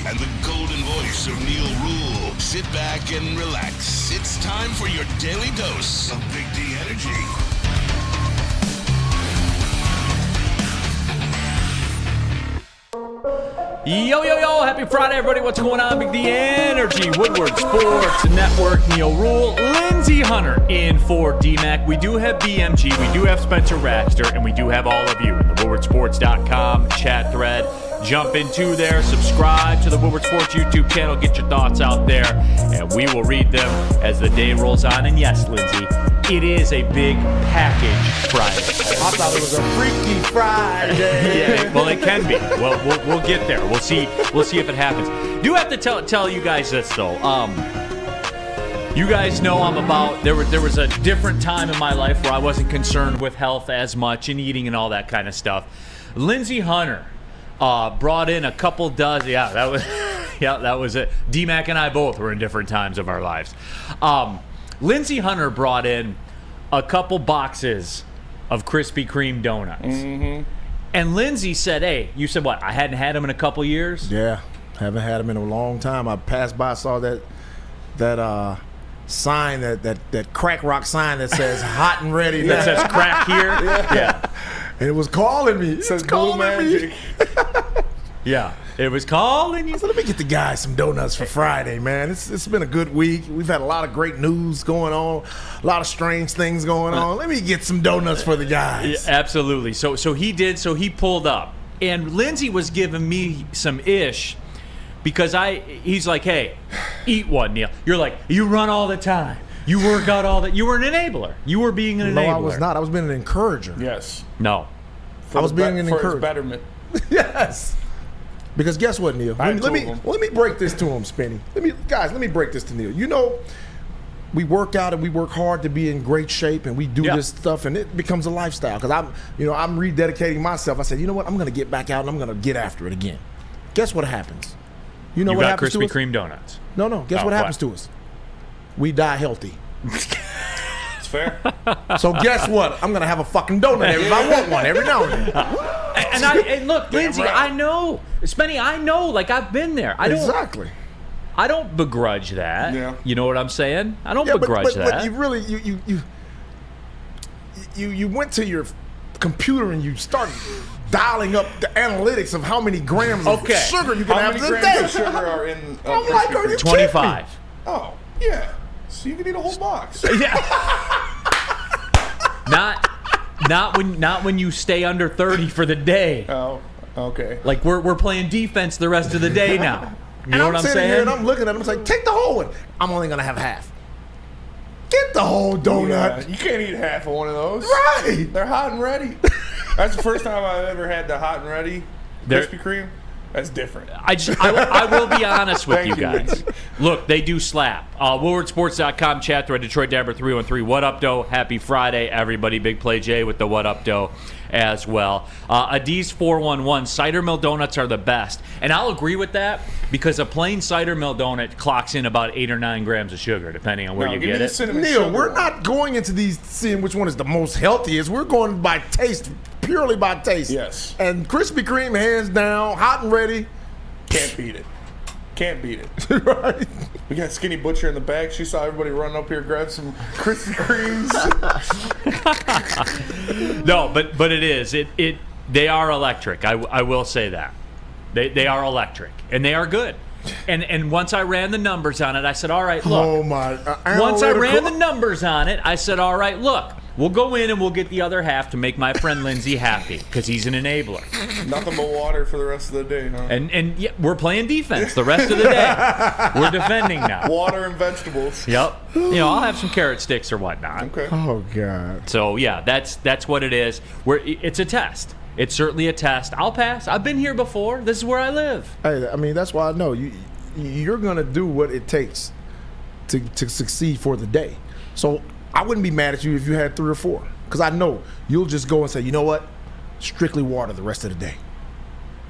and the golden voice of Neal Rhul. Sit back and relax. It's time for your daily dose of Big D energy. Yo, yo, yo, happy Friday, everybody. What's going on? Big D Energy, Woodward Sports Network, Neal Rhul, Lindsey Hunter in for D-Mac. We do have BMG, we do have Spencer Raxter, and we do have all of you in the WoodwardSports.com chat thread. Jump into there, subscribe to the Woodward Sports YouTube channel, get your thoughts out there, and we will read them as the day rolls on. And yes, Lindsey, it is a big package Friday. I thought it was a Freaky Friday. Yeah, well, it can be. Well, we'll get there. We'll see if it happens. Do have to tell you guys this though. You guys know I'm about. There was a different time in my life where I wasn't concerned with health as much and eating and all that kind of stuff. Lindsey Hunter brought in a couple dozen. Yeah, that was it. D-Mac and I both were in different times of our lives. Lindsey Hunter brought in a couple boxes of Krispy Kreme donuts. Mm-hmm. And Lindsey said, hey, you said what? I hadn't had them in a couple years? Yeah, haven't had them in a long time. I passed by, saw that sign, that crack rock sign that says hot and ready. That says crack here? Yeah. And it was calling me. It says calling me. Yeah. It was calling you. So let me get the guys some donuts for Friday, man. It's been a good week. We've had a lot of great news going on, a lot of strange things going on. Let me get some donuts for the guys. Yeah, absolutely. So he did. So he pulled up, and Lindsey was giving me some ish because he's like, hey, eat one, Neal. You're like, you run all the time. You work out all that. You were an enabler. You were being an enabler. No, I was not. I was being an encourager. Yes. No. I was being an encourager. For his betterment. Yes. Because guess what, Neal? Let me break this to him, Spenny. Let me break this to Neal. You know, we work out and we work hard to be in great shape, and we do this stuff, and it becomes a lifestyle. Because I'm rededicating myself. I said, you know what? I'm going to get back out and I'm going to get after it again. Guess what happens? You know what happens to us? You got Krispy Kreme donuts. No. Guess what happens to us? We die healthy. It's fair. So guess what? I'm going to have a fucking donut if I want one every now and then. And look, Lindsey, right. I know. Spenny, I know. Like, I've been there. Exactly. I don't begrudge that. Yeah. You know what I'm saying? I don't begrudge that. But you really, you went to your computer and you started dialing up the analytics of how many grams of sugar you can have in a day. How many grams of sugar are in I'm like, are you 25. kidding me? Oh, yeah. So you can eat a whole box. Yeah. Not when you stay under 30 for the day. Oh, okay. Like we're playing defense the rest of the day now. You know what I'm saying? Here and I'm looking at him, like, take the whole one. I'm only gonna have half. Get the whole donut. Yeah, you can't eat half of one of those. Right. They're hot and ready. That's the first time I've ever had the hot and ready Krispy Kreme. That's different. I will be honest with you guys. Look, they do slap. WoodwardSports.com chat thread, Detroit Dabber 313. What up, doe? Happy Friday, everybody. Big Play J with the what up, doe as well. Adiz 411. Cider mill donuts are the best, and I'll agree with that because a plain cider mill donut clocks in about 8 or 9 grams of sugar, depending on where you get it. Neal, we're not going into these seeing which one is the most healthiest. We're going by taste. Purely by taste. Yes. And Krispy Kreme, hands down, hot and ready. Can't beat it. Can't beat it. Right. We got Skinny Butcher in the back. She saw everybody run up here, grab some Krispy Kremes. No, but it is. They are electric. I will say that. They are electric. And they are good. And once I ran the numbers on it, I said, all right, look. Oh, my. Once I ran the numbers on it, I said, all right, look. We'll go in and we'll get the other half to make my friend Lindsey happy because he's an enabler. Nothing but water for the rest of the day, huh? And yeah, we're playing defense the rest of the day. We're defending now. Water and vegetables. Yep. I'll have some carrot sticks or whatnot. Okay. Oh, God. So, yeah, that's what it is. It's a test. It's certainly a test. I'll pass. I've been here before. This is where I live. Hey, I mean, that's why I know you're going to do what it takes to succeed for the day. So I wouldn't be mad at you if you had 3 or 4, because I know you'll just go and say, you know what, strictly water the rest of the day.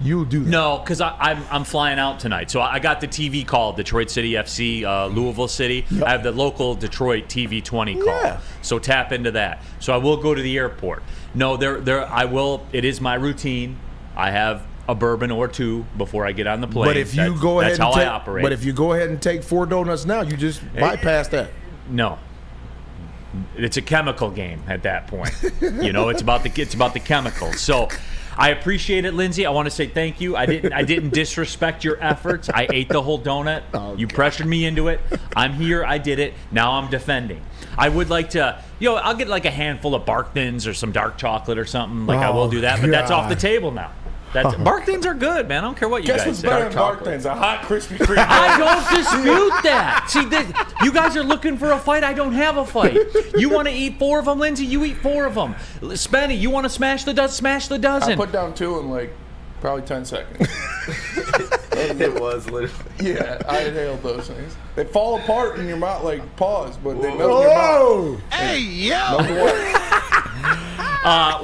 You'll do that. No, because I'm flying out tonight. So I got the TV call, Detroit City FC, Louisville City. Yep. I have the local Detroit TV 20 call. Yeah. So tap into that. So I will go to the airport. No, I will. It is my routine. I have a bourbon or two before I get on the plane. But if you go ahead, that's how I operate. But if you go ahead and take 4 donuts now, you just bypass that. No. It's a chemical game at that point. It's about the chemicals. So I appreciate it, Lindsey. I want to say thank you. I didn't disrespect your efforts. I ate the whole donut. You pressured me into it. I'm here. I did it. Now I'm defending. I would like to, I'll get like a handful of Bark Thins or some dark chocolate or something. I will do that, but that's off the table now. Bark Thins are good, man. I don't care what you guys say. Guess what's better than Bark Thins? A hot Krispy Kreme. I don't dispute that. See, you guys are looking for a fight. I don't have a fight. You want to eat 4 of them, Lindsey? You eat 4 of them. Spenny, you want to smash the dozen? Smash the dozen. I put down 2 in probably 10 seconds. It was literally. Yeah, I inhaled those things. They fall apart in your mouth like paws, but they melt in your mouth. Hey, yo! Number 1.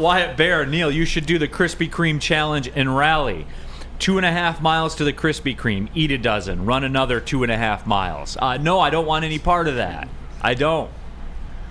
Wyatt Bear, Neal, you should do the Krispy Kreme challenge and rally. 2.5 miles to the Krispy Kreme. Eat a dozen. Run another 2.5 miles. No, I don't want any part of that. I don't.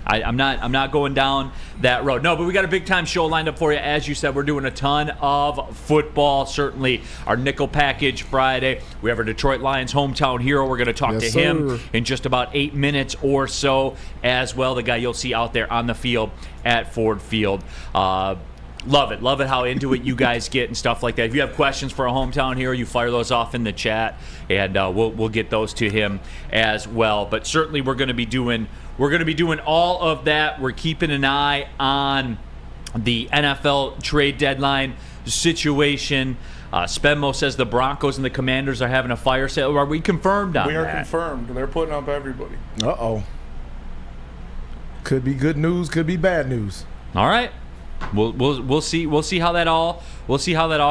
I'm not going down that road. No, but we got a big time show lined up for you. As you said, we're doing a ton of football. Certainly our Nickel Package Friday. We have our Detroit Lions hometown hero. We're going to talk to him in just about 8 minutes or so as well. The guy you'll see out there on the field at Ford Field. Love it how into it you guys get and stuff like that. If you have questions for a hometown hero, you fire those off in the chat, and we'll get those to him as well. But certainly we're going to be doing all of that. We're keeping an eye on the NFL trade deadline situation. Spenmo says the Broncos and the Commanders are having a fire sale. Are we confirmed on that? We are confirmed. They're putting up everybody. Uh-oh. Could be good news, could be bad news. All right. We'll see how that all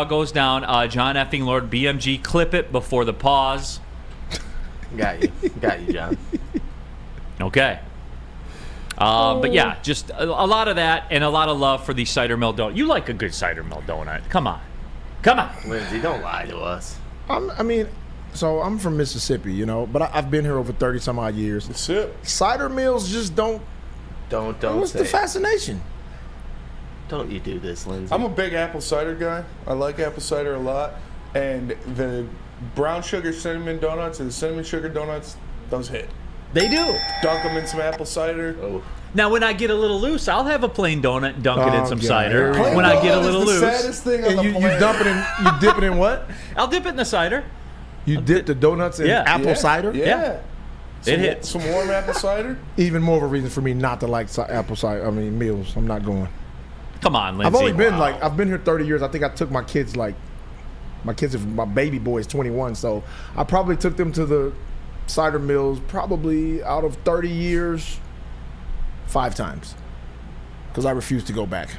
goes down. John effing Lord BMG, clip it before the pause. Got you, John. Okay. But yeah, just a lot of that and a lot of love for the cider mill donut. You like a good cider mill donut? Come on, Lindsey, don't lie to us. I'm from Mississippi, but I've been here over 30 some odd years. That's it. Cider mills just don't. What's the fascination? Don't you do this, Lindsey? I'm a big apple cider guy. I like apple cider a lot. And the brown sugar cinnamon donuts and the cinnamon sugar donuts, those hit. They do. Dunk them in some apple cider. Oh. Now, when I get a little loose, I'll have a plain donut and dunk it in some cider. Plain When I get a little loose. The saddest thing on And you dip it in what? I'll dip it in the cider. You dip the donuts in apple cider? Yeah. It hits. Some warm apple cider. Even more of a reason for me not to like apple cider. meals. I'm not going. Come on, Lindsey. I've only been I've been here 30 years. I think I took my kids my baby boy is 21, so I probably took them to the cider mills probably out of 30 years 5 times because I refuse to go back.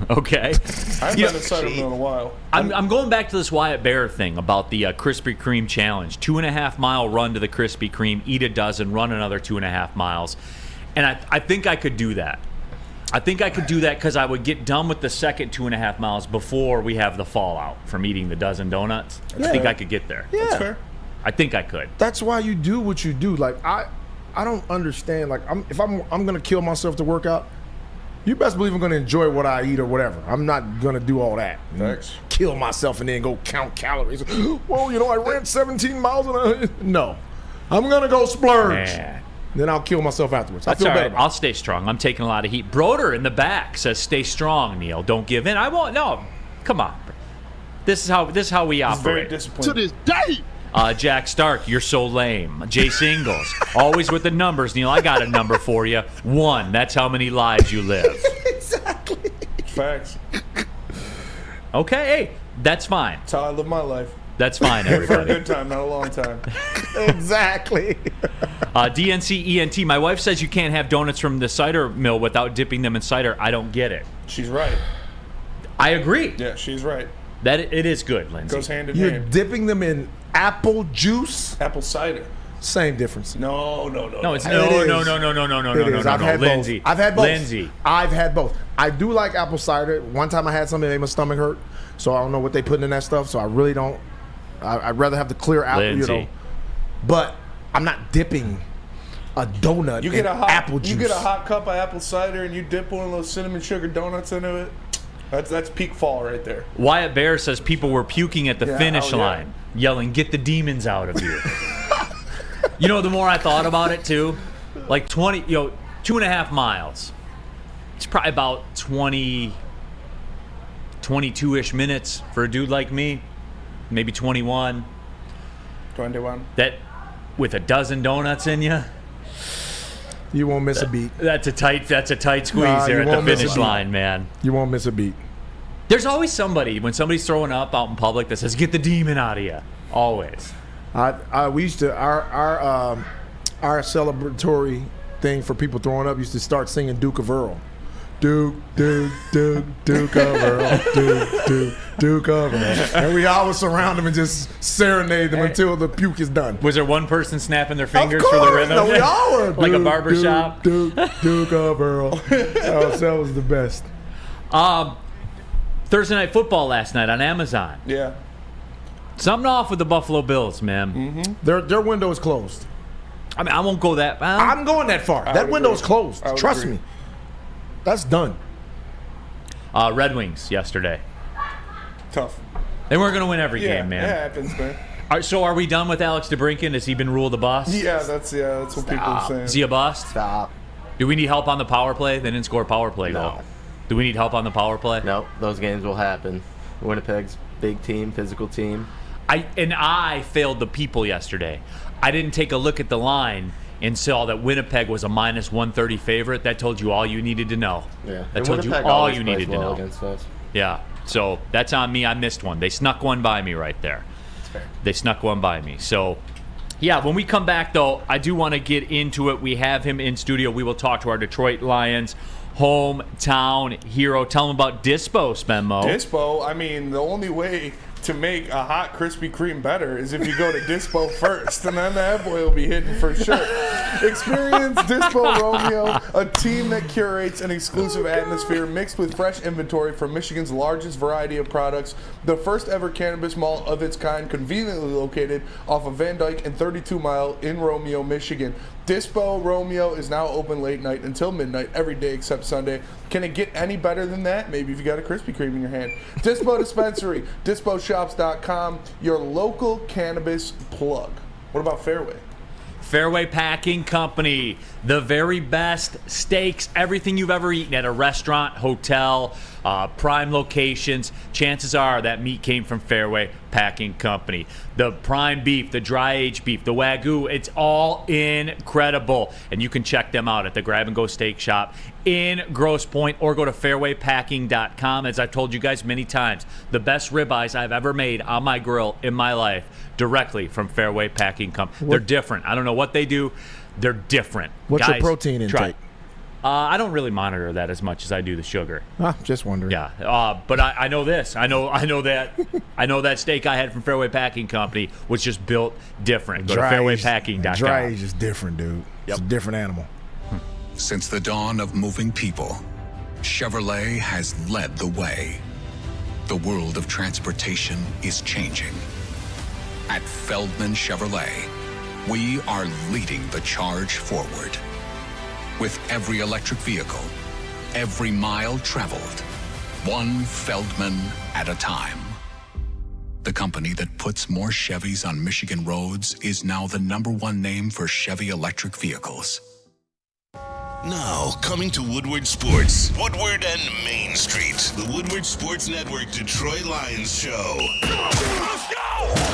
Okay. I haven't been to cider mill in a while. I'm going back to this Wyatt Bear thing about the Krispy Kreme challenge. 2.5 mile run to the Krispy Kreme, eat a dozen, run another 2.5 miles. And I think I could do that. I think I could do that because I would get done with the second 2.5 miles before we have the fallout from eating the dozen donuts. I think I could get there. Yeah. That's fair. I think I could. That's why you do what you do. I don't understand. If I'm gonna kill myself to work out, you best believe I'm gonna enjoy what I eat or whatever. I'm not gonna do all that. Thanks. Kill myself and then go count calories. Well, I ran 17 miles. No, I'm gonna go splurge. Man. Then I'll kill myself afterwards. That's I feel all better. right. I'll stay strong. I'm taking a lot of heat. Broder in the back says, "Stay strong, Neal. Don't give in." I won't. No, come on. This is how we He's very operate. disciplined. To this day. Jack Stark, you're so lame. Jay Singles, always with the numbers, Neal. I got a number for you. 1. That's how many lives you live. Exactly. Facts. Okay, hey, that's fine. That's how I live my life. That's fine, For a everybody. good time, not a long time. Exactly. DNCENT, my wife says you can't have donuts from the cider mill without dipping them in cider. I don't get it. She's right. I agree. Yeah, she's right. That it is good, Lindsey. Goes hand in You're hand. dipping them in apple juice. Apple cider. Same difference. No. No, it's It no, is. no, I've had Lindsey. both. I've had both. Lindsey. I've had both. I do like apple cider. One time I had something that made my stomach hurt, so I don't know what they put in that stuff. So I really don't. I'd rather have the clear apple, Lindsey. But I'm not dipping a donut You get in a hot apple juice. You get a hot cup of apple cider and you dip one of those cinnamon sugar donuts into it. That's peak fall right there. Wyatt Bear says people were puking at the finish oh, yeah. line, yelling, "Get the demons out of here." You know, the more I thought about it too, like 2.5 miles. It's probably about 22-ish minutes for a dude like me, maybe 21. 21. That with a dozen donuts in you. You won't miss a beat. That's a tight squeeze there at the finish line, man. You won't miss a beat. There's always somebody, when somebody's throwing up out in public, that says, "Get the demon out of you." Always. We used to our celebratory thing for people throwing up used to start singing Duke of Earl. Duke of Earl, Duke of Earl. And we always surround them and just serenade them until the puke is done. Was there one person snapping their fingers for the rhythm? No, we all were. Like a barbershop? Duke of Earl. That was the best. Thursday Night Football last night on Amazon. Yeah. Something off with the Buffalo Bills, man. Mm-hmm. Their window is closed. I mean, I won't go that far. I'm going that far. That window is closed. Trust me. That's done. Red Wings yesterday. Tough. They weren't going to win every game, man. It happens, man. All right, so are we done with Alex DeBrincat? Has he been ruled a bust? Yeah, that's what people are saying. Is he a bust? Stop. Do we need help on the power play? They didn't score a power play goal. No. Do we need help on the power play? No, those games will happen. Winnipeg's big team, physical team. I failed the people yesterday. I didn't take a look at the line and saw that Winnipeg was a minus 130 favorite. That told you all you needed to know. Yeah. That told Winnipeg you all always you plays needed to well know. against us. Yeah. So that's on me. I missed one. They snuck one by me right there. That's fair. They snuck one by me. So, yeah, when we come back, though, I do want to get into it. We have him in studio. We will talk to our Detroit Lions hometown hero. Tell him about Dispo, Spenmo. Dispo, I mean, the only way to make a hot Krispy Kreme better is if you go to Dispo first, and then that boy will be hitting for sure. Experience Dispo Romeo, a team that curates an exclusive atmosphere mixed with fresh inventory from Michigan's largest variety of products. The first ever cannabis mall of its kind, conveniently located off of Van Dyke and 32 Mile in Romeo, Michigan. Dispo Romeo is now open late night until midnight every day except Sunday. Can it get any better than that? Maybe if you got a Krispy Kreme in your hand. Dispo Dispensary, disposhops.com, your local cannabis plug. What about Fairway? Fairway Packing Company, the very best steaks, everything you've ever eaten at a restaurant, hotel, prime locations. Chances are that meat came from Fairway Packing Company. The prime beef, the dry aged beef, the Wagyu, it's all incredible. And you can check them out at the Grab and Go Steak Shop in Grosse Pointe or go to fairwaypacking.com. As I've told you guys many times, the best ribeyes I've ever made on my grill in my life directly from Fairway Packing Company. They're different. I don't know what they do. They're different. What's guys, your protein intake? I don't really monitor that as much as I do the sugar. Just wondering. Yeah, but I know this. I know that steak I had from Fairway Packing Company was just built different. Go to fairwaypacking.com. Dry age is different, dude. It's a different animal. Since the dawn of moving people, Chevrolet has led the way. The world of transportation is changing. At Feldman Chevrolet, we are leading the charge forward. With every electric vehicle, every mile traveled, one Feldman at a time. The company that puts more Chevys on Michigan roads is now the #1 name for Chevy electric vehicles. Now, coming to Woodward Sports, Woodward and Main Street, the Woodward Sports Network Detroit Lions Show. Let's go!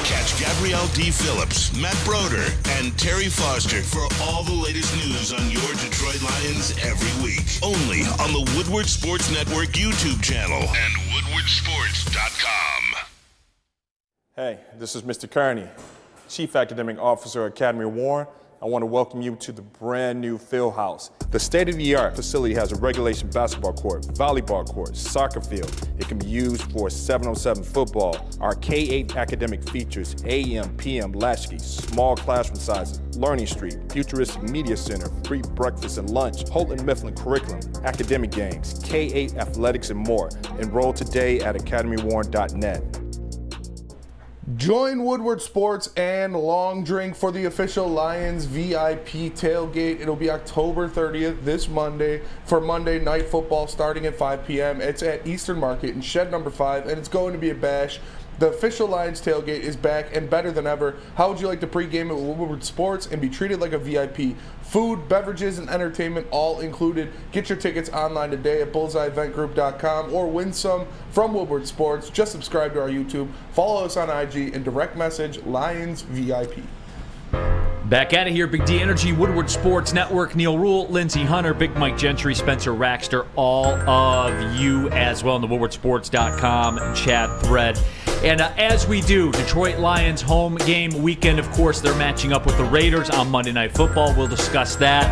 Catch Gabrielle D. Phillips, Matt Broder, and Terry Foster for all the latest news on your Detroit Lions every week. Only on the Woodward Sports Network YouTube channel and woodwardsports.com. Hey, this is Mr. Kearney, Chief Academic Officer at Academy of Warren. I want to welcome you to the brand new field house. The state-of-the-art facility has a regulation basketball court, volleyball court, soccer field. It can be used for 7-on-7 football. Our K-8 academic features AM, PM, latchkey, small classroom sizes, Learning Street, futuristic media center, free breakfast and lunch, Holton Mifflin curriculum, academic games, K-8 athletics and more. Enroll today at academywarren.net. Join Woodward Sports and Long Drink for the official Lions VIP tailgate. It'll be October 30th, this Monday, for Monday Night Football starting at 5 p.m. It's at Eastern Market in Shed number 5, and it's going to be a bash. The official Lions tailgate is back and better than ever. How would you like to pregame it with Woodward Sports and be treated like a VIP? Food, beverages, and entertainment all included. Get your tickets online today at bullseyeeventgroup.com or win some from Woodward Sports. Just subscribe to our YouTube, follow us on IG, and direct message Lions VIP. Back at it here, Big D Energy, Woodward Sports Network, Neal, Rhul, Lindsey, Hunter, Big Mike Gentry, Spencer Raxter, all of you as well in the woodwardsports.com chat thread. And as we do, Detroit Lions home game weekend, of course, they're matching up with the Raiders on Monday Night Football. We'll discuss that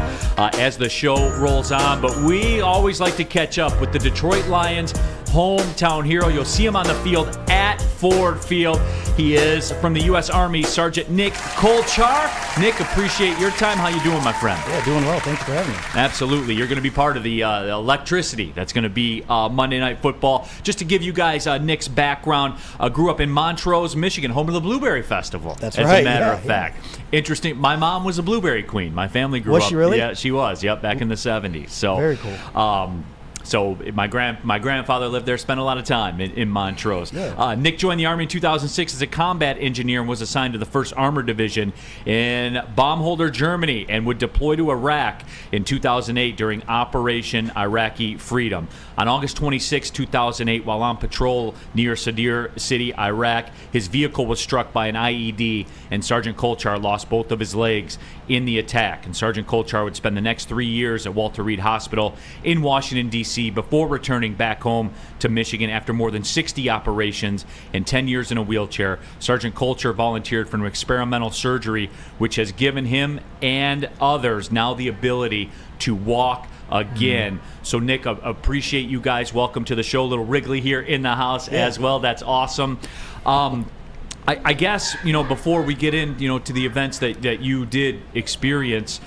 as the show rolls on. But we always like to catch up with the Detroit Lions hometown hero. You'll see him on the field at Ford Field. He is from the U.S. Army, Sergeant Nick Kolchar. Nick, appreciate your time. How you doing, my friend? Yeah, doing well. Thanks for having me. Absolutely. You're going to be part of the electricity that's going to be Monday Night Football. Just to give you guys Nick's background, grew up in Montrose, Michigan, home of the Blueberry Festival. That's right. As a matter of fact. Interesting. My mom was a blueberry queen. My family grew up. Was she really? Yeah, she was. Yep, back in the 70s. So very cool. So my grandfather lived there, spent a lot of time in Montrose. Yeah. Nick joined the Army in 2006 as a combat engineer and was assigned to the 1st Armored Division in Baumholder, Germany, and would deploy to Iraq in 2008 during Operation Iraqi Freedom. On August 26, 2008, while on patrol near Sadir City, Iraq, his vehicle was struck by an IED, and Sergeant Kolchar lost both of his legs in the attack. And Sergeant Kolchar would spend the next 3 years at Walter Reed Hospital in Washington, D.C., before returning back home to Michigan after more than 60 operations and 10 years in a wheelchair. Sergeant Kolchar volunteered for an experimental surgery, which has given him and others now the ability to walk again. So, Nick, appreciate you guys. Welcome to the show. Little Wrigley here in the house as well. That's awesome. I guess, before we get in, to the events that you did experience,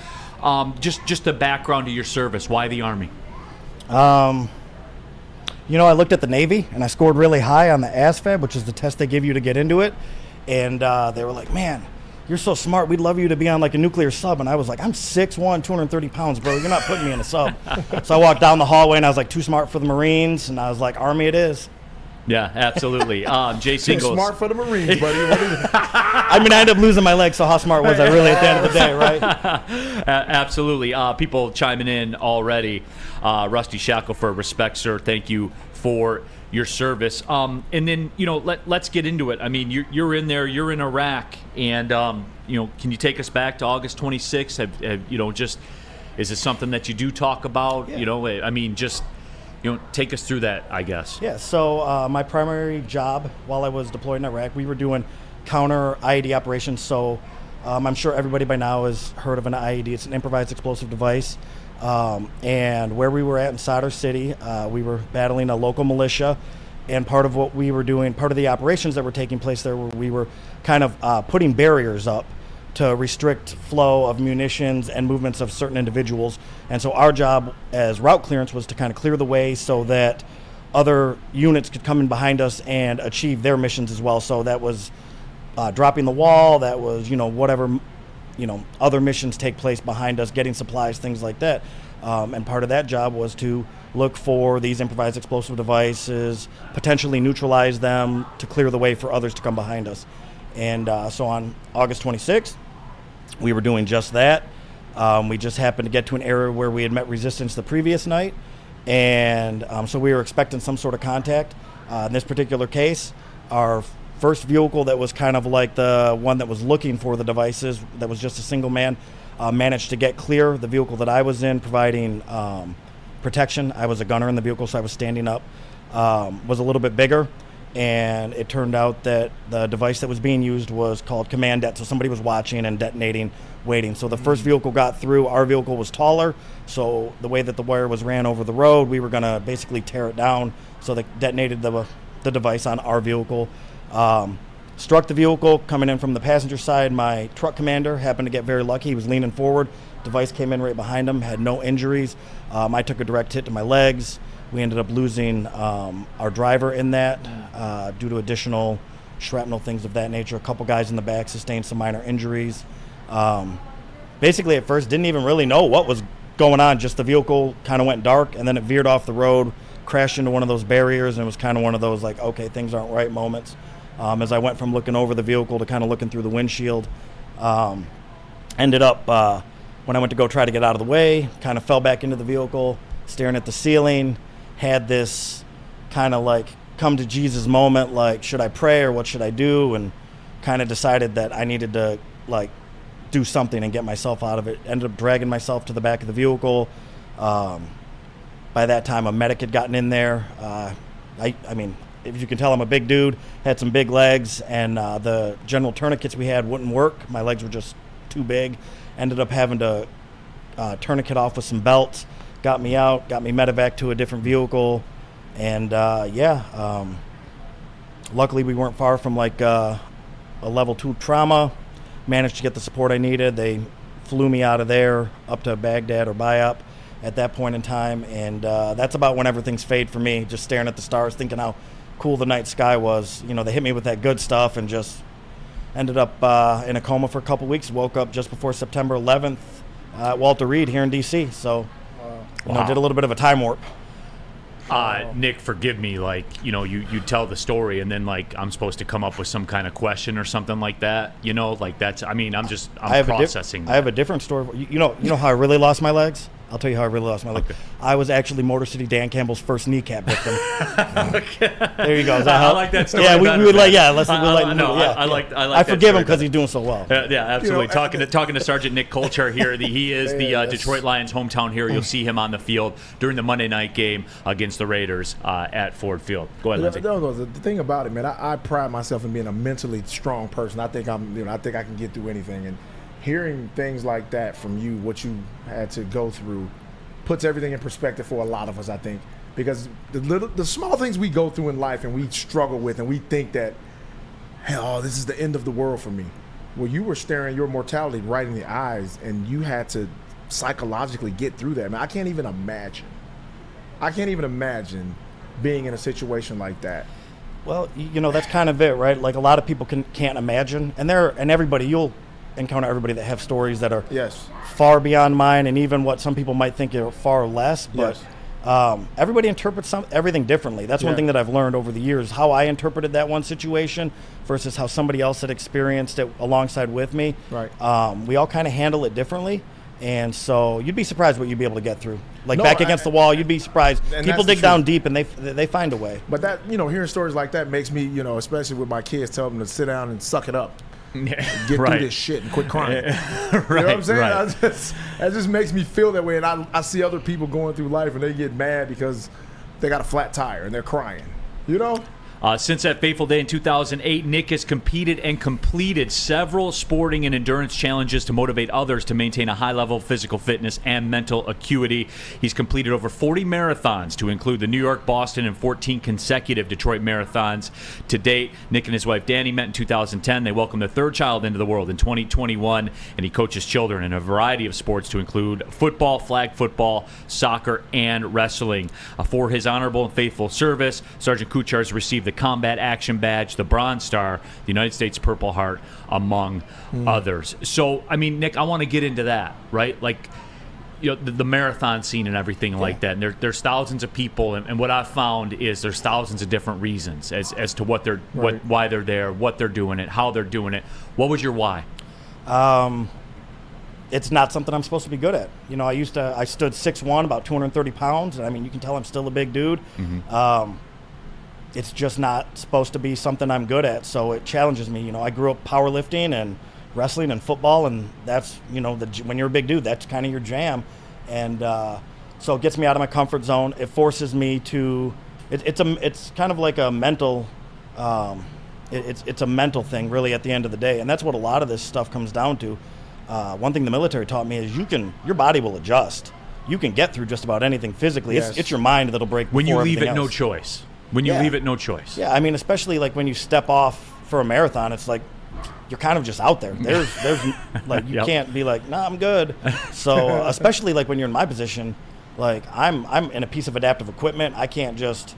just the background of your service. Why the Army? I looked at the Navy, and I scored really high on the ASVAB, which is the test they give you to get into it. And they were like, man, you're so smart. We'd love you to be on like a nuclear sub. And I was like, I'm 6'1", 230 pounds, bro. You're not putting me in a sub. So I walked down the hallway, and I was like, too smart for the Marines. And I was like, Army it is. Yeah, absolutely. Jay Singles. Too smart for the Marines, buddy. I ended up losing my leg, so how smart was I really at the end of the day, right? Absolutely. People chiming in already. Rusty Shackelford, respect, sir. Thank you for your service. And then, let's get into it. I mean, you're in there. You're in Iraq. And, can you take us back to August 26th? Is this something that you do talk about? Yeah. Take us through that, I guess. Yeah, so my primary job while I was deployed in Iraq, we were doing counter IED operations. So I'm sure everybody by now has heard of an IED. It's an improvised explosive device. And where we were at in Sadr City, we were battling a local militia. And part of what we were doing, part of the operations that were taking place there, we were kind of putting barriers up to restrict flow of munitions and movements of certain individuals. And so our job as route clearance was to kind of clear the way so that other units could come in behind us and achieve their missions as well. So that was dropping the wall, that was, whatever, other missions take place behind us, getting supplies, things like that. And part of that job was to look for these improvised explosive devices, potentially neutralize them to clear the way for others to come behind us. And so on August 26th, we were doing just that. We just happened to get to an area where we had met resistance the previous night. And so we were expecting some sort of contact. In this particular case, our first vehicle that was kind of like the one that was looking for the devices, that was just a single man, managed to get clear. The vehicle that I was in, providing protection, I was a gunner in the vehicle, so I was standing up, was a little bit bigger. And it turned out that the device that was being used was called command det, so somebody was watching and detonating, waiting. So the first vehicle got through. Our vehicle was taller, so the way that the wire was ran over the road, we were going to basically tear it down. So they detonated the device on our vehicle. Struck the vehicle coming in from the passenger side. My truck commander happened to get very lucky. He was leaning forward. Device came in right behind him, had no injuries. I took a direct hit to my legs. We ended up losing our driver in that due to additional shrapnel, things of that nature. A couple guys in the back sustained some minor injuries. Basically, at first, didn't even really know what was going on. Just the vehicle kind of went dark, and then it veered off the road, crashed into one of those barriers, and it was kind of one of those like, okay, things aren't right moments. As I went from looking over the vehicle to kind of looking through the windshield, ended up when I went to go try to get out of the way, kind of fell back into the vehicle, staring at the ceiling, had this kind of like come to Jesus moment, like, should I pray or what should I do? And kind of decided that I needed to like do something and get myself out of it. Ended up dragging myself to the back of the vehicle. By that time, a medic had gotten in there. I mean, if you can tell, I'm a big dude, had some big legs, and the general tourniquets we had wouldn't work. My legs were just too big. Ended up having to tourniquet off with some belts. Got me out, got me medevac to a different vehicle, and luckily we weren't far from like a level 2 trauma. Managed to get the support I needed. They flew me out of there up to Baghdad or Bayap at that point in time, and that's about when everything's fade for me, just staring at the stars, thinking how cool the night sky was. You know, they hit me with that good stuff and just ended up in a coma for a couple weeks. Woke up just before September 11th at Walter Reed here in D.C., so you know, did a little bit of a time warp. Nick, forgive me, like, you know, you tell the story and then like I'm supposed to come up with some kind of question or something like that, you know, like that's, I mean, I'm processing. I have a different story. You know how I really lost my legs? I'll tell you how I really lost my leg. Okay. I was actually Motor City Dan Campbell's first kneecap victim. Okay. There you go. Is that I like that story. Yeah, we would like. Yeah, I forgive him because he's doing so well. Yeah, absolutely. You know, talking to Sergeant Nick Kolcher here. He is the Detroit Lions hometown hero. You'll see him on the field during the Monday night game against the Raiders at Ford Field. Go ahead, Lindsey. No, the thing about it, man, I pride myself in being a mentally strong person. I think I can get through anything. And hearing things like that from you, what you had to go through, puts everything in perspective for a lot of us, I think. Because the small things we go through in life and we struggle with and we think that, hell, this is the end of the world for me. Well, you were staring your mortality right in the eyes and you had to psychologically get through that. Man, I can't even imagine being in a situation like that. Well, you know, that's kind of it, right? Like a lot of people can't imagine. And everybody, you'll encounter everybody that have stories that are far beyond mine, and even what some people might think are far less. But everybody interprets everything differently. That's one thing that I've learned over the years, how I interpreted that one situation versus how somebody else had experienced it alongside with me. Right. We all kind of handle it differently. And so you'd be surprised what you'd be able to get through. Like back against the wall, you'd be surprised. People dig down deep and they find a way. But that, you know, hearing stories like that makes me, you know, especially with my kids, tell them to sit down and suck it up. Get through this shit and quit crying. You know what I'm saying? That just makes me feel that way. And I see other people going through life and they get mad because they got a flat tire and they're crying. You know? Since that fateful day in 2008, Nick has competed and completed several sporting and endurance challenges to motivate others to maintain a high level of physical fitness and mental acuity. He's completed over 40 marathons, to include the New York, Boston, and 14 consecutive Detroit marathons. To date, Nick and his wife Danny met in 2010. They welcomed their third child into the world in 2021, and he coaches children in a variety of sports, to include football, flag football, soccer, and wrestling. For his honorable and faithful service, Sergeant Kuchar has received the Combat Action Badge, the Bronze Star, the United States Purple Heart, among others. So, I mean, Nick, I want to get into that, right? Like, you know, the marathon scene and everything like that. And there's thousands of people, and what I've found is there's thousands of different reasons as to what they're why they're there, what they're doing it, how they're doing it. What was your why? It's not something I'm supposed to be good at. You know, I stood 6'1", about 230 pounds. I mean, you can tell I'm still a big dude. It's just not supposed to be something I'm good at, so it challenges me. You know, I grew up powerlifting and wrestling and football, and that's, you know, when you're a big dude, that's kind of your jam. And so it gets me out of my comfort zone. It forces me to, it's kind of like a mental, it's a mental thing, really, at the end of the day. And that's what a lot of this stuff comes down to. One thing the military taught me is your body will adjust. You can get through just about anything physically. It's your mind that'll break when you leave it else. No choice. When you leave it no choice. Yeah, I mean, especially like when you step off for a marathon, it's like you're kind of just out there. There's like you can't be like, nah, I'm good. So especially like when you're in my position, like I'm in a piece of adaptive equipment. I can't just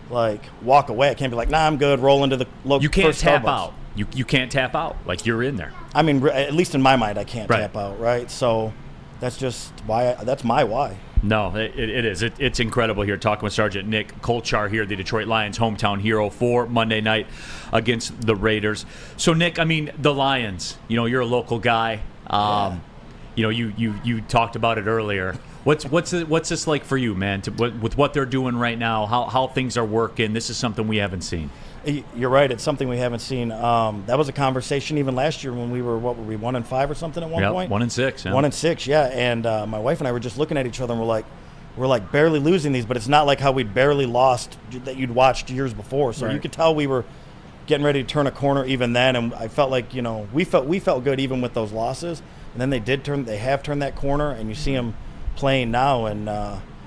like walk away. I can't be like, nah, I'm good. Roll into the local. You can't first tap Starbucks. out. You can't tap out. Like, you're in there. I mean, at least in my mind, I can't Right. tap out, right? So that's just why. That's my why. No, it is. It's incredible here. Talking with Sergeant Nick Kolchar here, the Detroit Lions hometown hero for Monday night against the Raiders. So, Nick, I mean, the Lions, you're a local guy. You talked about it earlier. What's this like for you, man? With what they're doing right now, how things are working. This is something we haven't seen. You're right. It's something we haven't seen. That was a conversation even last year when we were 1-5 or something at one point. 1-6. Yeah. 1-6, yeah. And my wife and I were just looking at each other and we're like barely losing these, but it's not like how we'd barely lost that you'd watched years before. So you could tell we were getting ready to turn a corner even then, and I felt like we felt good even with those losses. And then they have turned that corner, and you see them playing now, and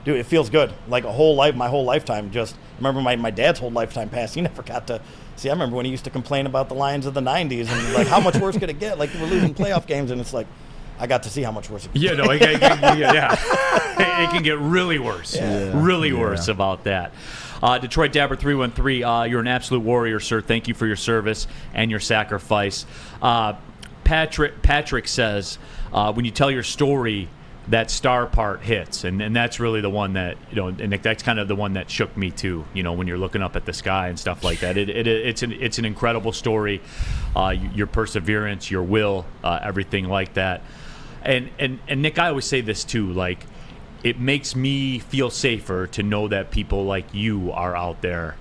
dude, it feels good. Like my whole lifetime. Just remember my dad's whole lifetime passed. He never got to see. I remember when he used to complain about the Lions of the '90s and like how much worse could it get? Like we're losing playoff games, and it's like I got to see how much worse it could get. It can get really worse. Really worse about that. Detroit Dabber 313. You're an absolute warrior, sir. Thank you for your service and your sacrifice. Patrick says when you tell your story, that star part hits, and that's really the one that and that's kind of the one that shook me too. When you're looking up at the sky and stuff like that, it's an incredible story. Your perseverance, your will, everything like that. And Nick, I always say this too. Like, it makes me feel safer to know that people like you are out there.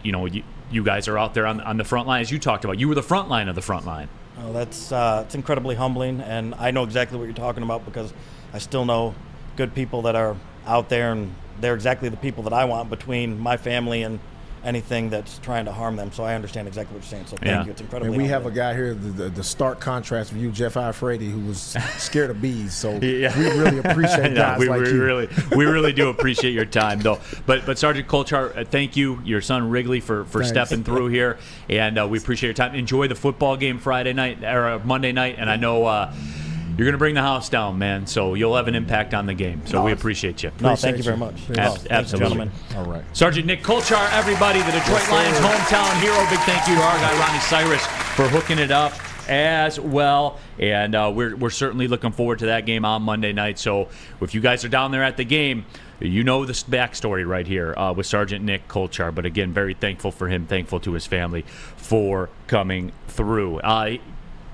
You guys are out there on the front line, as you talked about. You were the front line of the front line. Oh, it's incredibly humbling, and I know exactly what you're talking about because I still know good people that are out there, and they're exactly the people that I want between my family and anything that's trying to harm them. So I understand exactly what you're saying. So thank you. It's incredibly. And we have humbling. a guy here, the stark contrast of you, Jeff Frady, who was scared of bees. So we really appreciate guys like you. We really do appreciate your time, though. But Sergeant Kolchar, thank you, your son Wrigley, for stepping through here, and we appreciate your time. Enjoy the football game Friday night or Monday night, and I know. You're going to bring the house down, man, so you'll have an impact on the game. So we appreciate you. No, thank you very much. Absolutely. Gentlemen. All right. Sergeant Nick Kolchar, everybody, the Detroit Lions hometown hero. Big thank you to our guy, Ronnie Cyrus, for hooking it up as well. And we're certainly looking forward to that game on Monday night. So if you guys are down there at the game, you know this backstory right here with Sergeant Nick Kolchar. But again, very thankful for him, thankful to his family for coming through.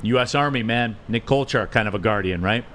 U.S. Army, man. Nick Kolchar, kind of a guardian, right?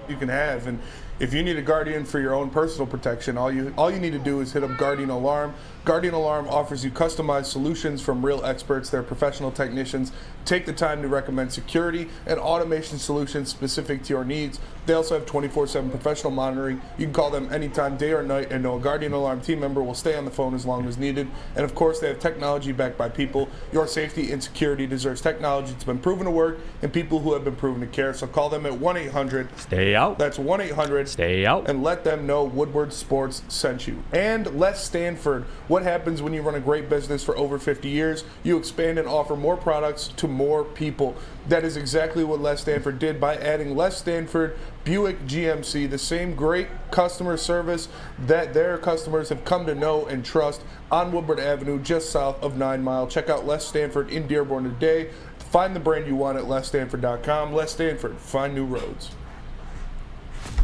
You can have, and if you need a guardian for your own personal protection, all you need to do is hit up Guardian Alarm. Guardian Alarm offers you customized solutions from real experts. They're professional technicians. Take the time to recommend security and automation solutions specific to your needs. They also have 24/7 professional monitoring. You can call them anytime, day or night, and know a Guardian Alarm team member will stay on the phone as long as needed. And of course, they have technology backed by people. Your safety and security deserves technology that's been proven to work and people who have been proven to care. So call them at 1-800. Stay out. That's 1-800. Stay out. And let them know Woodward Sports sent you. And Les Stanford. What happens when you run a great business for over 50 years? You expand and offer more products to more people. That is exactly what Les Stanford did by adding Les Stanford Buick GMC, the same great customer service that their customers have come to know and trust on Woodward Avenue, just south of 9 Mile. Check out Les Stanford in Dearborn today. Find the brand you want at lesstanford.com. Les Stanford, find new roads.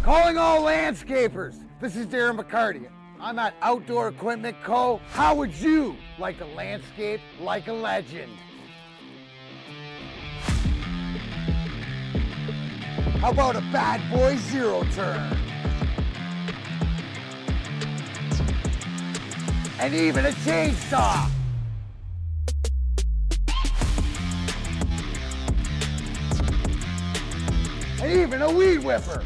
Calling all landscapers. This is Darren McCarty. I'm at Outdoor Equipment Co. How would you like to landscape like a legend? How about a bad boy zero turn? And even a chainsaw. And even a weed whipper.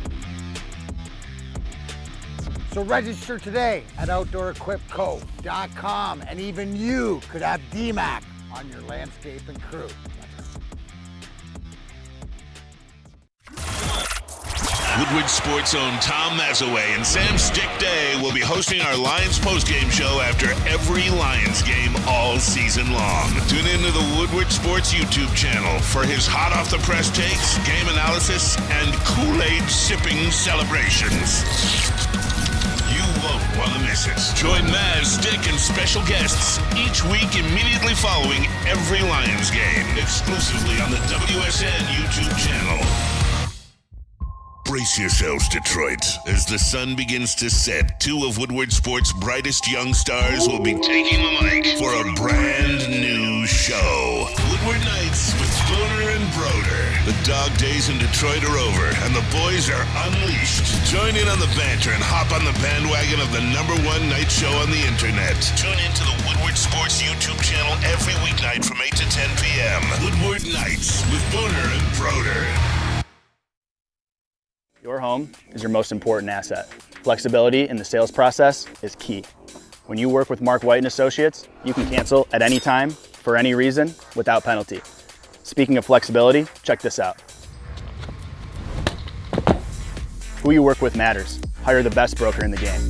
So register today at OutdoorEquipCo.com, and even you could have DMAC on your landscaping crew. Woodward Sports' own Tom Mazaway and Sam Stick Day will be hosting our Lions postgame show after every Lions game all season long. Tune into the Woodward Sports YouTube channel for his hot off the press takes, game analysis, and Kool-Aid sipping celebrations. You won't want want to miss it. Join Maz, Dick, and special guests each week immediately following every Lions game, exclusively on the WSN YouTube channel. Brace yourselves, Detroit. As the sun begins to set, two of Woodward Sports' brightest young stars will be taking the mic for a brand new show. Woodward Nights with Spooner and Broder. The dog days in Detroit are over, and the boys are unleashed. Join in on the banter and hop on the bandwagon of the #1 night show on the internet. Tune into the Woodward Sports YouTube channel every weeknight from 8 to 10 p.m. Woodward Nights with Spooner and Broder. Your home is your most important asset. Flexibility in the sales process is key. When you work with Mark White & Associates, you can cancel at any time, for any reason, without penalty. Speaking of flexibility, check this out. Who you work with matters. Hire the best broker in the game.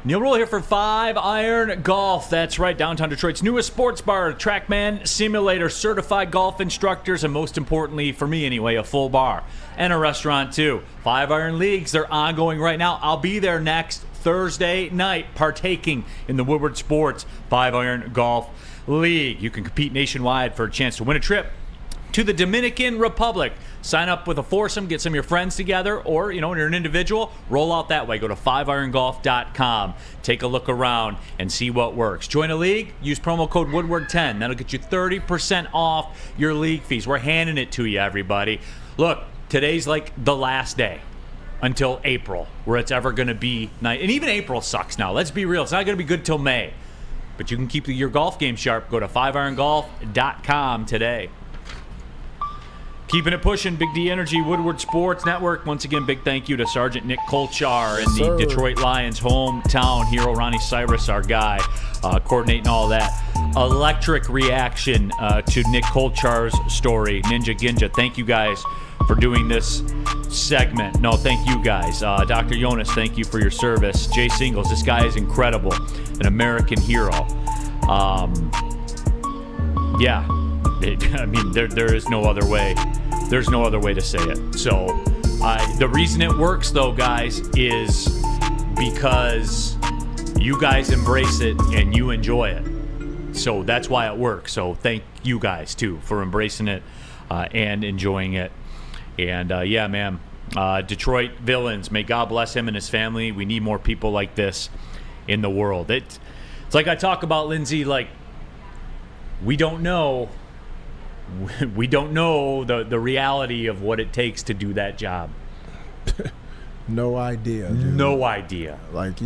Neal Rhul here for 5 Iron Golf. That's right, downtown Detroit's newest sports bar, TrackMan Simulator, certified golf instructors, and most importantly, for me anyway, a full bar. And a restaurant too. 5 Iron Leagues, they're ongoing right now. I'll be there next Thursday night partaking in the Woodward Sports 5 Iron Golf League. You can compete nationwide for a chance to win a trip to the Dominican Republic. Sign up with a foursome, get some of your friends together, or, when you're an individual, roll out that way. Go to 5irongolf.com, take a look around, and see what works. Join a league, use promo code Woodward10. That'll get you 30% off your league fees. We're handing it to you, everybody. Look, today's like the last day until April, where it's ever going to be nice. And even April sucks now. Let's be real. It's not going to be good till May. But you can keep your golf game sharp. Go to 5irongolf.com today. Keeping it pushing, Big D Energy, Woodward Sports Network. Once again, big thank you to Sergeant Nick Kolchar and the Detroit Lions hometown hero, Ronnie Cyrus, our guy, coordinating all that. Electric reaction to Nick Kolchar's story, Ninja Ginja. Thank you guys for doing this segment. No, thank you guys. Dr. Jonas, thank you for your service. Jay Singles, this guy is incredible, an American hero. Yeah. There is no other way. There's no other way to say it. So, the reason it works, though, guys, is because you guys embrace it and you enjoy it. So that's why it works. So thank you guys too for embracing it and enjoying it. And yeah, man, Detroit villains. May God bless him and his family. We need more people like this in the world. It's like I talk about, Lindsey. Like, we don't know. We don't know the reality of what it takes to do that job. No idea, dude. No idea. Like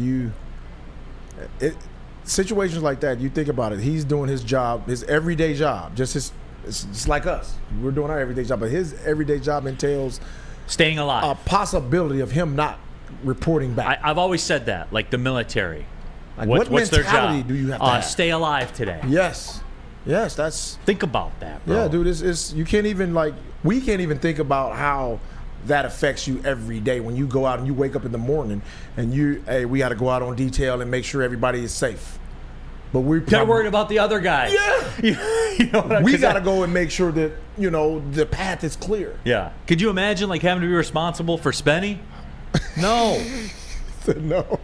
situations like that, you think about it. He's doing his job, his everyday job. It's like us. We're doing our everyday job, but his everyday job entails staying alive. A possibility of him not reporting back. I've always said that, like the military. Like what's their job? Do you have to have? Stay alive today. Yes, that's. Think about that, bro. Yeah, dude. It's you can't even we can't even think about how that affects you every day when you go out and you wake up in the morning and we got to go out on detail and make sure everybody is safe. But they're worried about the other guy. Yeah, you know we got to go and make sure that the path is clear. Yeah. Could you imagine having to be responsible for Spenny? No. No.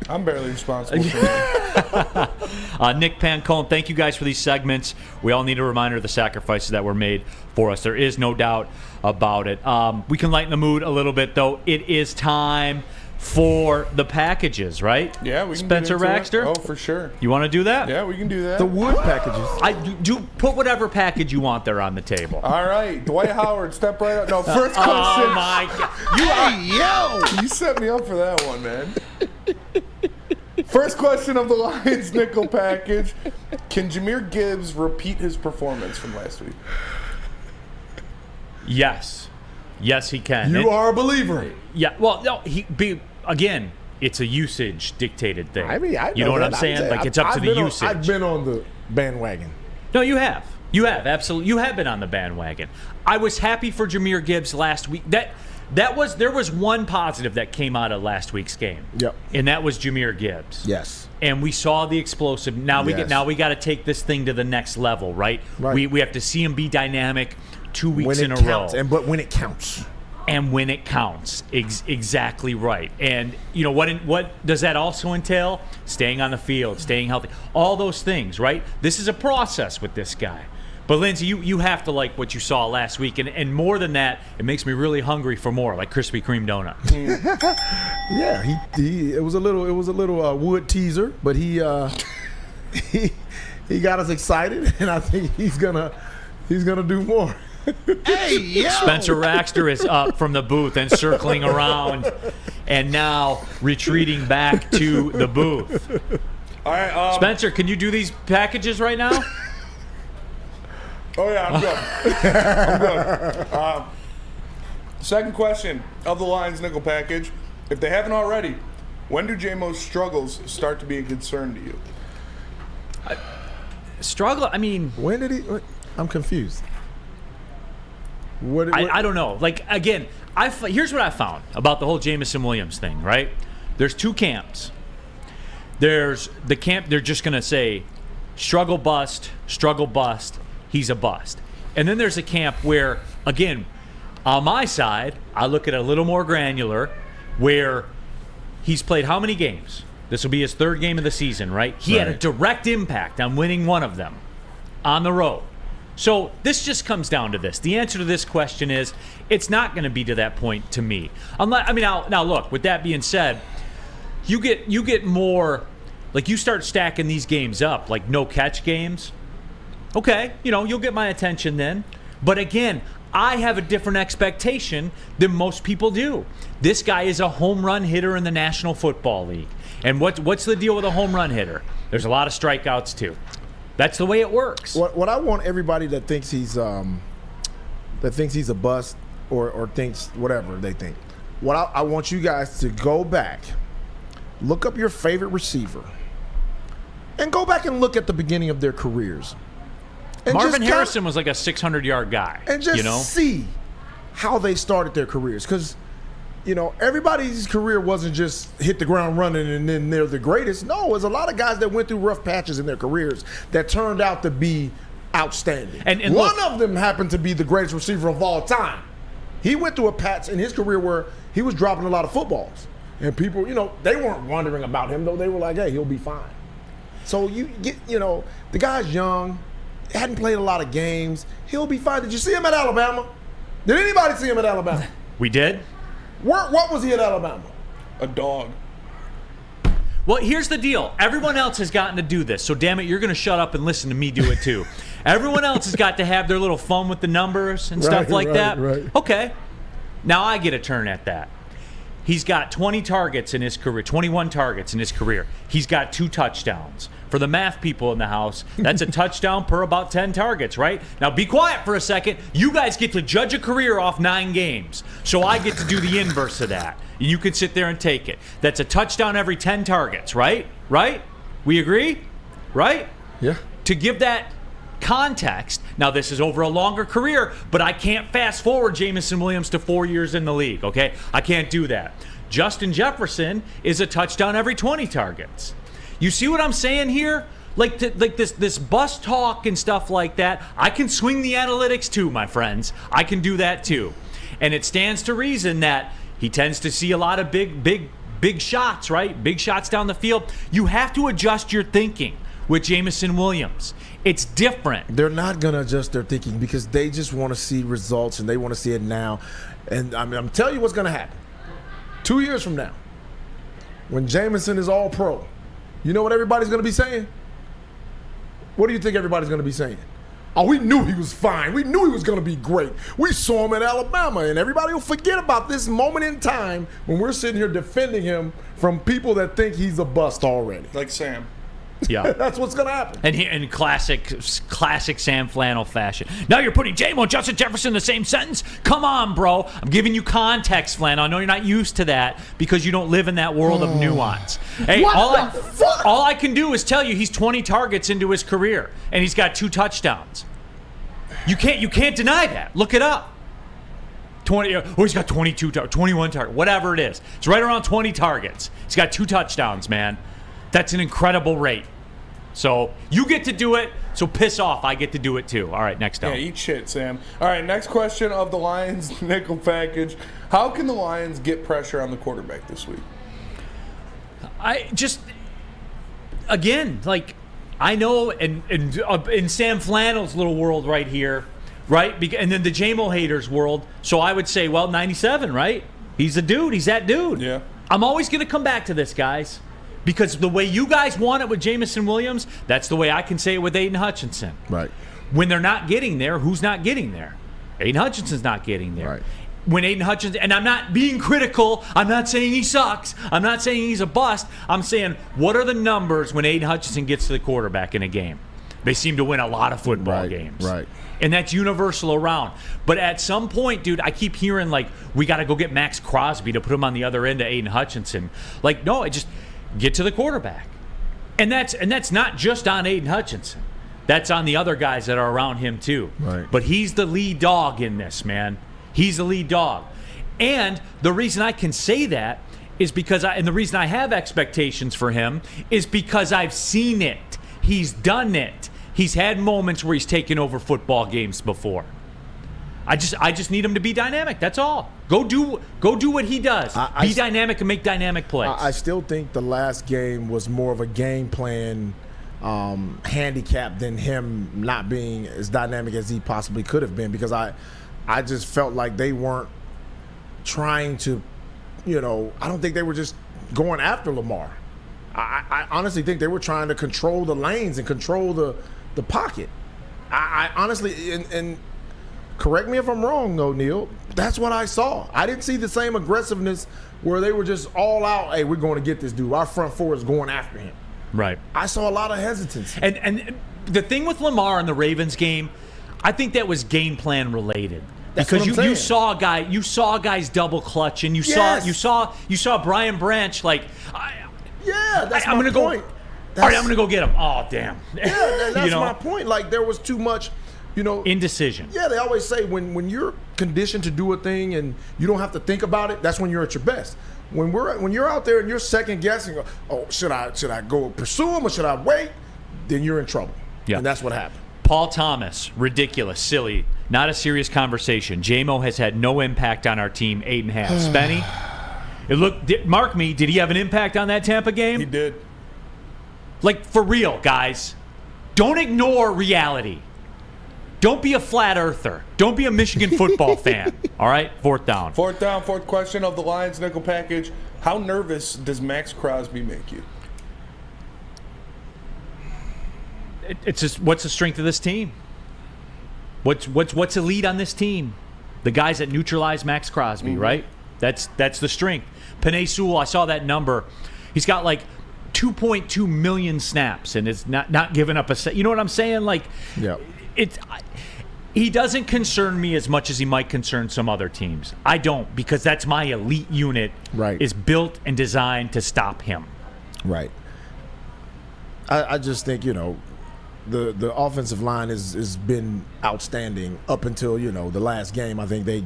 I'm barely responsible for that. Nick Pancone, thank you guys for these segments. We all need a reminder of the sacrifices that were made for us. There is no doubt about it. We can lighten the mood a little bit, though. It is time for the packages, right? Yeah, we can Spencer get into Raxter? it. Oh, for sure. You want to do that? Yeah, we can do that. The wood packages. I do put whatever package you want there on the table. All right, Dwight Howard, step right up. No, first question. Oh my God! You set me up for that one, man. First question of the Lions nickel package: can Jahmyr Gibbs repeat his performance from last week? Yes, he can. You are a believer. Yeah. Well, no, again. It's a usage dictated thing. I mean, you know what I'm saying? Like, it's up to the usage. I've been on the bandwagon. No, you have. You have, absolutely. You have been on the bandwagon. I was happy for Jahmyr Gibbs last week. there was one positive that came out of last week's game. Yep. And that was Jahmyr Gibbs. Yes. And we saw the explosive. Now we got to take this thing to the next level, right? We have to see him be dynamic 2 weeks in a row. But when it counts. And when it counts. Exactly right. And you know what does that also entail? Staying on the field, staying healthy. All those things, right? This is a process with this guy. But Lindsey, you have to like what you saw last week, and more than that, it makes me really hungry for more, like Krispy Kreme donuts. Yeah, it was a little wood teaser, but he got us excited, and I think he's gonna do more. Hey, yo! Spencer Raxter is up from the booth and circling around, and now retreating back to the booth. All right, Spencer, can you do these packages right now? Oh, yeah, I'm good. I'm good. Second question of the Lions nickel package. If they haven't already, when do J-Mo's struggles start to be a concern to you? Struggle? I mean... When did he... I'm confused. I don't know. Like, again, here's what I found about the whole Jameson Williams thing, right? There's two camps. There's the camp they're just going to say, struggle bust, he's a bust. And then there's a camp where, again, on my side, I look at it a little more granular, where he's played how many games? This will be his third game of the season, right? He had a direct impact on winning one of them on the road. So this just comes down to this. The answer to this question is it's not going to be to that point to me. Now look, with that being said, you get more, like you start stacking these games up, like no catch games. Okay, you'll get my attention then. But again, I have a different expectation than most people do. This guy is a home run hitter in the National Football League. And what's the deal with a home run hitter? There's a lot of strikeouts too. That's the way it works. What I want everybody that thinks he's a bust or thinks whatever they think. I want you guys to go back, look up your favorite receiver, and go back and look at the beginning of their careers. And Marvin Harrison was like a 600-yard guy. And just see how they started their careers. Because, everybody's career wasn't just hit the ground running and then they're the greatest. No, there's a lot of guys that went through rough patches in their careers that turned out to be outstanding. And one of them happened to be the greatest receiver of all time. He went through a patch in his career where he was dropping a lot of footballs. And people, they weren't wondering about him, though. They were like, hey, he'll be fine. So you get, the guy's young. Hadn't played a lot of games. He'll be fine. Did you see him at Alabama? Did anybody see him at Alabama? We did. What was he at Alabama? A dog. Well, here's the deal. Everyone else has gotten to do this, so damn it, you're going to shut up and listen to me do it too. Everyone else has got to have their little fun with the numbers and stuff like that. Right. Okay. Now I get a turn at that. He's got 20 targets in his career, 21 targets in his career. He's got 2 touchdowns. For the math people in the house, that's a touchdown per about 10 targets, right? Now be quiet for a second. You guys get to judge a career off 9 games. So I get to do the inverse of that. You can sit there and take it. That's a touchdown every 10 targets, right? Right? We agree? Right? Yeah. To give that context, now this is over a longer career, but I can't fast forward Jameson Williams to 4 years in the league, okay? I can't do that. Justin Jefferson is a touchdown every 20 targets. You see what I'm saying here? Like this bus talk and stuff like that. I can swing the analytics too, my friends. I can do that too. And it stands to reason that he tends to see a lot of big shots, right? Big shots down the field. You have to adjust your thinking with Jameson Williams. It's different. They're not going to adjust their thinking because they just want to see results and they want to see it now. And I'm telling you what's going to happen. 2 years from now, when Jameson is all pro, you know what everybody's going to be saying? What do you think everybody's going to be saying? Oh, we knew he was fine. We knew he was going to be great. We saw him at Alabama, and everybody will forget about this moment in time when we're sitting here defending him from people that think he's a bust already. Like Sam. Yeah. That's what's going to happen. And in classic Sam Flannel fashion. Now you're putting J-Mo and Justin Jefferson in the same sentence? Come on, bro. I'm giving you context, Flannel. I know you're not used to that because you don't live in that world of nuance. Hey, all I can do is tell you he's 20 targets into his career, and he's got 2 touchdowns. You can't deny that. Look it up. 20. He's got 22, 21 targets, whatever it is. It's right around 20 targets. He's got 2 touchdowns, man. That's an incredible rate. So you get to do it. So piss off. I get to do it too. All right, next up. Yeah, eat shit, Sam. All right, next question of the Lions nickel package. How can the Lions get pressure on the quarterback this week? I know in Sam Flannel's little world right here, right? And then the JMO haters world. So I would say, 97, right? He's a dude. He's that dude. Yeah. I'm always going to come back to this, guys. Because the way you guys want it with Jamison Williams, that's the way I can say it with Aiden Hutchinson. Right. When they're not getting there, who's not getting there? Aiden Hutchinson's not getting there. Right. When Aiden Hutchinson, and I'm not being critical, I'm not saying he sucks, I'm not saying he's a bust, I'm saying what are the numbers when Aiden Hutchinson gets to the quarterback in a game? They seem to win a lot of football games. Right. And that's universal around. But at some point, dude, I keep hearing, we got to go get Max Crosby to put him on the other end of Aiden Hutchinson. No, just get to the quarterback. And that's not just on Aiden Hutchinson. That's on the other guys that are around him, too. Right. But he's the lead dog in this, man. He's the lead dog. And the reason I can say that is because and the reason I have expectations for him is because I've seen it. He's done it. He's had moments where he's taken over football games before. I just need him to be dynamic. That's all. Go do what he does. Be dynamic and make dynamic plays. I still think the last game was more of a game plan handicap than him not being as dynamic as he possibly could have been, because I just felt like they weren't trying to, I don't think they were just going after Lamar. I honestly think they were trying to control the lanes and control the pocket. I honestly, and correct me if I'm wrong, though, Neal, that's what I saw. I didn't see the same aggressiveness where they were just all out, hey, we're going to get this dude. Our front four is going after him. Right. I saw a lot of hesitancy. And the thing with Lamar in the Ravens game, I think that was game plan related. Because you saw guys double clutch, and you saw Brian Branch that's I'm my gonna point. All right, I'm gonna go get him. Oh damn. Yeah, that's my point. There was too much, indecision. Yeah, they always say when you're conditioned to do a thing and you don't have to think about it, that's when you're at your best. When you're out there and you're second guessing, should I go pursue him or should I wait? Then you're in trouble. Yeah, and that's what happened. Paul Thomas, ridiculous, silly, not a serious conversation. JMO has had no impact on our team, 8.5. Spenny, mark me, did he have an impact on that Tampa game? He did. For real, guys. Don't ignore reality. Don't be a flat earther. Don't be a Michigan football fan. All right? Fourth down. Fourth question of the Lions nickel package. How nervous does Max Crosby make you? It's just, what's the strength of this team? What's elite on this team? The guys that neutralize Max Crosby, right? That's the strength. Penei Sewell, I saw that number. He's got 2.2 million snaps and is not giving up a set. You know what I'm saying? Yeah. He doesn't concern me as much as he might concern some other teams. I don't, because that's my elite unit. Right. Is built and designed to stop him. Right. I just think, the offensive line has been outstanding up until, the last game. I think that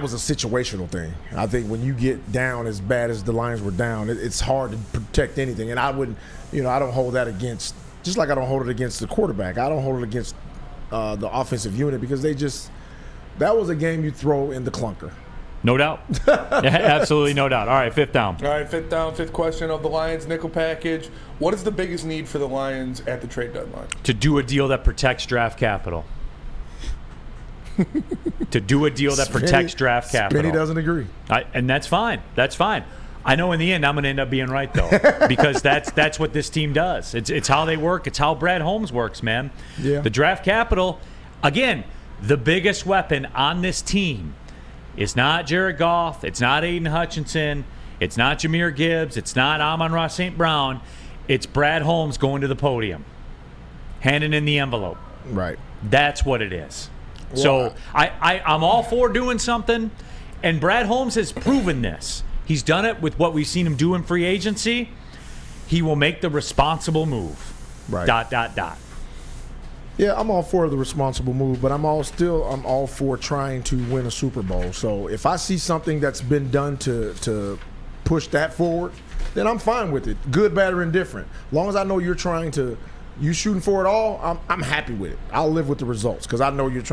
was a situational thing. I think when you get down as bad as the Lions were down, it's hard to protect anything. And I wouldn't, I don't hold that against, just like I don't hold it against the quarterback. I don't hold it against the offensive unit, because that was a game you throw in the clunker. No doubt. Absolutely no doubt. All right, fifth down. All right, fifth question of the Lions nickel package. What is the biggest need for the Lions at the trade deadline? To do a deal that protects draft capital. To do a deal that protects draft capital. Spenny doesn't agree. And that's fine. That's fine. I know in the end I'm going to end up being right, though, because that's what this team does. It's how they work. It's how Brad Holmes works, man. Yeah. The draft capital, again, the biggest weapon on this team is not Jared Goff. It's not Aiden Hutchinson. It's not Jahmyr Gibbs. It's not Amon-Ra St. Brown. It's Brad Holmes going to the podium, handing in the envelope. Right. That's what it is. So I'm all for doing something, and Brad Holmes has proven this. He's done it with what we've seen him do in free agency. He will make the responsible move. Right. ... Yeah, I'm all for the responsible move, but I'm all for trying to win a Super Bowl. So if I see something that's been done to push that forward, then I'm fine with it. Good, bad, or indifferent. As long as I know you're shooting for it all, I'm happy with it. I'll live with the results because I know you're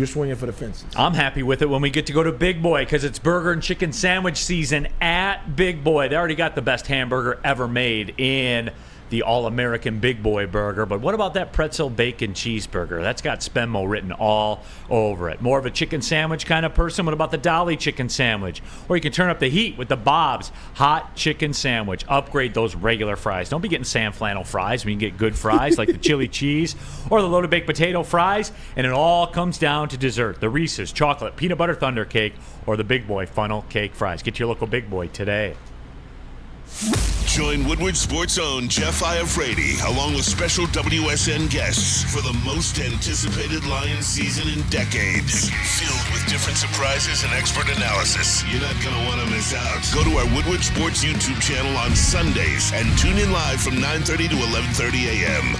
swinging for the fences. I'm happy with it when we get to go to Big Boy because it's burger and chicken sandwich season at Big Boy. They already got the best hamburger ever made in the All-American Big Boy burger. But what about that pretzel bacon cheeseburger? That's got Spenmo written all over it. More of a chicken sandwich kind of person? What about the Dolly chicken sandwich? Or you can turn up the heat with the Bob's hot chicken sandwich. Upgrade those regular fries. Don't be getting Sam Flannel fries when you can get good fries like the chili cheese or the loaded baked potato fries. And it all comes down to dessert. The Reese's chocolate peanut butter thunder cake or the Big Boy funnel cake fries. Get your local Big Boy today. Join Woodward Sports' own Jeff Iafrate along with special WSN guests for the most anticipated Lions season in decades. Filled with different surprises and expert analysis. You're not going to want to miss out. Go to our Woodward Sports YouTube channel on Sundays and tune in live from 9:30 to 11:30 a.m.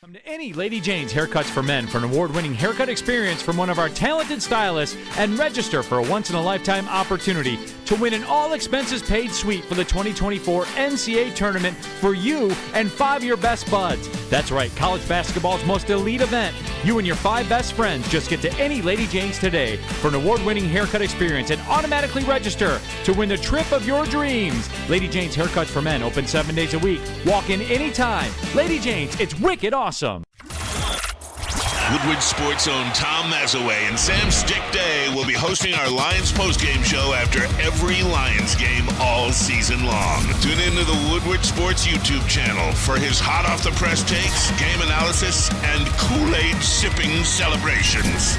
Come to any Lady Jane's Haircuts for Men for an award-winning haircut experience from one of our talented stylists and register for a once-in-a-lifetime opportunity to win an all-expenses-paid suite for the 2024 NCAA tournament for you and 5 of your best buds. That's right, college basketball's most elite event. You and your 5 best friends just get to any Lady Jane's today for an award-winning haircut experience and automatically register to win the trip of your dreams. Lady Jane's Haircuts for Men open 7 days a week. Walk in anytime. Lady Jane's, it's wicked awesome. Woodward Sports' own Tom Mazaway and Sam Stick Day will be hosting our Lions postgame show after every Lions game all season long. Tune into the Woodward Sports YouTube channel for his hot-off-the-press takes, game analysis, and Kool-Aid sipping celebrations.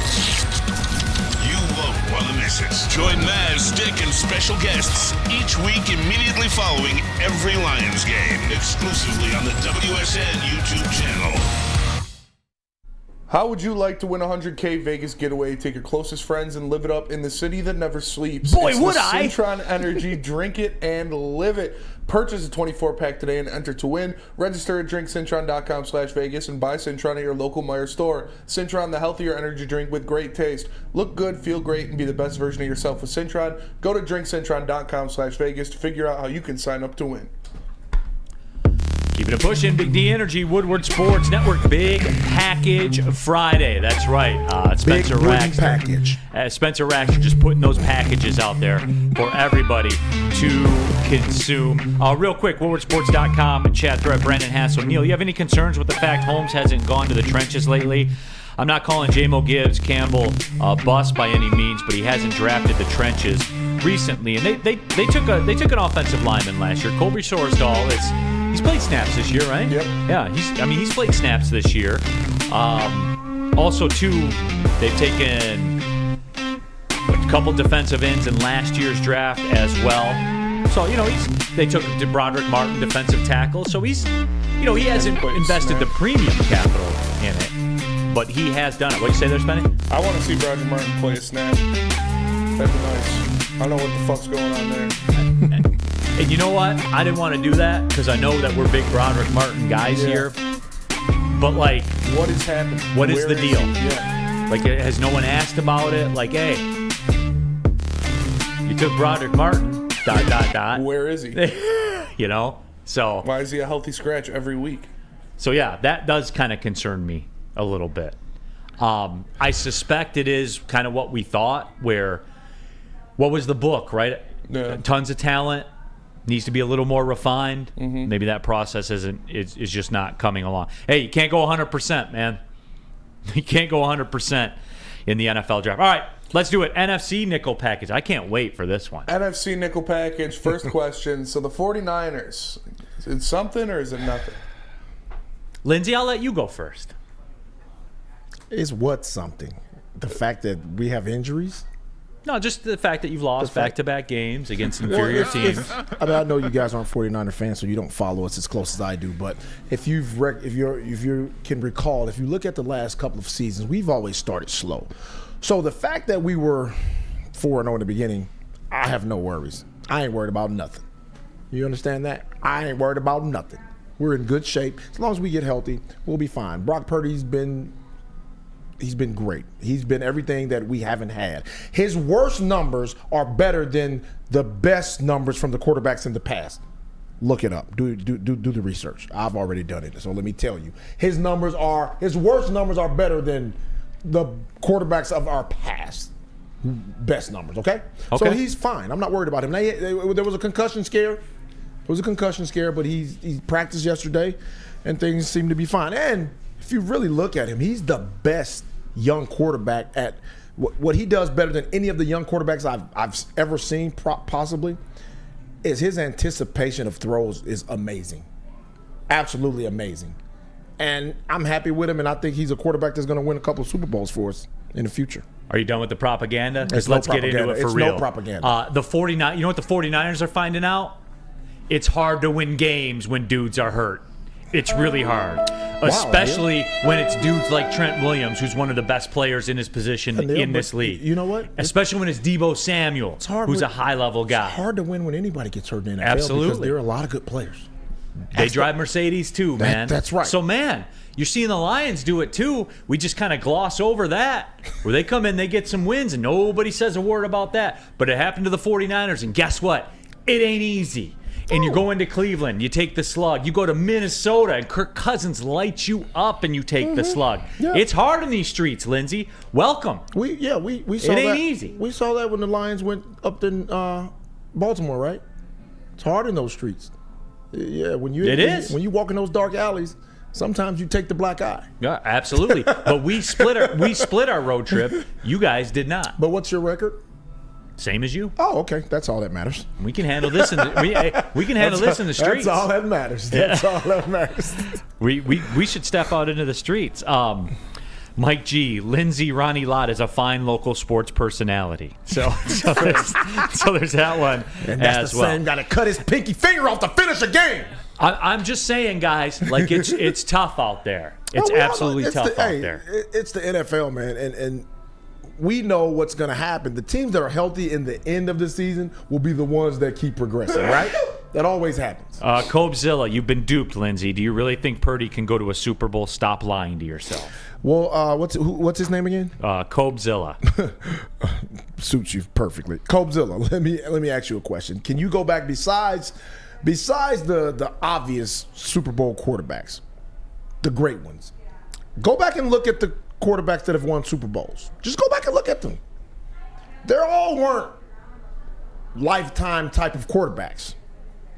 You won't want to miss it. Join Maz, Stick, and special guests each week immediately following every Lions game, exclusively on the WSN YouTube channel. How would you like to win a $100K Vegas getaway? Take your closest friends and live it up in the city that never sleeps. Boy, it's would the I! Cintron Energy. Drink it and live it. Purchase a 24-pack today and enter to win. Register at drinkcintron.com/Vegas and buy Cintron at your local Meijer store. Cintron, the healthier energy drink with great taste. Look good, feel great, and be the best version of yourself with Cintron. Go to drinkcintron.com/Vegas to figure out how you can sign up to win. Keeping it pushing, Big D Energy, Woodward Sports Network, Big Package Friday. That's right. Spencer Big Raxter. package. Spencer Raxter just putting those packages out there for everybody to consume. Real quick, woodwardsports.com, chat thread, Brandon Hassel. Neal, you have any concerns with the fact Holmes hasn't gone to the trenches lately? I'm not calling J-Mo Gibbs Campbell bust by any means, but he hasn't drafted the trenches recently. And they took an offensive lineman last year. Colby Sorsdahl he's played snaps this year, right? Yep. Yeah, he's played snaps this year. Also, too, they've taken a couple defensive ends in last year's draft as well. So, they took Broderick Martin, defensive tackle. So he hasn't invested the premium capital in it, but he has done it. What do you say there, Spenny? I want to see Broderick Martin play a snap. That'd be nice. I don't know what the fuck's going on there. And you know what? I didn't want to do that because I know that we're big Broderick Martin guys here. But, what is happening? What is the deal? Yeah. Has no one asked about it? Hey, you took Broderick Martin, ... Where is he? So. Why is he a healthy scratch every week? So, yeah, that does kind of concern me a little bit. I suspect it is kind of what we thought, what was the book, right? Yeah. Tons of talent. Needs to be a little more refined. Mm-hmm. Maybe that process is just not coming along. Hey, you can't go 100%, man. You can't go 100% in the NFL draft. All right, let's do it. NFC nickel package. I can't wait for this one. NFC nickel package. First question. So the 49ers, is it something or is it nothing? Lindsey, I'll let you go first. Is what something? The fact that we have injuries? No, just the fact that you've lost back-to-back games against inferior teams. I know you guys aren't 49er fans, so you don't follow us as close as I do. But if you can recall, if you look at the last couple of seasons, we've always started slow. So the fact that we were 4-0 in the beginning, I have no worries. I ain't worried about nothing. You understand that? I ain't worried about nothing. We're in good shape. As long as we get healthy, we'll be fine. Brock Purdy's been great. He's been everything that we haven't had. His worst numbers are better than the best numbers from the quarterbacks in the past. Look it up. Do the research. I've already done it, so let me tell you. His worst numbers are better than the quarterbacks of our past. Best numbers, okay? So he's fine. I'm not worried about him. Now, there was a concussion scare. But he practiced yesterday, and things seem to be fine. And if you really look at him, he's the best young quarterback at what he does better than any of the young quarterbacks I've ever seen, possibly, is his anticipation of throws is amazing. Absolutely amazing. And I'm happy with him, and I think he's a quarterback that's going to win a couple of Super Bowls for us in the future. Are you done with the propaganda? It's Let's no get into propaganda. it for It's real. no propaganda. The 49. You know what the 49ers are finding out? It's hard to win games when dudes are hurt. It's really hard. Especially when it's dudes like Trent Williams, who's one of the best players in his position in this league. You know what? Especially when it's Deebo Samuel, who's a high-level guy. It's hard to win when anybody gets hurt in the NFL Absolutely. because there are a lot of good players. They drive Mercedes too, man. That's right. So, man, you're seeing the Lions do it too. We just kind of gloss over that. Where they come in, they get some wins, and nobody says a word about that. But it happened to the 49ers, and guess what? It ain't easy. And you go into Cleveland, you take the slug. You go to Minnesota, and Kirk Cousins lights you up, and you take the slug. Yeah. It's hard in these streets, Lindsey. Welcome. We saw that. It ain't easy. We saw that when the Lions went up in Baltimore, right? It's hard in those streets. Yeah, when you walk in those dark alleys, sometimes you take the black eye. Yeah, absolutely. But we split our road trip. You guys did not. But what's your record? Same as you. Oh, okay. That's all that matters. We can handle this in the in the streets. That's all that matters. That's all that matters. We should step out into the streets. Mike G, Lindsey Ronnie Lott is a fine local sports personality. So there's that one and that's as the well. same. Got to cut his pinky finger off to finish a game. I'm just saying, guys, like it's tough out there. It's absolutely tough out there. It's the NFL, man, and we know what's going to happen. The teams that are healthy in the end of the season will be the ones that keep progressing, right? That always happens. Cobezilla, you've been duped, Lindsey. Do you really think Purdy can go to a Super Bowl? Stop lying to yourself. Well, what's his name again? Cobezilla. Suits you perfectly. Cobezilla, let me ask you a question. Can you go back besides the obvious Super Bowl quarterbacks, the great ones? Go back and look at the quarterbacks that have won Super Bowls. Just go back and look at them. They all weren't lifetime type of quarterbacks.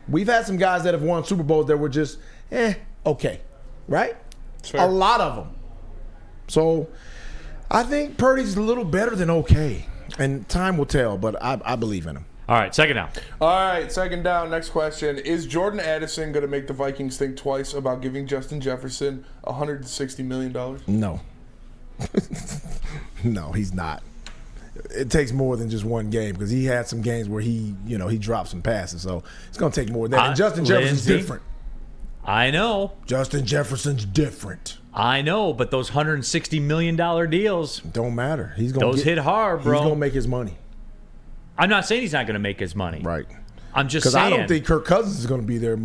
We've had some guys that have won Super Bowls that were just, okay, right? Sure. A lot of them. So I think Purdy's a little better than okay, and time will tell, but I believe in him. All right, second down. All right, second down. Next question. Is Jordan Addison going to make the Vikings think twice about giving Justin Jefferson $160 million? No. No, he's not. It takes more than just one game because he had some games where he dropped some passes. So it's going to take more than that. And Justin Jefferson's different. I know. Justin Jefferson's different. I know, but those $160 million deals don't matter. He's going hit hard, bro. He's going to make his money. I'm not saying he's not going to make his money. Right. I'm just saying. Because I don't think Kirk Cousins is going to be there,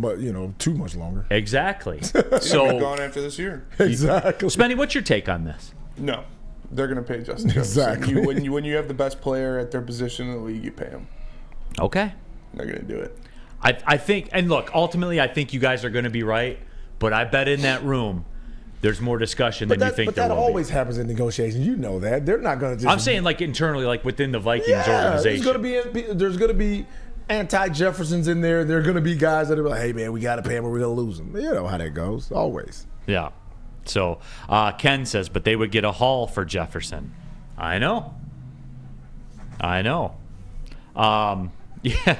too much longer. Exactly. So be gone after this year. Exactly. Spenny, what's your take on this? No, they're going to pay Justin Jefferson. Exactly. When you have the best player at their position in the league, you pay him. Okay. They're going to do it. I think, and look, ultimately, I think you guys are going to be right. But I bet in that room, there's more discussion than you think there will be. But that always happens in negotiations. You know that. They're not going to just... I'm saying like internally, like within the Vikings organization. There's going to be anti-Jeffersons in there. There are going to be guys that are like, hey, man, we got to pay him or we're going to lose him. You know how that goes. Always. Yeah. So Ken says, but they would get a haul for Jefferson. I know. Yeah.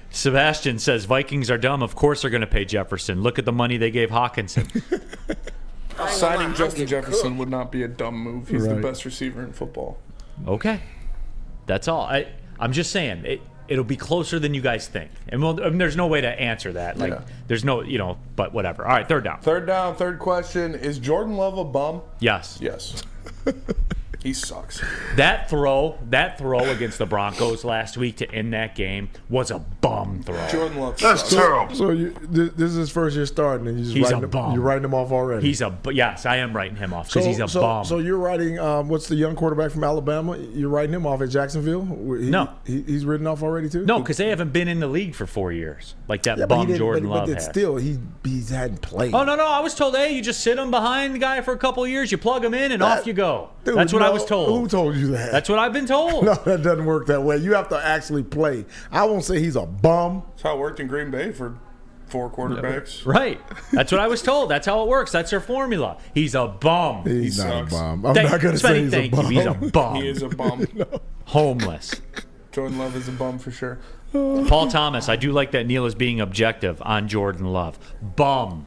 Sebastian says, Vikings are dumb. Of course they're going to pay Jefferson. Look at the money they gave Hawkinson. Signing Justin Jefferson would not be a dumb move. He's the best receiver in football. Okay. That's all. I'm just saying, it'll be closer than you guys think. And there's no way to answer that. There's no, but whatever. All right, third down. Third down, third question. Is Jordan Love a bum? Yes. Yes. He sucks. That throw against the Broncos last week to end that game was a bum throw. Jordan Love That's sucks. terrible. So this is his first year starting, and He's a bum. You're writing him off already. Yes, I am writing him off because he's a bum. So you're writing what's the young quarterback from Alabama? You're writing him off at Jacksonville? No. He's written off already too? No, because they haven't been in the league for 4 years like that bum Jordan Love but has. still, he hadn't played. Oh, no. I was told, hey, you just sit him behind the guy for a couple of years, you plug him in, and off you go. Dude, That's what I was told. Who told you that? That's what I've been told. No, that doesn't work that way. You have to actually play. I won't say he's a bum. That's how it worked in Green Bay for 4 quarterbacks. Right. That's what I was told. That's how it works. That's their formula. He's a bum. He's not sucks. a bum. I'm not going to say he's a bum. He's a bum. He is a bum. Homeless. Jordan Love is a bum for sure. Paul Thomas, I do like that Neal is being objective on Jordan Love. Bum.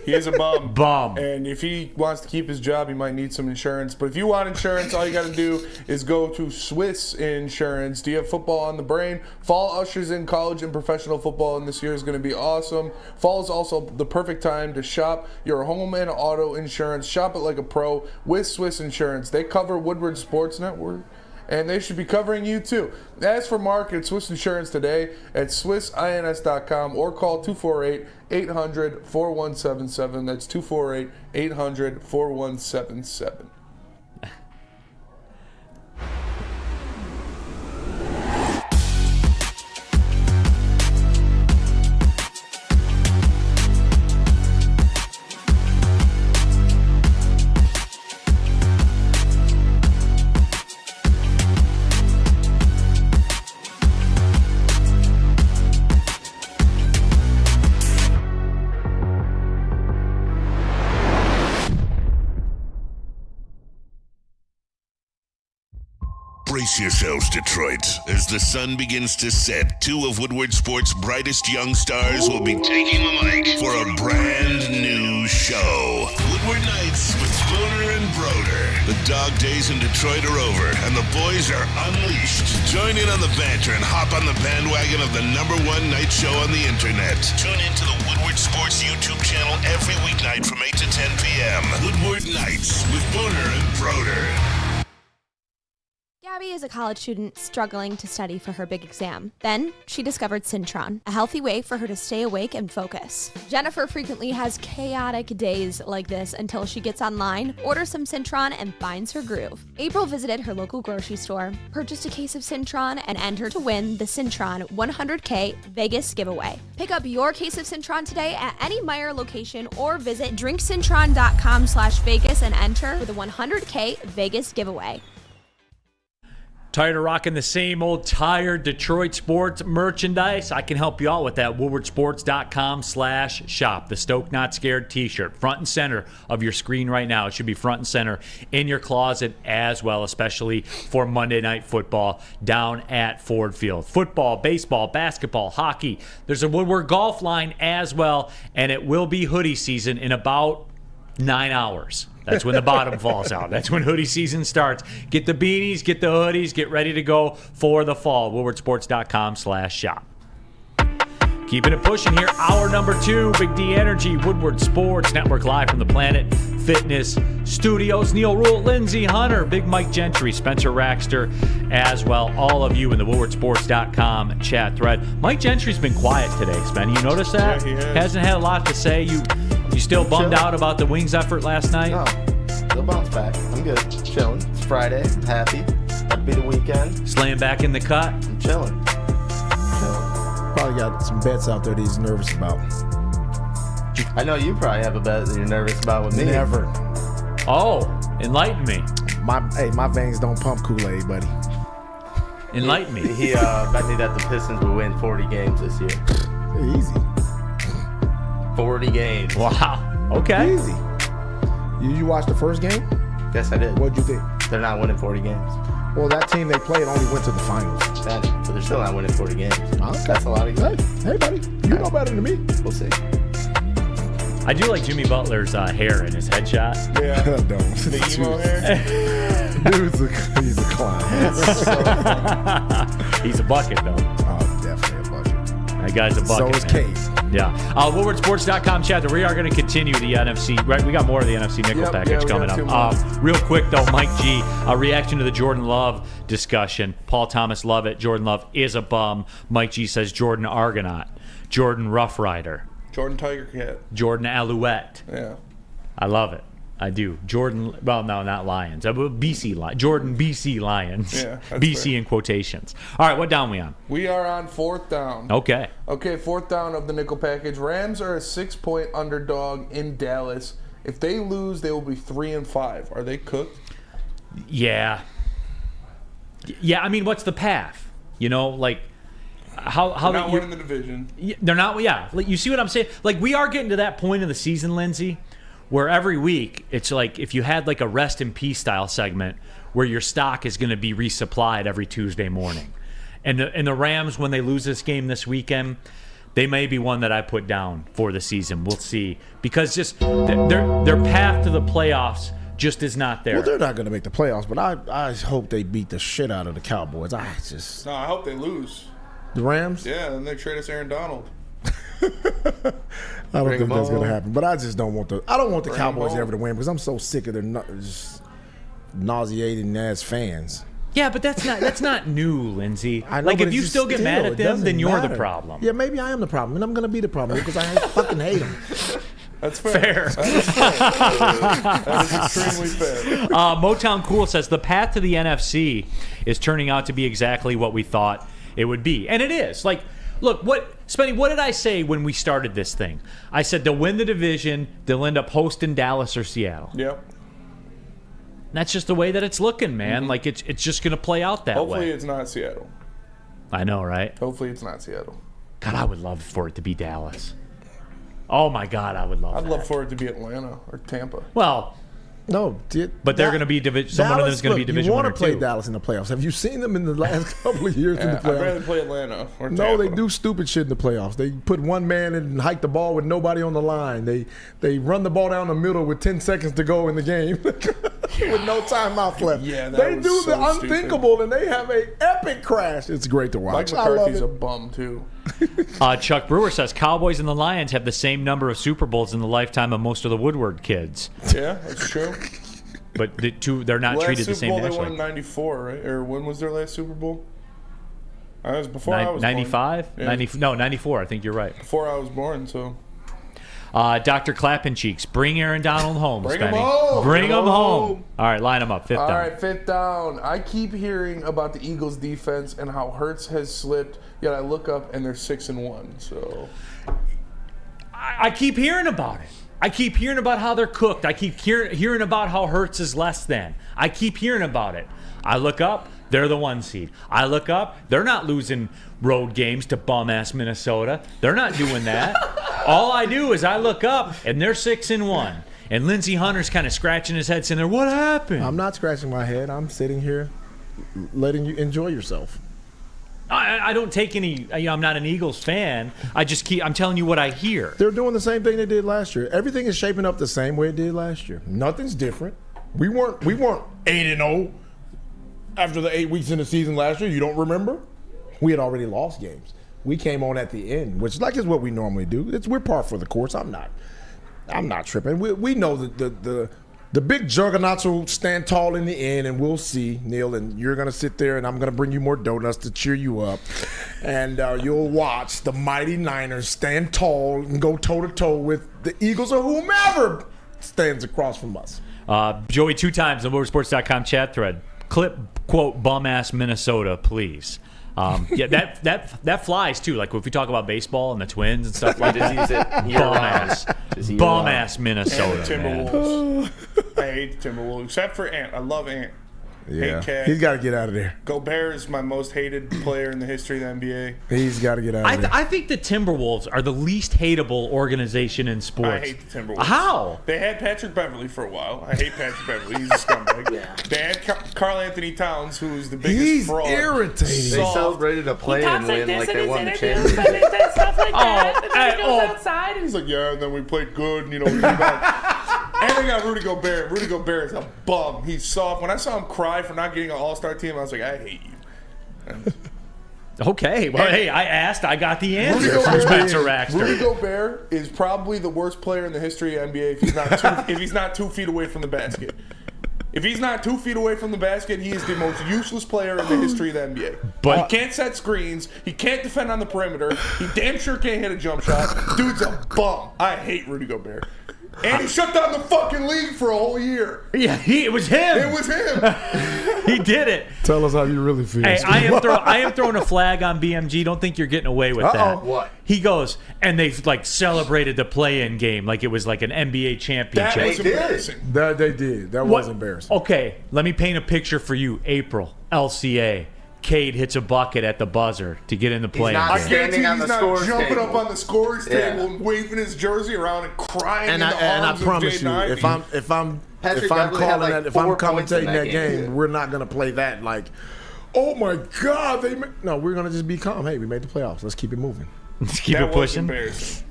He is a bum. Bum. And if he wants to keep his job, he might need some insurance. But if you want insurance, all you got to do is go to Swiss Insurance. Do you have football on the brain? Fall ushers in college and professional football, and this year is going to be awesome. Fall is also the perfect time to shop your home and auto insurance. Shop it like a pro with Swiss Insurance. They cover Woodward Sports Network, and they should be covering you too. Ask for Mark at Swiss Insurance today at swissins.com or call 248-800-4177. That's 248-800-4177. Brace yourselves, Detroit. As the sun begins to set, 2 of Woodward Sports' brightest young stars will be taking the mic for a brand new show. Woodward Nights with Spooner and Broder. The dog days in Detroit are over, and the boys are unleashed. Join in on the banter and hop on the bandwagon of the #1 night show on the internet. Tune into the Woodward Sports YouTube channel every weeknight from 8 to 10 p.m. Woodward Nights with Spooner and Broder. Gabby is a college student struggling to study for her big exam. Then she discovered Syntron, a healthy way for her to stay awake and focus. Jennifer frequently has chaotic days like this until she gets online, orders some Syntron, and finds her groove. April visited her local grocery store, purchased a case of Syntron, and entered to win the Syntron 100K Vegas giveaway. Pick up your case of Syntron today at any Meijer location or visit drinksyntron.com/Vegas and enter for the 100K Vegas giveaway. Tired of rocking the same old tired Detroit sports merchandise? I can help you out with that. WoodwardSports.com/shop. The Stoke Not Scared t-shirt, front and center of your screen right now. It should be front and center in your closet as well, especially for Monday Night Football down at Ford Field. Football, baseball, basketball, hockey. There's a Woodward golf line as well, and it will be hoodie season in about 9 hours. That's when the bottom falls out. That's when hoodie season starts. Get the beanies, get the hoodies, get ready to go for the fall. WoodwardSports.com/shop. Keeping it pushing here. Hour number 2, Big D Energy, Woodward Sports Network, live from the Planet Fitness Studios. Neal, Rhul, Lindsey, Hunter, Big Mike Gentry, Spencer Raxter, as well. All of you in the WoodwardSports.com chat thread. Mike Gentry's been quiet today, Spen. You notice that? Yeah, he has. Hasn't had a lot to say. You still bummed out about the Wings effort last night? No, still bounce back. I'm good. Chilling. It's Friday. I'm happy. About to be the weekend. Slaying back in the cut? I'm chilling. Probably got some bets out there that he's nervous about. I know you probably have a bet that you're nervous about with me. Never. Oh, enlighten me. My veins don't pump Kool-Aid, buddy. Enlighten me. He bet me that the Pistons would win 40 games this year. Easy. 40 games. Wow. Okay. Easy. You watched the first game? Yes, I did. What'd you think? They're not winning 40 games. Well, that team they played only went to the finals. But they're still not winning 40 games. Okay. That's a lot of games. Hey, buddy. You know better than me. We'll see. I do like Jimmy Butler's hair in his headshot. Yeah. Don't. The emo hair. He's a clown. He's a bucket, though. Oh, definitely a bucket. That guy's a bucket. So is man. Cade. Yeah. WoodwardSports.com chat. We are going to continue the NFC. Right, we got more of the NFC nickel package coming up. Real quick though, Mike G. A reaction to the Jordan Love discussion. Paul Thomas, love it. Jordan Love is a bum. Mike G says Jordan Argonaut, Jordan Rough Rider, Jordan Tiger Cat, Jordan Alouette. Yeah. I love it. I do. Jordan, well, no, not Lions. BC Lions. Jordan BC Lions. Yeah, that's BC fair. in quotations. All right, what down we on? We are on 4th down. Okay. Okay, 4th down of the nickel package. Rams are a 6-point underdog in Dallas. If they lose, they will be 3-5. Are they cooked? Yeah. Yeah, I mean, what's the path? You know, like, how They're not winning the division. They're not, yeah. Like, you see what I'm saying? Like, we are getting to that point of the season, Lindsey, where every week it's like if you had like a rest in peace style segment where your stock is going to be resupplied every Tuesday morning. And the Rams, when they lose this game this weekend, they may be one that I put down for the season. We'll see. Because just their path to the playoffs just is not there. Well, they're not going to make the playoffs, but I hope they beat the shit out of the Cowboys. No, I hope they lose. The Rams? Yeah, and they trade us Aaron Donald. I don't think that's going to happen. But I just don't want the Cowboys ever to win because I'm so sick of their just nauseating ass fans. Yeah, but that's not new, Lindsey. I know, like but if you still get mad at them, then you're the problem. Yeah, maybe I am the problem, and I'm going to be the problem because I fucking hate them. That's fair. That is extremely fair. Motown Cool says the path to the NFC is turning out to be exactly what we thought it would be, and it is. Like, look, Spenny, what did I say when we started this thing? I said they'll win the division, they'll end up hosting Dallas or Seattle. Yep. That's just the way that it's looking, man. Mm-hmm. Like it's just going to play out that way. Hopefully it's not Seattle. I know, right? Hopefully it's not Seattle. God, I would love for it to be Dallas. Oh my God, I would love that. I'd love for it to be Atlanta or Tampa. Well, no, but they're going to be someone of them is going to be division You want winner to play too. Dallas in the playoffs? Have you seen them in the last couple of years in the playoffs? I'd rather play Atlanta or Tampa. No, they do stupid shit in the playoffs. They put one man in and hike the ball with nobody on the line. They run the ball down the middle with 10 seconds to go in the game with no timeouts left. Yeah, they was do so the unthinkable and they have an epic crash. It's great to watch. Mike McCarthy's a bum too. Chuck Brewer says Cowboys and the Lions have the same number of Super Bowls in the lifetime of most of the Woodward kids. Yeah, that's true. But they're not treated the same. Last Super Bowl they won in '94, right? Or when was their last Super Bowl? It was before I was 95? born. 94. I think you're right. Before I was born, so. Dr. Clappencheeks, bring Aaron Donald home. Bring Spenny. him home. Bring him home. All right, line him up. Fifth down. All right, 5th down. I keep hearing about the Eagles' defense and how Hurts has slipped. Yet I look up and they're 6-1. So. I keep hearing about it. I keep hearing about how they're cooked. I keep hearing about how Hurts is less than. I keep hearing about it. I look up, they're the 1 seed. I look up, they're not losing road games to bum-ass Minnesota. They're not doing that. All I do is I look up, and they're 6-1. And Lindsey Hunter's kind of scratching his head saying, what happened? I'm not scratching my head. I'm sitting here letting you enjoy yourself. I don't take any. I'm not an Eagles fan. I'm telling you what I hear. They're doing the same thing they did last year. Everything is shaping up the same way it did last year. Nothing's different. We weren't 8-0 after the 8 weeks in the season last year. You don't remember? We had already lost games. We came on at the end, which is what we normally do. We're par for the course. I'm not tripping. We know that the big juggernauts will stand tall in the end, and we'll see, Neal, and you're going to sit there, and I'm going to bring you more donuts to cheer you up. And you'll watch the mighty Niners stand tall and go toe-to-toe with the Eagles or whomever stands across from us. Joey, 2 times on motorsports.com chat thread. Clip, quote, bum-ass Minnesota, please. Yeah, that flies, too. Like, if we talk about baseball and the Twins and stuff like that. Bum-ass Minnesota, and the Timberwolves. I hate the Timberwolves, except for Ant. I love Ant. Yeah, hate Cat. he's got to get out of there. Gobert is my most hated player in the history of the NBA. He's got to get out of there. I think the Timberwolves are the least hateable organization in sports. I hate the Timberwolves. How? They had Patrick Beverley for a while. I hate Patrick Beverley. He's a scumbag. Yeah. They had Karl Anthony Towns, who's the biggest fraud. He's irritating. They celebrated a play and win like they won the championship. Stuff like that. And then he goes outside. He's like, yeah, and then we played good, and we came back. And they got Rudy Gobert. Rudy Gobert is a bum. He's soft. When I saw him cry for not getting an all-star team, I was like, I hate you. Okay. Well, hey, I asked. I got the answer Rudy from Gobert- Spencer Raxter. Rudy Gobert is probably the worst player in the history of NBA if he's not 2 feet away from the basket. If he's not 2 feet away from the basket, he is the most useless player in the history of the NBA. But he can't set screens. He can't defend on the perimeter. He damn sure can't hit a jump shot. Dude's a bum. I hate Rudy Gobert. And he shut down the fucking league for a whole year. Yeah, it was him. It was him. He did it. Tell us how you really feel. Hey, I am throwing a flag on BMG. Don't think you're getting away with that. What? He goes, and they like celebrated the play-in game like it was like an NBA championship. That was embarrassing. That they did. That was embarrassing. Okay, let me paint a picture for you. April, LCA. Cade hits a bucket at the buzzer to get in the play-in not game. standing on He's the not scores jumping table. up on the scores table and waving his jersey around and crying And in the I arms promise of you, Jaden if I'm Patrick calling Beverley had, like, that, if I'm 4 points in commentating that that game, game, we're not gonna play that like, oh my God, no, we're gonna just be calm. Hey, we made the playoffs. Let's keep it moving. Let's keep That it was pushing. embarrassing.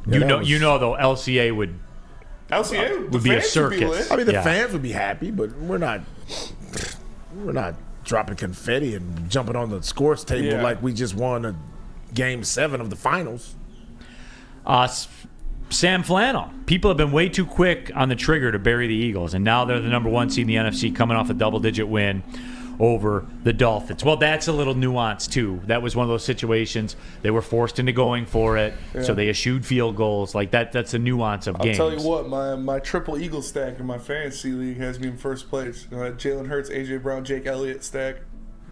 You that know, was- you know though, LCA would LCA would be a fans should circus. lit. I mean, the Yeah. fans would be happy, but we're not dropping confetti and jumping on the scores table Yeah. like we just won a game 7 of the finals. Sam Flannel. People have been way too quick on the trigger to bury the Eagles, and now they're the number 1 seed in the NFC, coming off a double-digit win over the Dolphins. Well, that's a little nuance too. That was one of those situations they were forced into going for it, so they eschewed field goals. Like that. That's a nuance of games. I'll tell you what, my triple Eagle stack in my fantasy league has me in first place. Jalen Hurts, AJ Brown, Jake Elliott stack,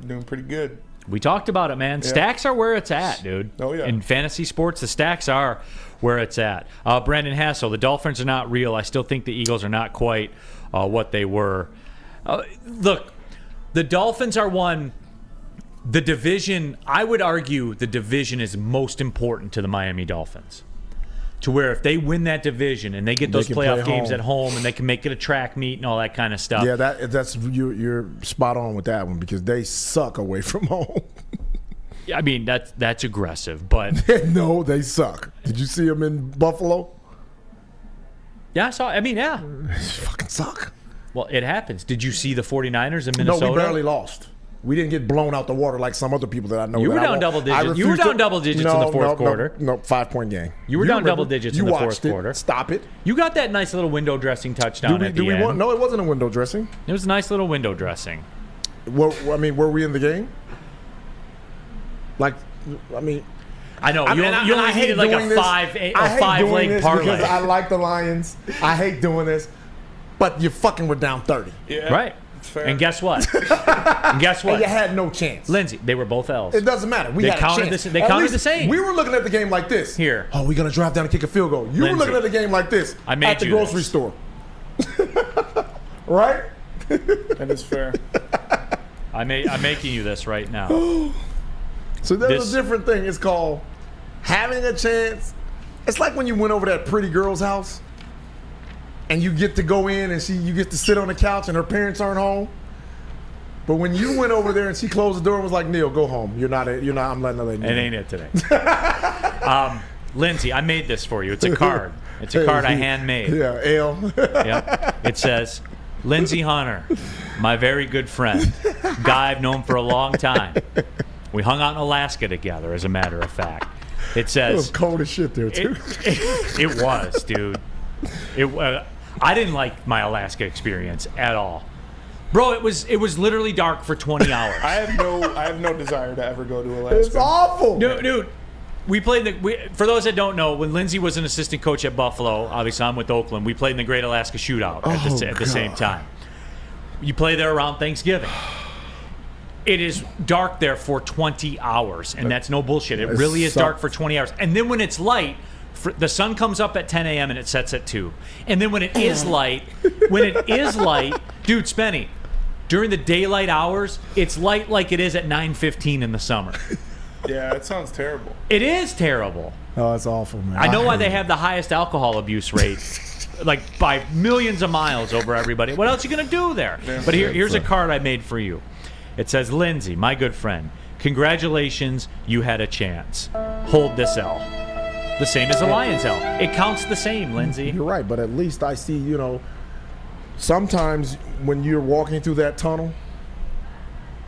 doing pretty good. We talked about it, man. Yeah. Stacks are where it's at, dude. Oh, yeah. In fantasy sports, the stacks are where it's at. Brandon Hassel, the Dolphins are not real. I still think the Eagles are not quite what they were. Look, the Dolphins are the division. I would argue the division is most important to the Miami Dolphins. To where if they win that division and they get those can playoff play games home. at home and they can make it a track meet and all that kind of stuff. Yeah, that's you're spot on with that one because they suck away from home. I mean, that's aggressive, but No, they suck. Did you see them in Buffalo? yeah, I saw. I mean, yeah. They fucking suck. Well, it happens. Did you see the 49ers in Minnesota? No, we barely lost. We didn't get blown out the water like some other people that I know. You that were I down won't- double I digits. You refuse were down to- double digits in the fourth quarter. No, 5-point game. You were down remember. double digits You in the fourth watched it. quarter. Stop it. You got that nice little window dressing touchdown at the end. No, it wasn't a window dressing. It was a nice little window dressing. Were we in the game? Like, I mean, I know. I You mean, only I hate needed like doing a this. five doing leg this parlay. because I like the Lions. I hate doing this, but you fucking were down 30. Yeah, Right. it's fair. And guess what? And guess And what? you had no chance. Lindsey, they were both L's. It doesn't matter. We They had counted a chance. they At counted least the same. We were looking at the game like this. Here. Oh, we're going to drive down and kick a field goal. You were Lindsey, looking at the game like this. I made at the you grocery this. store. Right? That is fair. I'm making you this right now. So there's This- a different thing. It's called having a chance. It's like when you went over that pretty girl's house and you get to go in and you get to sit on the couch and her parents aren't home. But when you went over there and she closed the door and was like, Neal, go home. You're not, I'm letting her leave. It ain't it today. Lindsey, I made this for you. It's a card. It's a card I handmade. Yeah, L. Yep. It says, Lindsey Hunter, my very good friend, guy I've known for a long time. We hung out in Alaska together, as a matter of fact. It It was says, cold as shit there, too. it was, dude. I didn't like my Alaska experience at all. Bro, it was literally dark for 20 hours. I have no desire to ever go to Alaska. It's awful. No, dude. We played for those that don't know, when Lindsey was an assistant coach at Buffalo, obviously I'm with Oakland, we played in the Great Alaska Shootout at the same time. You play there around Thanksgiving. It is dark there for 20 hours, and that's no bullshit. It really is dark for 20 hours. And then when it's light, the sun comes up at 10 a.m. and it sets at 2. And then when it is light, dude, Spenny, during the daylight hours, it's light like it is at 9:15 in the summer. Yeah, that sounds terrible. It is terrible. Oh, it's awful, man. I know why hate they it. have the highest alcohol abuse rate, like by millions of miles over everybody. What else are you going to do there? But here's a card I made for you. It says, Lindsey, my good friend, congratulations, you had a chance. Hold this L. The same as the Lions L. It counts the same, Lindsey. You're right, but at least I see, sometimes when you're walking through that tunnel,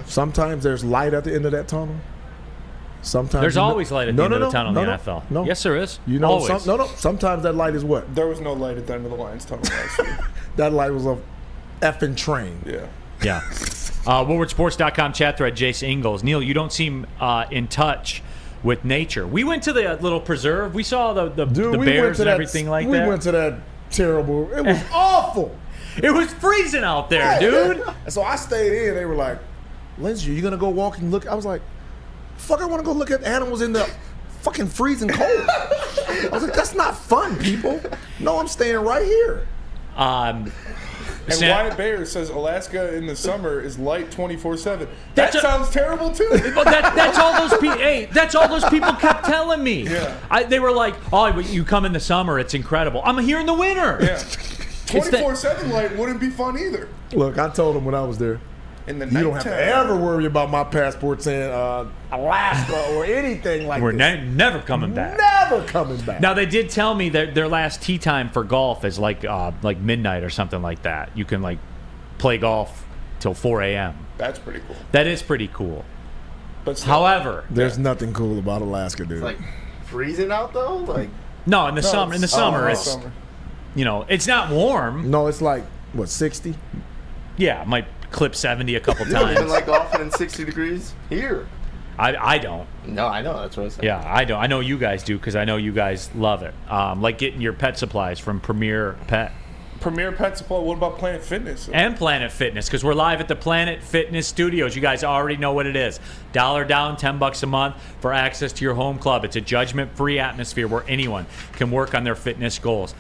sometimes there's light at the end of that tunnel. Sometimes There's always light at the end of the tunnel in the NFL. NFL. Yes, there is. You know, always. Sometimes that light is what? There was no light at the end of the Lions tunnel last year. That light was a effing train. Yeah. Yeah. WoodwardSports.com chat thread, Jace Ingalls. Neal, you don't seem in touch with nature. We went to the little preserve. We saw the bears and everything like that. We went to that terrible. It was awful. It was freezing out there, dude. And so I stayed in. They were like, Lindsey, are you going to go walk and look? I was like, fuck, I want to go look at animals in the fucking freezing cold. I was like, that's not fun, people. No, I'm staying right here. And Wyatt Bayer says Alaska in the summer is light 24/7. That sounds terrible too. Well, that's all those people. Hey, that's all those people kept telling me. Yeah. They were like, "Oh, you come in the summer, it's incredible. I'm here in the winter." Yeah. 24/7 light wouldn't be fun either. Look, I told them when I was there, in the you don't have to ever worry about my passport saying Alaska or anything like We're this. Never coming back. Never coming back. Now, they did tell me that their last tee time for golf is like midnight or something like that. You can like play golf till 4 a.m. That's pretty cool. That is pretty cool. But still, however, there's nothing cool about Alaska, dude. It's like freezing out though. Like no, in the summer. In the summer, it's summer. You know, it's not warm. No, it's like what 60. Yeah, it might clip 70 a couple you don't times. even like golfing in 60 degrees here. I don't. No, I know. That's what I said. Yeah, I don't. I know you guys do because I know you guys love it. Like getting your pet supplies from Premier Pet. Premier Pet Supply. What about Planet Fitness? And Planet Fitness, because we're live at the Planet Fitness Studios. You guys already know what it is. $1 down, $10 a month for access to your home club. It's a judgment-free atmosphere where anyone can work on their fitness goals.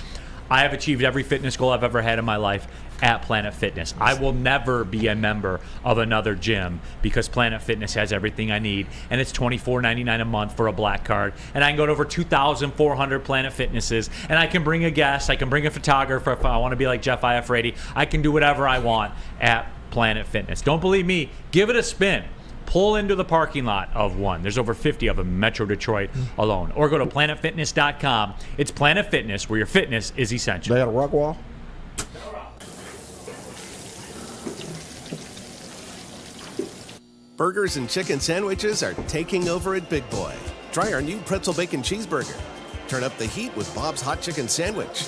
I have achieved every fitness goal I've ever had in my life at Planet Fitness. I will never be a member of another gym because Planet Fitness has everything I need, and it's $24.99 a month for a black card, and I can go to over 2,400 Planet Fitnesses, and I can bring a guest, I can bring a photographer if I want to be like Jeff Iafrady. I can do whatever I want at Planet Fitness. Don't believe me? Give it a spin. Pull into the parking lot of one. There's over 50 of them in Metro Detroit alone. Or go to planetfitness.com. It's Planet Fitness, where your fitness is essential. They got a rock wall? Burgers and chicken sandwiches are taking over at Big Boy. Try our new pretzel bacon cheeseburger. Turn up the heat with Bob's Hot Chicken Sandwich.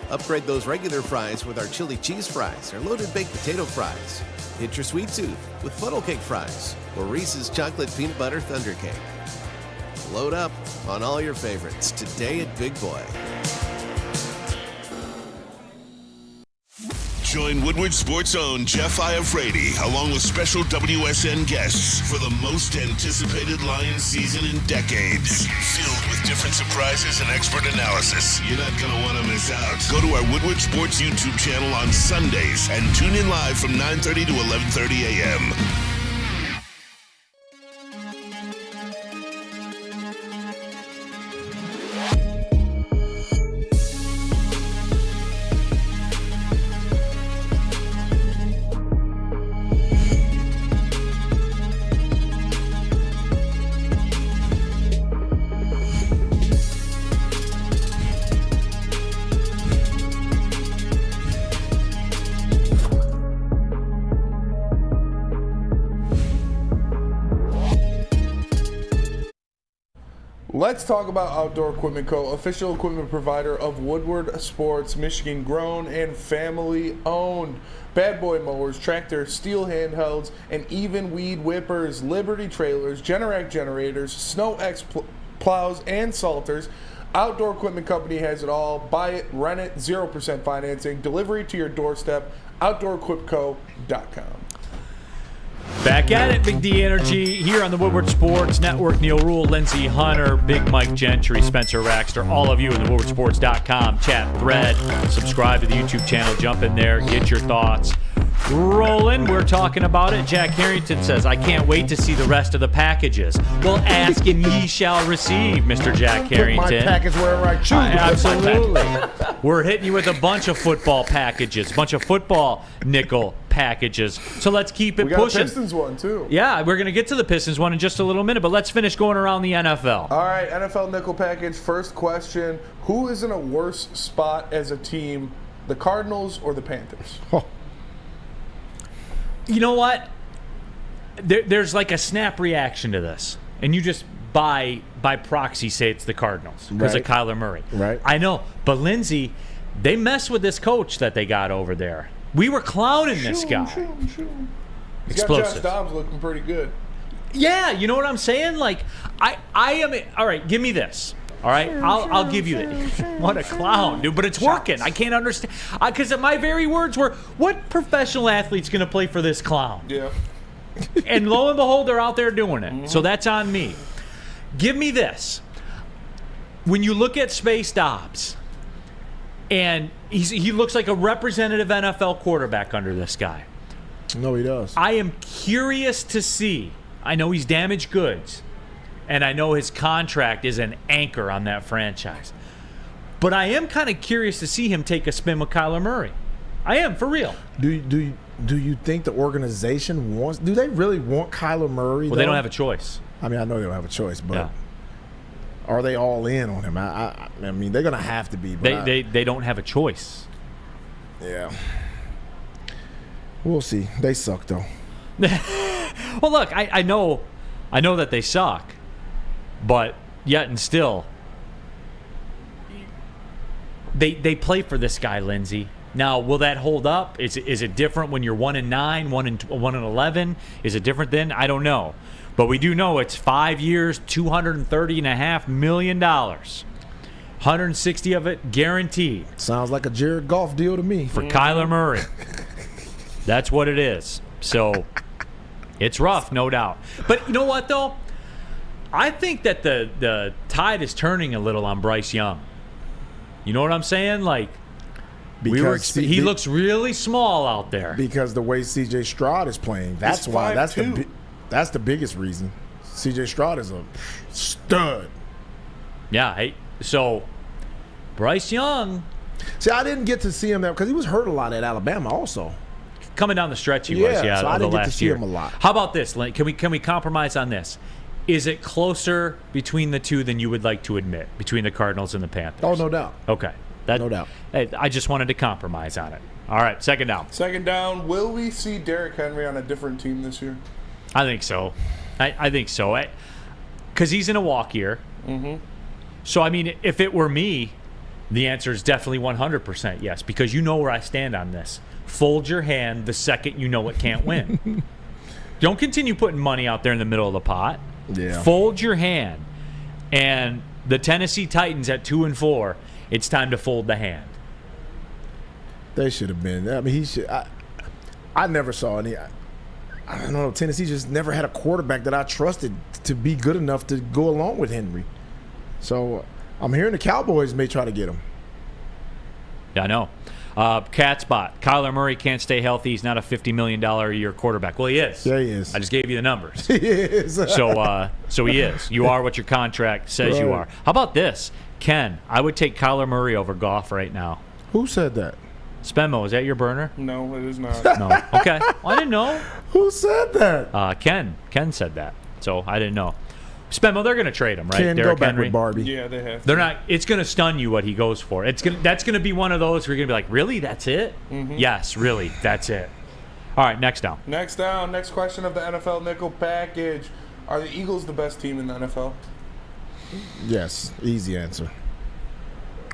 Upgrade those regular fries with our chili cheese fries or loaded baked potato fries. Hit your sweet tooth with funnel cake fries or Reese's chocolate peanut butter thunder cake. Load up on all your favorites today at Big Boy. Join Woodward Sports' own Jeff Iafrady, along with special WSN guests for the most anticipated Lions season in decades. Filled with different surprises and expert analysis. You're not going to want to miss out. Go to our Woodward Sports YouTube channel on Sundays and tune in live from 9:30 to 11:30 a.m. Let's talk about Outdoor Equipment Co., official equipment provider of Woodward Sports, Michigan grown and family owned. Bad boy mowers, tractors, steel handhelds, and even weed whippers, Liberty trailers, Generac generators, Snow X plows, and salters. Outdoor Equipment Company has it all. Buy it, rent it, 0% financing, delivery to your doorstep, OutdoorEquipCo.com. Back at it, Big D Energy, here on the Woodward Sports Network. Neal, Rhul, Lindsey, Hunter, Big Mike Gentry, Spencer Raxter, all of you in the WoodwardSports.com chat thread. Subscribe to the YouTube channel, jump in there, get your thoughts rolling. We're talking about it. Jack Harrington says, I can't wait to see the rest of the packages. Well, ask and ye shall receive, Mr. Jack Harrington. Put my package wherever I choose. Absolutely. We're hitting you with a bunch of football packages, a bunch of football nickel packages. So let's keep it we got pushing. A Pistons one, too. Yeah, we're going to get to the Pistons one in just a little minute, but let's finish going around the NFL. All right, NFL nickel package. First question. Who is in a worse spot as a team, the Cardinals or the Panthers? You know what? There's like a snap reaction to this, and you just by proxy say it's the Cardinals because of Kyler Murray. Right. I know. But Lindsey, they mess with this coach that they got over there. We were clowning this guy. He's got Josh Dobbs looking pretty good. Yeah, you know what I'm saying? Like, I am. All right, give me this. All right, I'll give you it. What a clown, dude! But it's working. I can't understand because my very words were, "What professional athlete's going to play for this clown?" Yeah. And lo and behold, they're out there doing it. So that's on me. Give me this. When you look at Space Dobbs, and he looks like a representative NFL quarterback under this guy. No, he does. I am curious to see. I know he's damaged goods. And I know his contract is an anchor on that franchise. But I am kind of curious to see him take a spin with Kyler Murray. I am, for real. Do you think the organization wants... Do they really want Kyler Murray, Well, they don't have a choice. I mean, I know they don't have a choice, but... Yeah. Are they all in on him? I mean, they're going to have to be. But they don't have a choice. Yeah. We'll see. They suck, though. Well, look, I know that they suck. But yet and still, they play for this guy, Lindsey. Now, will that hold up? Is it different when you're 1-9, 1-11? Is it different then? I don't know. But we do know it's 5 years, $230.5 million. 160 of it guaranteed. Sounds like a Jared Goff deal to me. For Kyler Murray. That's what it is. So it's rough, no doubt. But you know what, though? I think that the tide is turning a little on Bryce Young. You know what I'm saying? Like, he looks really small out there. Because the way C.J. Stroud is playing. That's why. That's the biggest reason. C.J. Stroud is a stud. Yeah. Hey, so Bryce Young. See, I didn't get to see him because he was hurt a lot at Alabama also. Coming down the stretch he was, so I didn't get to see him a lot. How about this, Link? Can we compromise on this? Is it closer between the two than you would like to admit, between the Cardinals and the Panthers? Oh, no doubt. Okay. No doubt. I just wanted to compromise on it. All right, second down. Second down, will we see Derrick Henry on a different team this year? I think so. I think so. Because he's in a walk year. Mm-hmm. So, I mean, if it were me, the answer is definitely 100% yes, because you know where I stand on this. Fold your hand the second you know it can't win. Don't continue putting money out there in the middle of the pot. Yeah. Fold your hand. And the Tennessee Titans at 2-4, it's time to fold the hand. They should have been. I mean, he should. I never saw any. I don't know. Tennessee just never had a quarterback that I trusted to be good enough to go along with Henry. So I'm hearing the Cowboys may try to get him. Yeah, I know. Cat spot. Kyler Murray can't stay healthy. He's not a $50 million a year quarterback. Well, he is. Yeah, he is. I just gave you the numbers. He is. So he is. You are what your contract says you are. How about this? Ken, I would take Kyler Murray over Goff right now. Who said that? Spenmo, is that your burner? No, it is not. No. Okay. Well, I didn't know. Who said that? Ken. Ken said that. So I didn't know. Spenmo, they're going to trade him, right? Ken, Derrick go back Henry. with Barbie. Yeah, they have. They're not. It's going to stun you what he goes for. That's going to be one of those where you're going to be like, really? That's it? Mm-hmm. Yes, really. That's it. All right, next down. Next down. Next question of the NFL Nickel Package. Are the Eagles the best team in the NFL? Yes. Easy answer.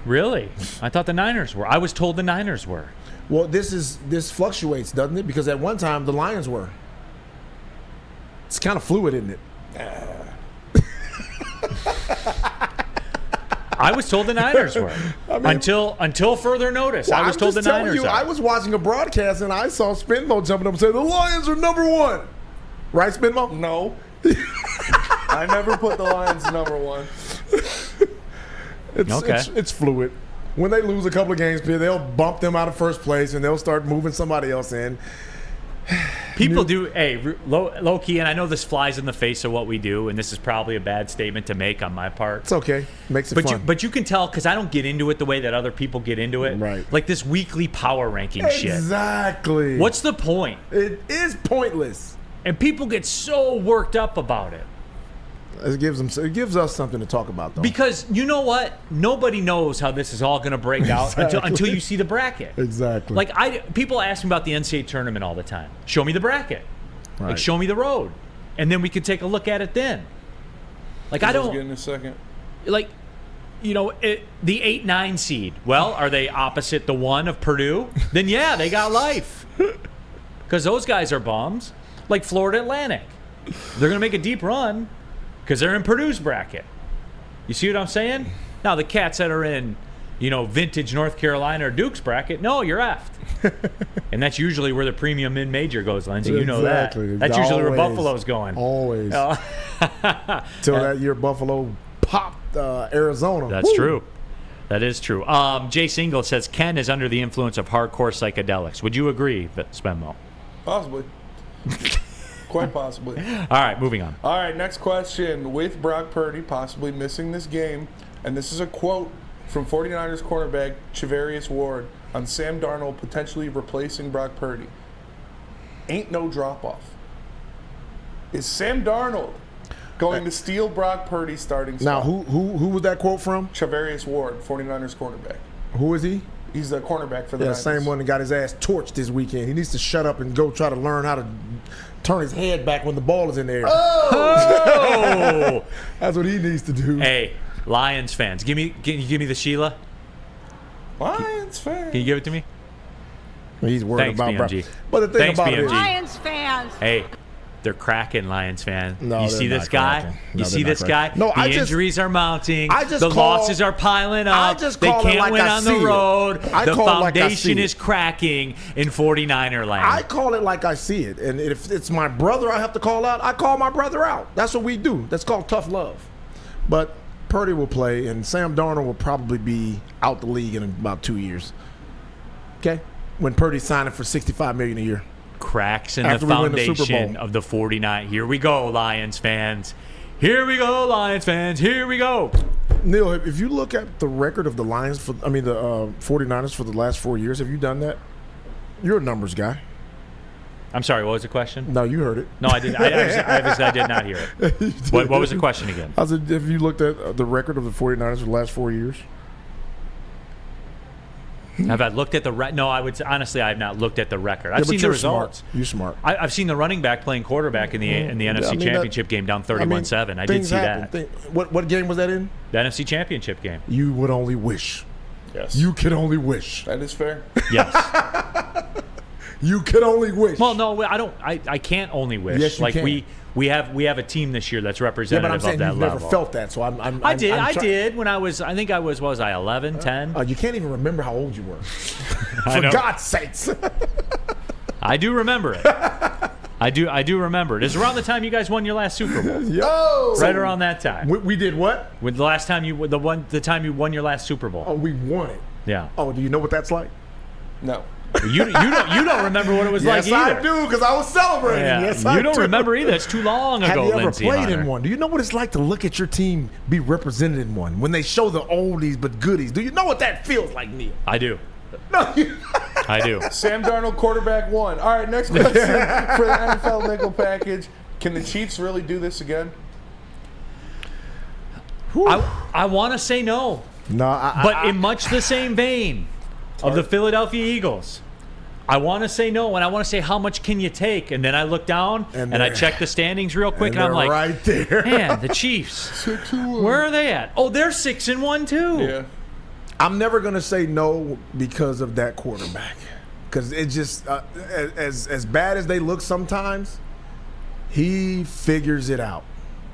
Really? I thought the Niners were. I was told the Niners were. Well, this fluctuates, doesn't it? Because at one time the Lions were. It's kind of fluid, isn't it? I was told the Niners were. I mean, until further notice. Well, I was told the Niners are. I was watching a broadcast and I saw Spinmo jumping up and saying the Lions are number one. Right, Spinmo? No. I never put the Lions number one. It's fluid. When they lose a couple of games, they'll bump them out of first place and they'll start moving somebody else in. People do, low key, and I know this flies in the face of what we do, and this is probably a bad statement to make on my part. It's okay. Makes it fun. But you can tell, because I don't get into it the way that other people get into it. Right. Like this weekly power ranking shit. Exactly. What's the point? It is pointless. And people get so worked up about it. It gives us something to talk about, though. Because you know what? Nobody knows how this is all going to break out until you see the bracket. Exactly. Like people ask me about the NCAA tournament all the time. Show me the bracket. Right. Like show me the road, and then we can take a look at it then. Like, I don't get in a second. Like, the 8-9 seed. Well, are they opposite the 1 of Purdue? Then yeah, they got life. Because those guys are bums. Like Florida Atlantic. They're going to make a deep run because they're in Purdue's bracket. You see what I'm saying? Now, the cats that are in, vintage North Carolina or Duke's bracket, no, you're effed. And that's usually where the premium mid-major goes, Lindsey. You know Exactly. that. That's usually where Buffalo's going. Always. Till that year Buffalo popped Arizona. That's true. That is true. Jay Single says Ken is under the influence of hardcore psychedelics. Would you agree, Spenmo? Possibly. Quite possibly. All right, moving on. All right, next question. With Brock Purdy possibly missing this game, and this is a quote from 49ers cornerback Charvarius Ward on Sam Darnold potentially replacing Brock Purdy. Ain't no drop-off. Is Sam Darnold going to steal Brock Purdy's starting spot? Now, who was that quote from? Charvarius Ward, 49ers cornerback. Who is he? He's the cornerback for the Niners. Same one that got his ass torched this weekend. He needs to shut up and go try to learn how to turn his head back when the ball is in the air. Oh! That's what he needs to do. Hey, Lions fans, can you give me the Sheila? Lions fans. Can you give it to me? He's worried Thanks, about BMG. But the thing Thanks, about it BMG. is, Lions fans. Hey, they're cracking, Lions fan. No, you they're see not this guy? cracking. You No, see they're this not guy? cracking. No, the injuries are mounting. The losses are piling up. I just they call it can't like win I on the see it. road. I The call it like I foundation see is it. cracking in 49er land. I call it like I see it. And if it's my brother I have to call out, I call my brother out. That's what we do. That's called tough love. But Purdy will play, and Sam Darnold will probably be out the league in about 2 years. Okay? When Purdy's signing for $65 million a year. Cracks in After the we win the Super foundation Bowl. of the 49. Here we go, Lions fans. Here we go, Lions fans. Here we go. Neal, if you look at the record of the Lions, the 49ers for the last 4 years, have you done that? You're a numbers guy. I'm sorry, what was the question? No, you heard it. No, I didn't. I did not hear it. What was the question again? I said, have you looked at the record of the 49ers for the last 4 years? Have I looked at the No, I would honestly, I have not looked at the record. I've Yeah, but seen the you're results. Smart. You're smart. I've seen the running back playing quarterback in the NFC Championship game down 31-7. I did see that. What game was that in? The NFC Championship game. You would only wish. Yes. You could only wish. That is fair. Yes. You could only wish. Well, no, I don't. I can't only wish. Yes, you like can. we have a team this year that's Yeah, representative but I'm saying of that you've level. never felt that, so I did when I was. I think I was. What was I 11, 10? You can't even remember how old you were. I For know. God's sakes. I do remember it. I do remember it. It's around the time you guys won your last Super Bowl. Yo. Right around that time. We did what? When the last time the time you won your last Super Bowl. Oh, we won it. Yeah. Oh, do you know what that's like? No. You don't remember what it was like either. Yes, I do, because I was celebrating. Yeah. Yes, I you don't do. remember either. It's too long ago. Have you ever Lindsey played Hunter. in one? Do you know what it's like to look at your team be represented in one? When they show the oldies but goodies. Do you know what that feels like, Neal? I do. No, I do. Sam Darnold, quarterback 1. All right, next question for the NFL nickel package. Can the Chiefs really do this again? I want to say no. No, but in much the same vein of the Philadelphia Eagles, I want to say no, and I want to say how much can you take? And then I look down and I check the standings real quick, and I'm like, right there. Man, the Chiefs. Where are they at? Oh, they're 6-1 too. Yeah. I'm never gonna say no because of that quarterback, because it just as bad as they look sometimes, he figures it out.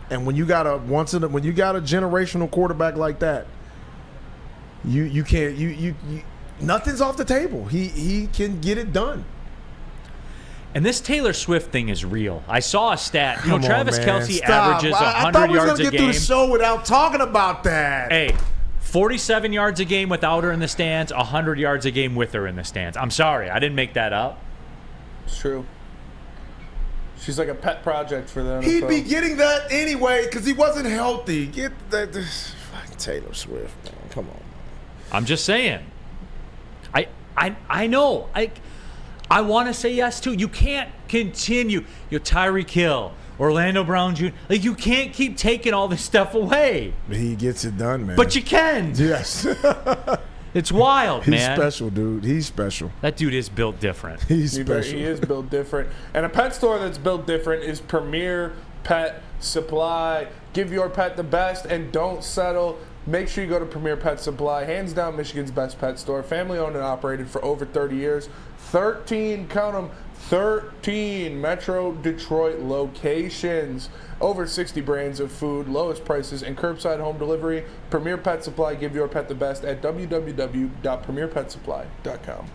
And when you got a generational quarterback like that, you can't nothing's off the table. He can get it done. And this Taylor Swift thing is real. I saw a stat. Come on, Travis man. Kelce Stop. averages 100 I thought we was yards gonna a get through game. the show without talking about that. Hey, 47 yards a game without her in the stands, 100 yards a game with her in the stands. I'm sorry, I didn't make that up. It's true. She's like a pet project for them. He'd be getting that anyway because he wasn't healthy. Get that. Fuck Taylor Swift, man. Come on. I'm just saying. I know. I want to say yes too. You can't continue. Tyreek Hill, Orlando Brown Jr. Like, you can't keep taking all this stuff away. He gets it done, man. But you can. Yes. It's wild, He's man. special, dude. He's special. That dude is built different. He's special. He is built different. And a pet store that's built different is Premier Pet Supply. Give your pet the best and don't settle. Make sure you go to Premier Pet Supply. Hands down, Michigan's best pet store. Family owned and operated for over 30 years. 13, count them, 13 Metro Detroit locations. Over 60 brands of food, lowest prices, and curbside home delivery. Premier Pet Supply. Give your pet the best at www.premierpetsupply.com.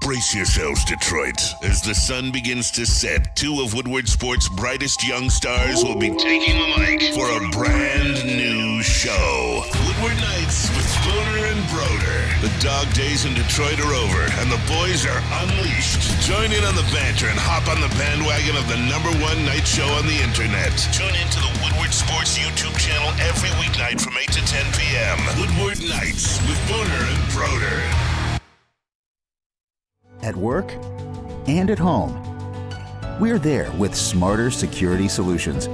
Brace yourselves, Detroit. As the sun begins to set, two of Woodward Sports' brightest young stars will be taking the mic for a brand new show. Woodward Nights with Spooner and Broder. The dog days in Detroit are over, and the boys are unleashed. Join in on the banter and hop on the bandwagon of the #1 night show on the internet. Tune into the Woodward Sports YouTube channel every weeknight from 8 to 10 p.m. Woodward Nights with Spooner and Broder. At work and at home, we're there with smarter security solutions.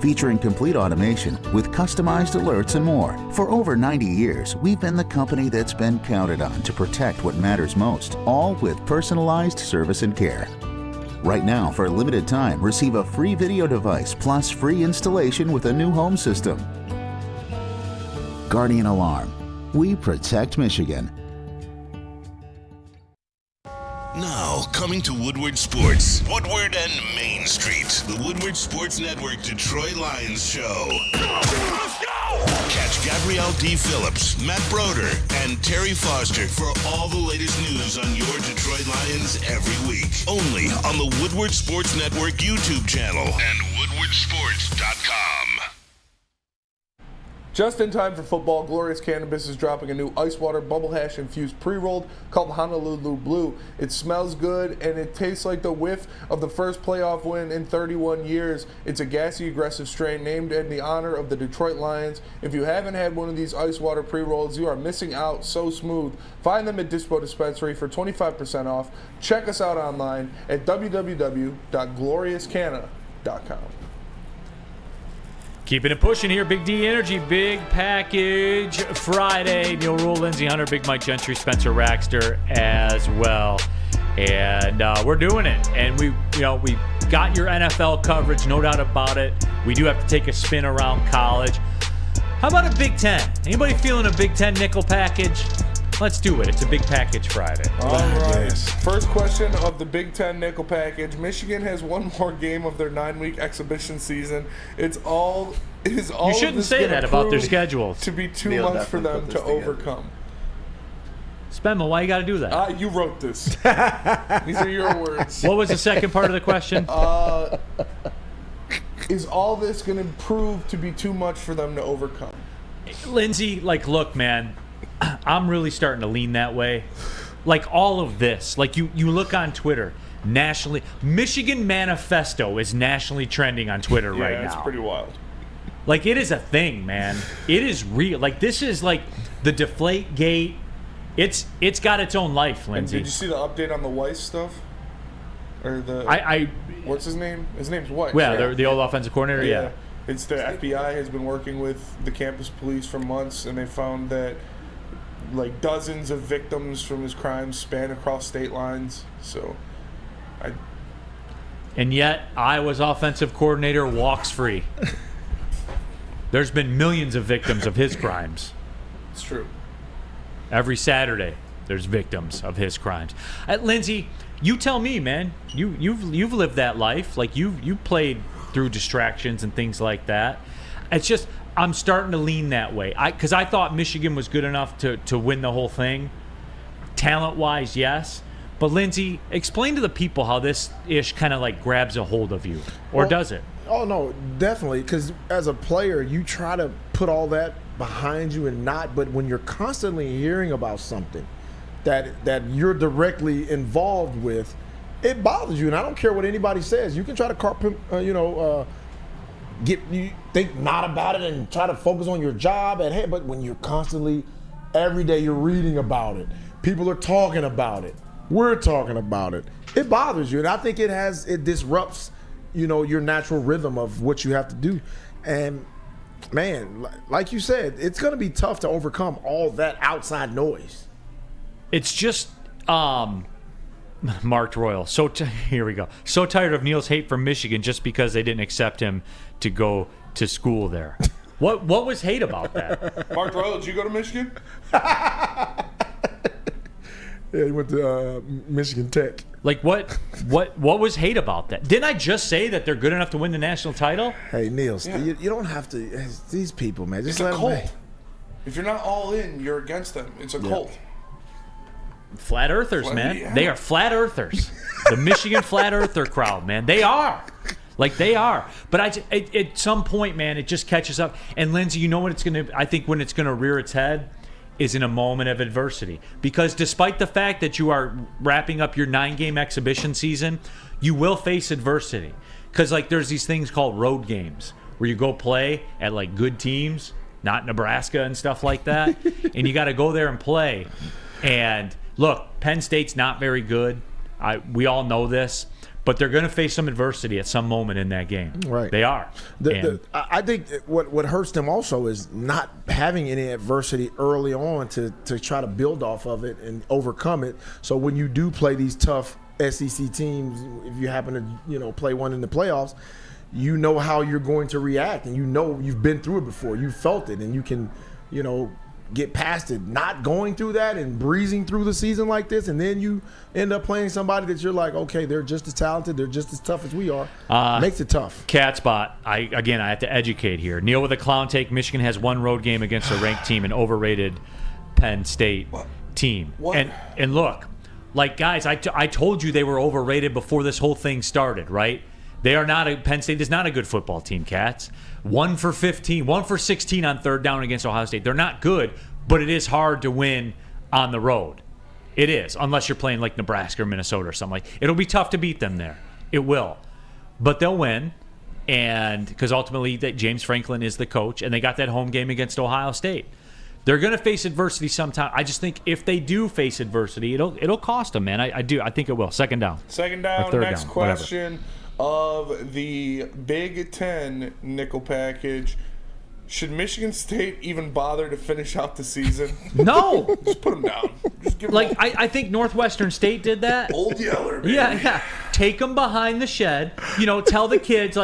Featuring complete automation with customized alerts and more. For over 90 years, we've been the company that's been counted on to protect what matters most, all with personalized service and care. Right now, for a limited time, receive a free video device plus free installation with a new home system. Guardian Alarm. We protect Michigan. Now, coming to Woodward Sports, Woodward and Main Street, the Woodward Sports Network Detroit Lions show. Let's go! Catch Gabrielle D. Phillips, Matt Broder, and Terry Foster for all the latest news on your Detroit Lions every week. Only on the Woodward Sports Network YouTube channel and woodwardsports.com. Just in time for football, Glorious Cannabis is dropping a new ice water bubble hash infused pre-rolled called Honolulu Blue. It smells good and it tastes like the whiff of the first playoff win in 31 years. It's a gassy, aggressive strain named in the honor of the Detroit Lions. If you haven't had one of these ice water pre-rolls, you are missing out. So smooth. Find them at Dispo Dispensary for 25% off. Check us out online at www.gloriouscanna.com. Keeping it pushing here, Big D Energy, Big Package Friday. Neal, Rhul, Lindsey, Hunter, Big Mike Gentry, Spencer Raxter as well. And we're doing it. And we got your NFL coverage, no doubt about it. We do have to take a spin around college. How about a Big Ten? Anybody feeling a Big Ten nickel package? Let's do it. It's a Big Package Friday. All right. First question of the Big Ten nickel package. Michigan has one more game of their 9-week exhibition season. You shouldn't say that about their schedules. To be too much for them to overcome. Spenma, why you got to do that? You wrote this. These are your words. What was the second part of the question? Is all this going to prove to be too much for them to overcome? Lindsey, look, man. I'm really starting to lean that way. All of this. You look on Twitter, nationally. Michigan Manifesto is nationally trending on Twitter right now. Yeah, it's pretty wild. It is a thing, man. It is real. This is the Deflate Gate. It's got its own life, Lindsey. And did you see the update on the Weiss stuff? Or the what's his name? His name's Weiss. Yeah, right? The old offensive coordinator. Yeah. It's the FBI has been working with the campus police for months, and they found that dozens of victims from his crimes span across state lines. And yet, Iowa's offensive coordinator walks free. There's been millions of victims of his crimes. It's true. Every Saturday, there's victims of his crimes. Lindsey, you tell me, man. You've lived that life. You played through distractions and things like that. It's just I'm starting to lean that way. Because I thought Michigan was good enough to win the whole thing. Talent-wise, yes. But, Lindsey, explain to the people how this ish kind of grabs a hold of you. Or does it? Oh, no, definitely. Because as a player, you try to put all that behind you and not. But when you're constantly hearing about something that you're directly involved with, it bothers you. And I don't care what anybody says. You can try to think not about it and try to focus on your job at hand. But when you're constantly, every day you're reading about it, people are talking about it, we're talking about it, it bothers you. And I think it disrupts, your natural rhythm of what you have to do. And man, like you said, it's going to be tough to overcome all that outside noise. It's just, Marked Royal. Here we go. So tired of Neal's hate for Michigan just because they didn't accept him to go to school there. What was hate about that? Mark Rhul, did you go to Michigan? Yeah, he went to Michigan Tech. Like what was hate about that? Didn't I just say that they're good enough to win the national title? Hey, Neal, you don't have to. These people, man, just let It's a them. cult. If you're not all in, you're against them. It's a cult. Flat earthers, man. Yeah. They are flat earthers. The Michigan flat earther crowd, man. They are. Like they are. But at some point, man, it just catches up. And Lindsey, you know what it's going to, I think when it's going to rear its head is in a moment of adversity. Because despite the fact that you are wrapping up your 9-game exhibition season, you will face adversity. Because like there's these things called road games where you go play at like good teams, not Nebraska and stuff like that. And you got to go there and play. And look, Penn State's not very good. We all know this. But they're going to face some adversity at some moment in that game. Right. They are. I think what hurts them also is not having any adversity early on to try to build off of it and overcome it. So when you do play these tough SEC teams, if you happen to play one in the playoffs, you know how you're going to react, and you know you've been through it before. You felt it, and you can get past it. Not going through that and breezing through the season like this, and then you end up playing somebody that you're like, okay, they're just as talented, they're just as tough as we are. Makes it tough. Cat spot. I have to educate here. Neal with a clown take. Michigan has one road game against a ranked team, an overrated Penn State team. What? And look, like guys, I told you they were overrated before this whole thing started, right? They are not Penn State is not a good football team, Cats. 1 for 15, 1 for 16 on third down against Ohio State. They're not good, but it is hard to win on the road. It is, unless you're playing like Nebraska or Minnesota or something like. It'll be tough to beat them there. It will, but they'll win, and because ultimately James Franklin is the coach, and they got that home game against Ohio State. They're going to face adversity sometime. I just think if they do face adversity, it'll cost them, man. I do. I think it will. Second down. Second down. Third Next down, question. Of the Big Ten nickel package, should Michigan State even bother to finish out the season? No. Just put them down. Just give Like them I think Northwestern State did that. Old Yeller, baby. Yeah. Take them behind the shed. Tell the kids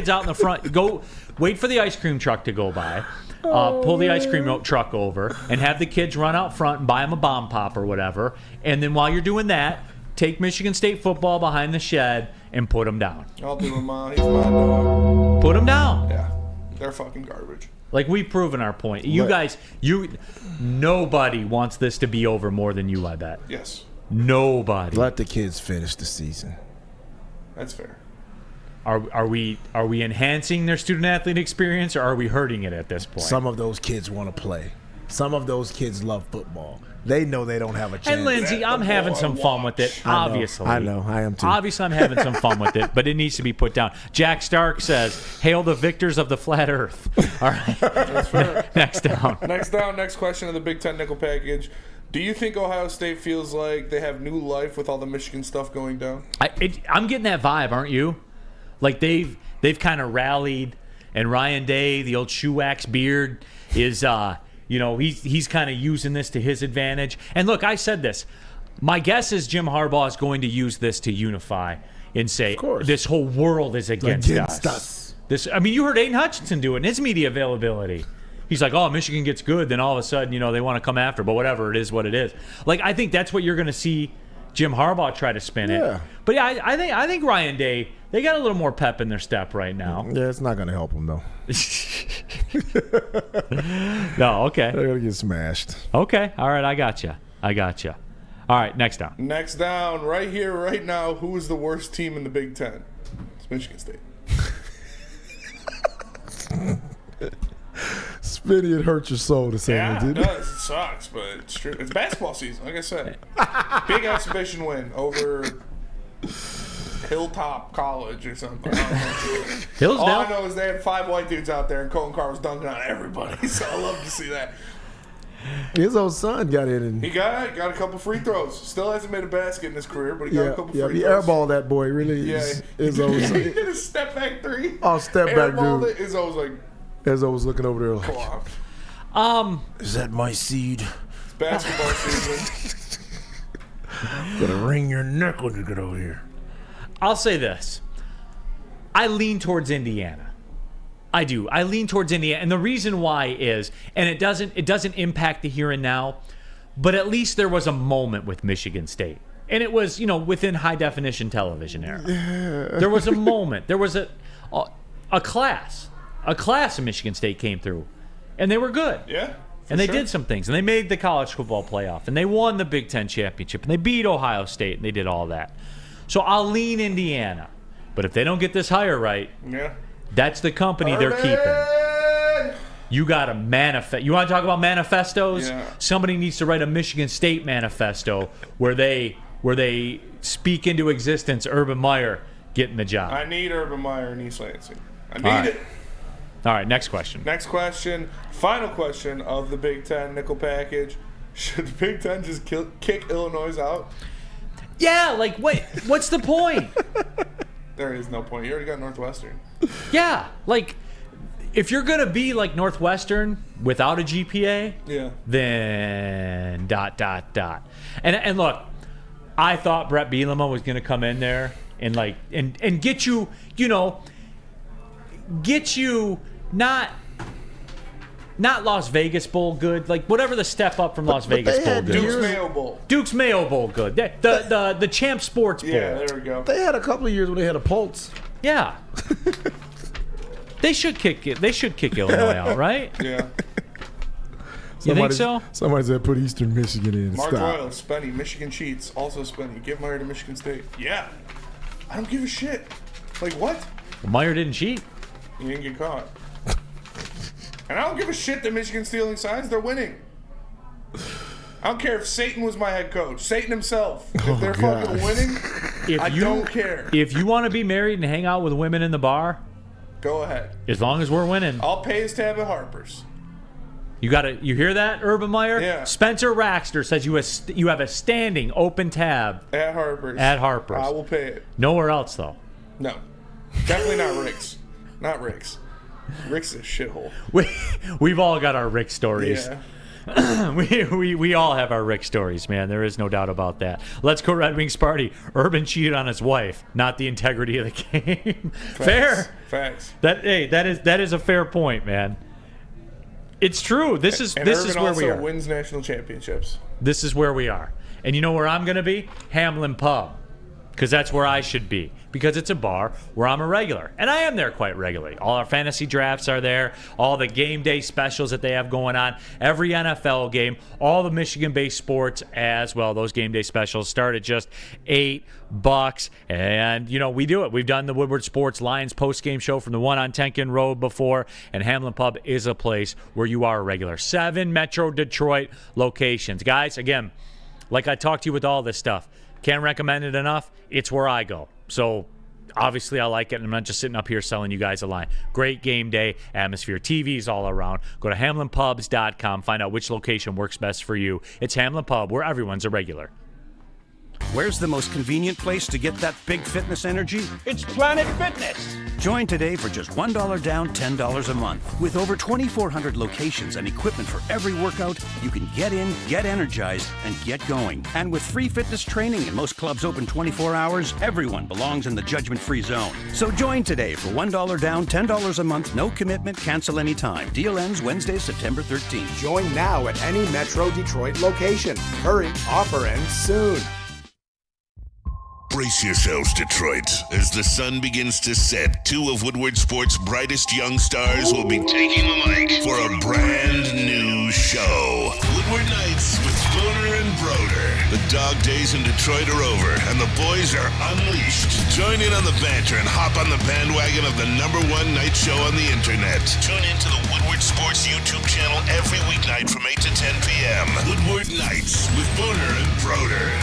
out in the front. Go wait for the ice cream truck to go by. Pull the ice cream truck over and have the kids run out front and buy them a bomb pop or whatever. And then while you're doing that, take Michigan State football behind the shed and put them down. I'll do him. He's my dog. Put them down. Yeah, they're fucking garbage. Like we've proven our point. You guys, nobody wants this to be over more than you. I bet. Yes. Nobody. Let the kids finish the season. That's fair. Are we enhancing their student athlete experience, or are we hurting it at this point? Some of those kids want to play. Some of those kids love football. They know they don't have a chance. And Lindsey, I'm having some fun with it, obviously. I know. I am too. Obviously, I'm having some fun with it, but it needs to be put down. Jack Stark says, "Hail the victors of the flat Earth." All right. That's fair. Next down. Next question of the Big Ten nickel package. Do you think Ohio State feels like they have new life with all the Michigan stuff going down? I'm getting that vibe, aren't you? Like they've kind of rallied, and Ryan Day, the old shoe wax beard, is he's kind of using this to his advantage. And look, I said this. My guess is Jim Harbaugh is going to use this to unify and say this whole world is against us. You heard Aiden Hutchinson do it in his media availability. He's like, oh, Michigan gets good, then all of a sudden, they want to come after. But whatever, it is what it is. Like, I think that's what you're going to see Jim Harbaugh try to spin it. But yeah, I think Ryan Day, they got a little more pep in their step right now. Yeah, it's not going to help them, though. No, okay. They're going to get smashed. Okay, all right, I got you. All right, next down. Next down, right here, right now, who is the worst team in the Big Ten? It's Michigan State. Spinny, it hurts your soul to say it, didn't it does. It sucks, but it's true. It's basketball season, like I said. Big exhibition win over Hilltop College or something. Hillsdale? All I know is they had 5 white dudes out there, and Colin Carr was dunking on everybody, so I love to see that. His old son got in. And he got a couple free throws. Still hasn't made a basket in his career, but he got a couple free throws. He airballed that boy, really. His old son. He hit a step back 3. Oh, step back, dude. Izzo was like... Izzo was looking over there like... Come on. Is that my seed? It's basketball season. Gonna wring your neck when you get over here. I'll say this. I lean towards Indiana. I do. I lean towards Indiana. And the reason why is, and it doesn't impact the here and now, but at least there was a moment with Michigan State. And it was, within high definition television era. Yeah. There was a moment. There was a class. A class of Michigan State came through. And they were good. Yeah. And they did some things. And they made the college football playoff. And they won the Big Ten championship. And they beat Ohio State. And they did all that. So I'll lean Indiana. But if they don't get this hire right, that's the company they're keeping. You got to manifest. You want to talk about manifestos? Yeah. Somebody needs to write a Michigan State manifesto where they speak into existence Urban Meyer getting the job. I need Urban Meyer in East Lansing. I need it. All right, next question. Next question. Final question of the Big Ten nickel package. Should the Big Ten just kick Illinois out? Yeah, what's the point? There is no point. You already got Northwestern. Yeah, if you're going to be like Northwestern without a GPA, then ... And look, I thought Brett Bielema was going to come in there and get you, not Las Vegas Bowl good, whatever the step up from Las Vegas Bowl good. Duke's Mayo Bowl. Duke's Mayo Bowl good. The Champ Sports Bowl. Yeah, there we go. They had a couple of years when they had a pulse. Yeah. They should kick it. They should kick Illinois out, right? Yeah. You think so? Somebody said put Eastern Michigan in. Mark Stop. Royal, Spenny, Michigan cheats, also Spenny. Give Meyer to Michigan State. Yeah. I don't give a shit. What? Well, Meyer didn't cheat. He didn't get caught. And I don't give a shit that Michigan's stealing signs. They're winning. I don't care if Satan was my head coach. Satan himself. If they're fucking winning, I don't care. If you want to be married and hang out with women in the bar, go ahead. As long as we're winning. I'll pay his tab at Harper's. You hear that, Urban Meyer? Yeah. Spencer Raxter says you have a standing open tab at Harper's. I will pay it. Nowhere else though. No. Definitely not Rick's. Not Rick's. Rick's is a shithole. We've all got our Rick stories. Yeah. we all have our Rick stories, man. There is no doubt about that. Let's go Red Wings party. Urban cheated on his wife, not the integrity of the game. Fair. Facts. That is a fair point, man. It's true. This is where we are. Also wins national championships. This is where we are. And you know where I'm going to be? Hamlin Pub. Because that's where I should be. Because it's a bar where I'm a regular. And I am there quite regularly. All our fantasy drafts are there. All the game day specials that they have going on. Every NFL game. All the Michigan-based sports as well. Those game day specials start at just $8. And, we do it. We've done the Woodward Sports Lions post-game show from the one on Tenkin Road before. And Hamlin Pub is a place where you are a regular. 7 Metro Detroit locations. Guys, again, like I talked to you with all this stuff. Can't recommend it enough. It's where I go. So, obviously, I like it, and I'm not just sitting up here selling you guys a line. Great game day atmosphere. TVs all around. Go to HamlinPubs.com. Find out which location works best for you. It's Hamlin Pub, where everyone's a regular. Where's the most convenient place to get that big fitness energy? It's Planet Fitness. Join today for just $1 down, $10 a month. With over 2,400 locations and equipment for every workout, you can get in, get energized, and get going. And with free fitness training and most clubs open 24 hours, everyone belongs in the judgment-free zone. So join today for $1 down, $10 a month, no commitment, cancel anytime. Deal ends Wednesday, September 13th. Join now at any Metro Detroit location. Hurry, offer ends soon. Brace yourselves, Detroit. As the sun begins to set, 2 of Woodward Sports' brightest young stars will be taking the mic for a brand new show. Woodward Nights with Spooner and Broder. The dog days in Detroit are over, and the boys are unleashed. Join in on the banter and hop on the bandwagon of the #1 night show on the internet. Tune into the Woodward Sports YouTube channel every weeknight from 8 to 10 p.m. Woodward Nights with Spooner and Broder.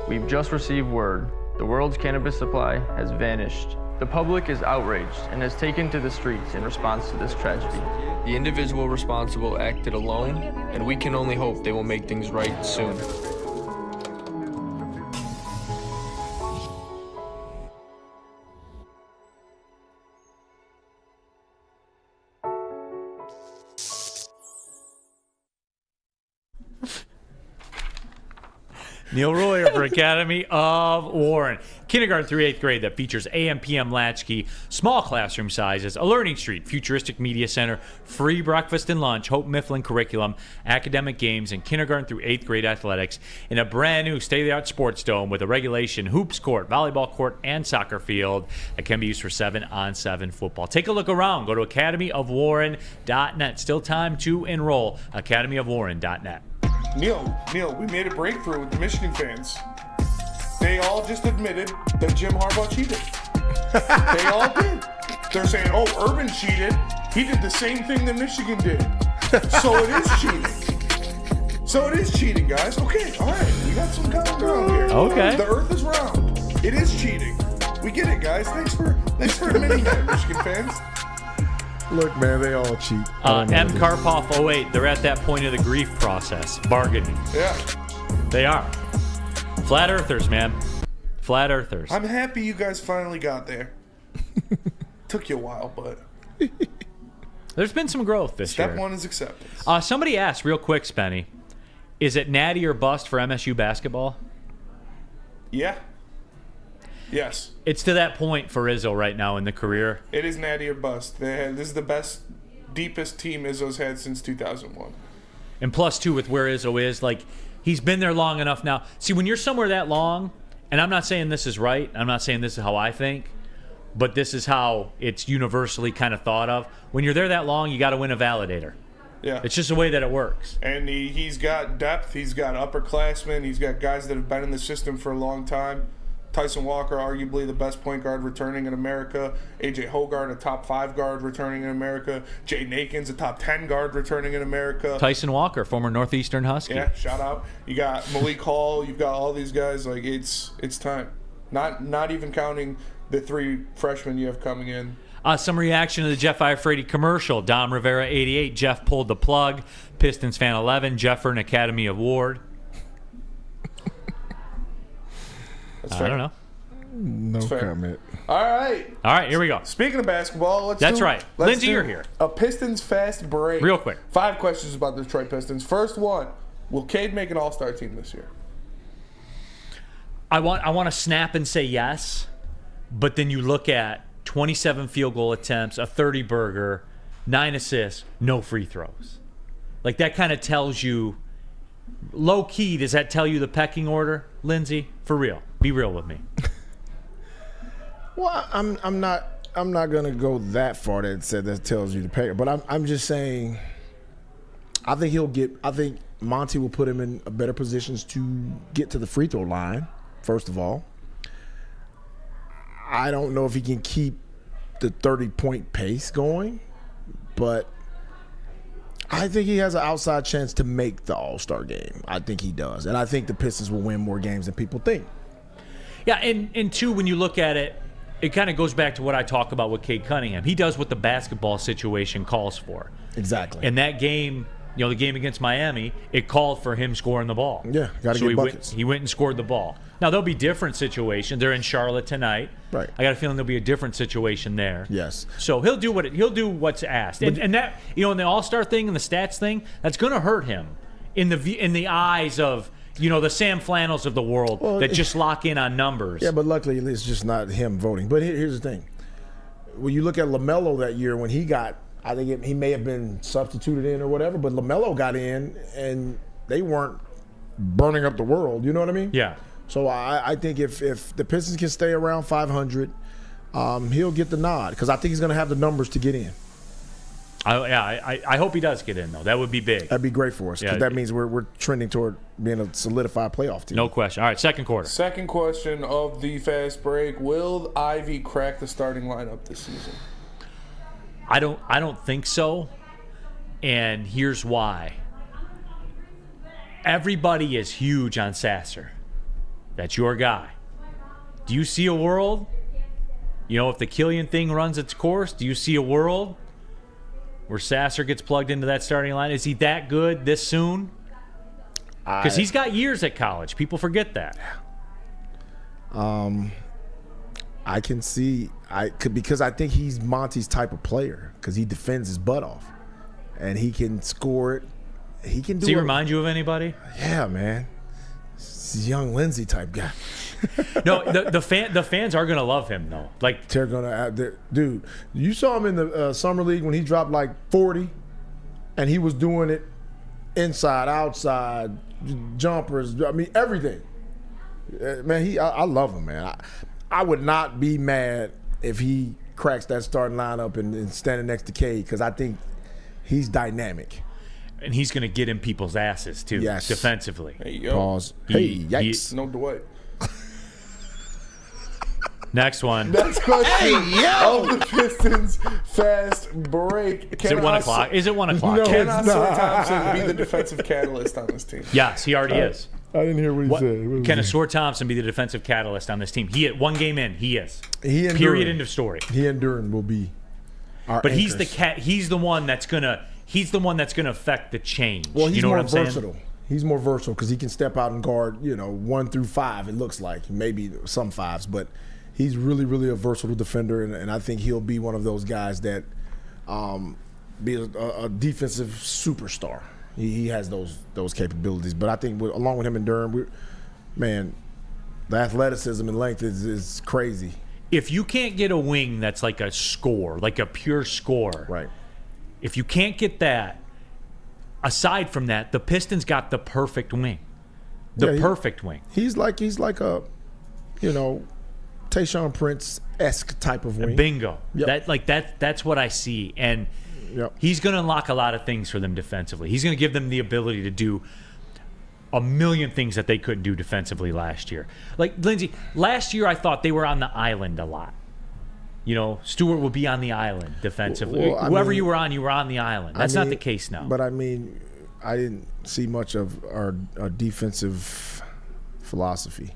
We've just received word. The world's cannabis supply has vanished. The public is outraged and has taken to the streets in response to this tragedy. The individual responsible acted alone, and we can only hope they will make things right soon. Neal Rhul here for Academy of Warren. Kindergarten through 8th grade that features AM/PM latchkey, small classroom sizes, a learning street, futuristic media center, free breakfast and lunch, Hope Mifflin curriculum, academic games, and kindergarten through 8th grade athletics in a brand new state-of-the-art sports dome with a regulation hoops court, volleyball court, and soccer field that can be used for 7-on-7 football. Take a look around. Go to academyofwarren.net. Still time to enroll. academyofwarren.net. Neal, we made a breakthrough with the Michigan fans. They all just admitted that Jim Harbaugh cheated. They all did. They're saying, oh, Urban cheated. He did the same thing that Michigan did. So it is cheating. So it is cheating, guys. Okay, all right. We got some common ground here. Okay. The earth is round. It is cheating. We get it, guys. Thanks for admitting that, Michigan fans. Look, man, they all cheat. M. Karpoff 08, they're at that point of the grief process, bargaining. Yeah. They are. Flat earthers, man. Flat earthers. I'm happy you guys finally got there. Took you a while, but There's been some growth this year. Step one is acceptance. Somebody asked real quick, Spenny, is it natty or bust for MSU basketball? Yeah. Yes. It's to that point for Izzo right now in the career. It is natty or bust. This is the best, deepest team Izzo's had since 2001. And plus, too, with where Izzo is, like, he's been there long enough now. See, when you're somewhere that long, and I'm not saying this is right, I'm not saying this is how I think, but this is how it's universally kind of thought of. When you're there that long, you got to win a validator. Yeah. It's just the way that it works. And he's got depth. He's got upperclassmen. He's got guys that have been in the system for a long time. Tyson Walker, arguably the best point guard returning in America. A.J. Hogarth, a top 5 guard returning in America. Jay Nakins, a top 10 guard returning in America. Tyson Walker, former Northeastern Husky. Yeah, shout out. You got Malik Hall. You've got all these guys. Like, it's time. Not even counting the 3 freshmen you have coming in. Some reaction to the Jeff Iafrate commercial. Dom Rivera, 88. Jeff pulled the plug. Pistons fan 11. Jeffer, an Academy Award. I don't know. No comment. All right. All right, here we go. Speaking of basketball, let's right. Lindsey, you're here. A Pistons fast break. Real quick. 5 questions about the Detroit Pistons. First one, will Cade make an all-star team this year? I want to snap and say yes, but then you look at 27 field goal attempts, a 30-burger, 9 assists, no free throws. Like, that kind of tells you, low-key, does that tell you the pecking order, Lindsey? For real. Be real with me. Well, I'm not gonna go that far that tells you the pay, but I'm just saying I think Monty will put him in better positions to get to the free throw line, first of all. I don't know if he can keep the 30-point pace going, but I think he has an outside chance to make the All-Star game. I think he does. And I think the Pistons will win more games than people think. Yeah, and two, when you look at it, it kind of goes back to what I talk about with Cade Cunningham. He does what the basketball situation calls for. Exactly. And that game, the game against Miami, it called for him scoring the ball. Yeah, got to get buckets. He went and scored the ball. Now, there'll be different situations. They're in Charlotte tonight. Right. I got a feeling there'll be a different situation there. Yes. So he'll do what's asked. And that, in the All-Star thing and the stats thing, that's going to hurt him in the eyes of the Sam Flannels of the world that just lock in on numbers. Yeah, but luckily it's just not him voting. But here's the thing. When you look at LaMelo that year when he got, I think he may have been substituted in or whatever, but LaMelo got in and they weren't burning up the world. You know what I mean? Yeah. So I think if the Pistons can stay around 500, he'll get the nod because I think he's going to have the numbers to get in. I hope he does get in, though. That would be big. That'd be great for us because that means we're trending toward being a solidified playoff team. No question. All right, second quarter. Second question of the fast break. Will Ivy crack the starting lineup this season? I don't think so, and here's why. Everybody is huge on Sasser. That's your guy. Do you see a world, if the Killian thing runs its course, do you see a world where Sasser gets plugged into that starting line? Is he that good this soon? Because he's got years at college. People forget that. I can see because I think he's Monty's type of player because he defends his butt off and he can score it. He can do. Does he remind you of anybody? Yeah, man. He's a young Lindsey type guy. No, the fans are gonna love him though. Like they're gonna, dude. You saw him in the summer league when he dropped like 40, and he was doing it inside, outside, jumpers. I mean everything. Man, I love him, man. I would not be mad if he cracks that starting lineup and standing next to Cade, because I think he's dynamic. And he's going to get in people's asses, too, defensively. Hey, yo. Pause. Hey, yikes. No Dwight. Next one. Next question of the Pistons fast break. Is it 1 o'clock? Is it 1 o'clock? No, Can it's Oscar not. Thompson be the defensive catalyst on this team? Yes, he already is. I didn't hear what he said. Can Oscar Thompson be the defensive catalyst on this team? He, 1 game in, he is. He and Period. Duren. End of story. He and Duren will be our But anchors. he's the one that's gonna affect the change. Well, he's you know more what I'm saying? versatile. He's more versatile because he can step out and guard, 1 through 5. It looks like maybe some 5s, but he's really, really a versatile defender, and I think he'll be one of those guys that be a defensive superstar. He has those capabilities. But I think along with him and Duren, the athleticism and length is crazy. If you can't get a wing that's like a score, like a pure score, right? If you can't get that, aside from that, the Pistons got the perfect wing. Perfect wing. He's like a, Tayshaun Prince-esque type of wing. Bingo. Yep. That's what I see. And he's going to unlock a lot of things for them defensively. He's going to give them the ability to do a million things that they couldn't do defensively last year. Like, Lindsey, last year I thought they were on the island a lot. Stewart will be on the island defensively. Well, Whoever you were on the island. That's not the case now. But I didn't see much of our defensive philosophy.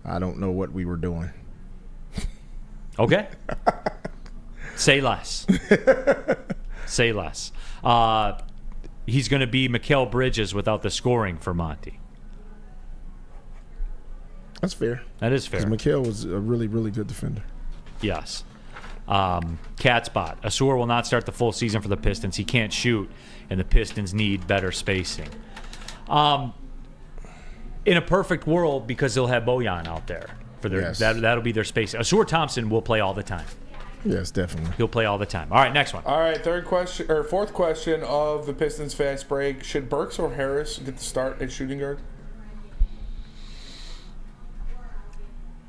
I don't know what we were doing. Okay. Say less. Say less. He's going to be Mikal Bridges without the scoring for Monty. That's fair. That is fair. Because Mikal was a really, really good defender. Yes. Cat spot. Asur will not start the full season for the Pistons. He can't shoot, and the Pistons need better spacing. In a perfect world, because they'll have Bojan out there for their that'll be their spacing. Asur Thompson will play all the time. Yes, definitely. He'll play all the time. All right, next one. All right, fourth question of the Pistons fast break. Should Burks or Harris get the start at shooting guard?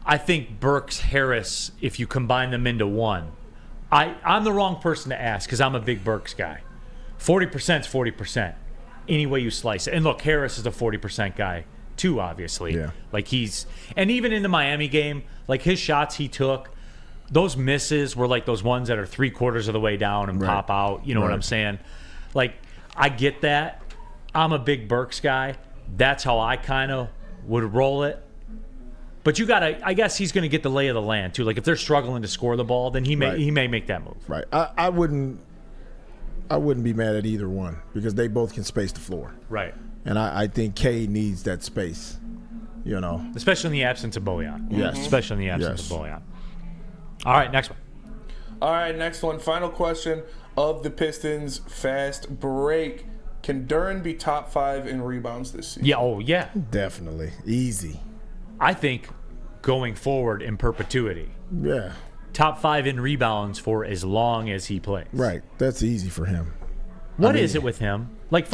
I think Burks, Harris, if you combine them into one. I'm the wrong person to ask because I'm a big Burks guy. 40% is 40%. Any way you slice it. And look, Harris is a 40% guy too, obviously. Yeah. And even in the Miami game, like his shots he took, those misses were like those ones that are 3/4 of the way down and pop out. You know what I'm saying? Like, I get that. I'm a big Burks guy. That's how I kind of would roll it. But you gotta, I guess he's gonna get the lay of the land too. Like if they're struggling to score the ball, then he may make that move. Right. I wouldn't be mad at either one because they both can space the floor. Right. And I think Cade needs that space. Especially in the absence of Bojan. Yes. Especially in the absence of Bojan. All right, next one. All right, next one. Final question of the Pistons fast break. Can Duren be top 5 in rebounds this season? Yeah. Oh, yeah. Definitely. Easy. I think going forward in perpetuity. Yeah. Top 5 in rebounds for as long as he plays. Right. That's easy for him. What is it with him? Like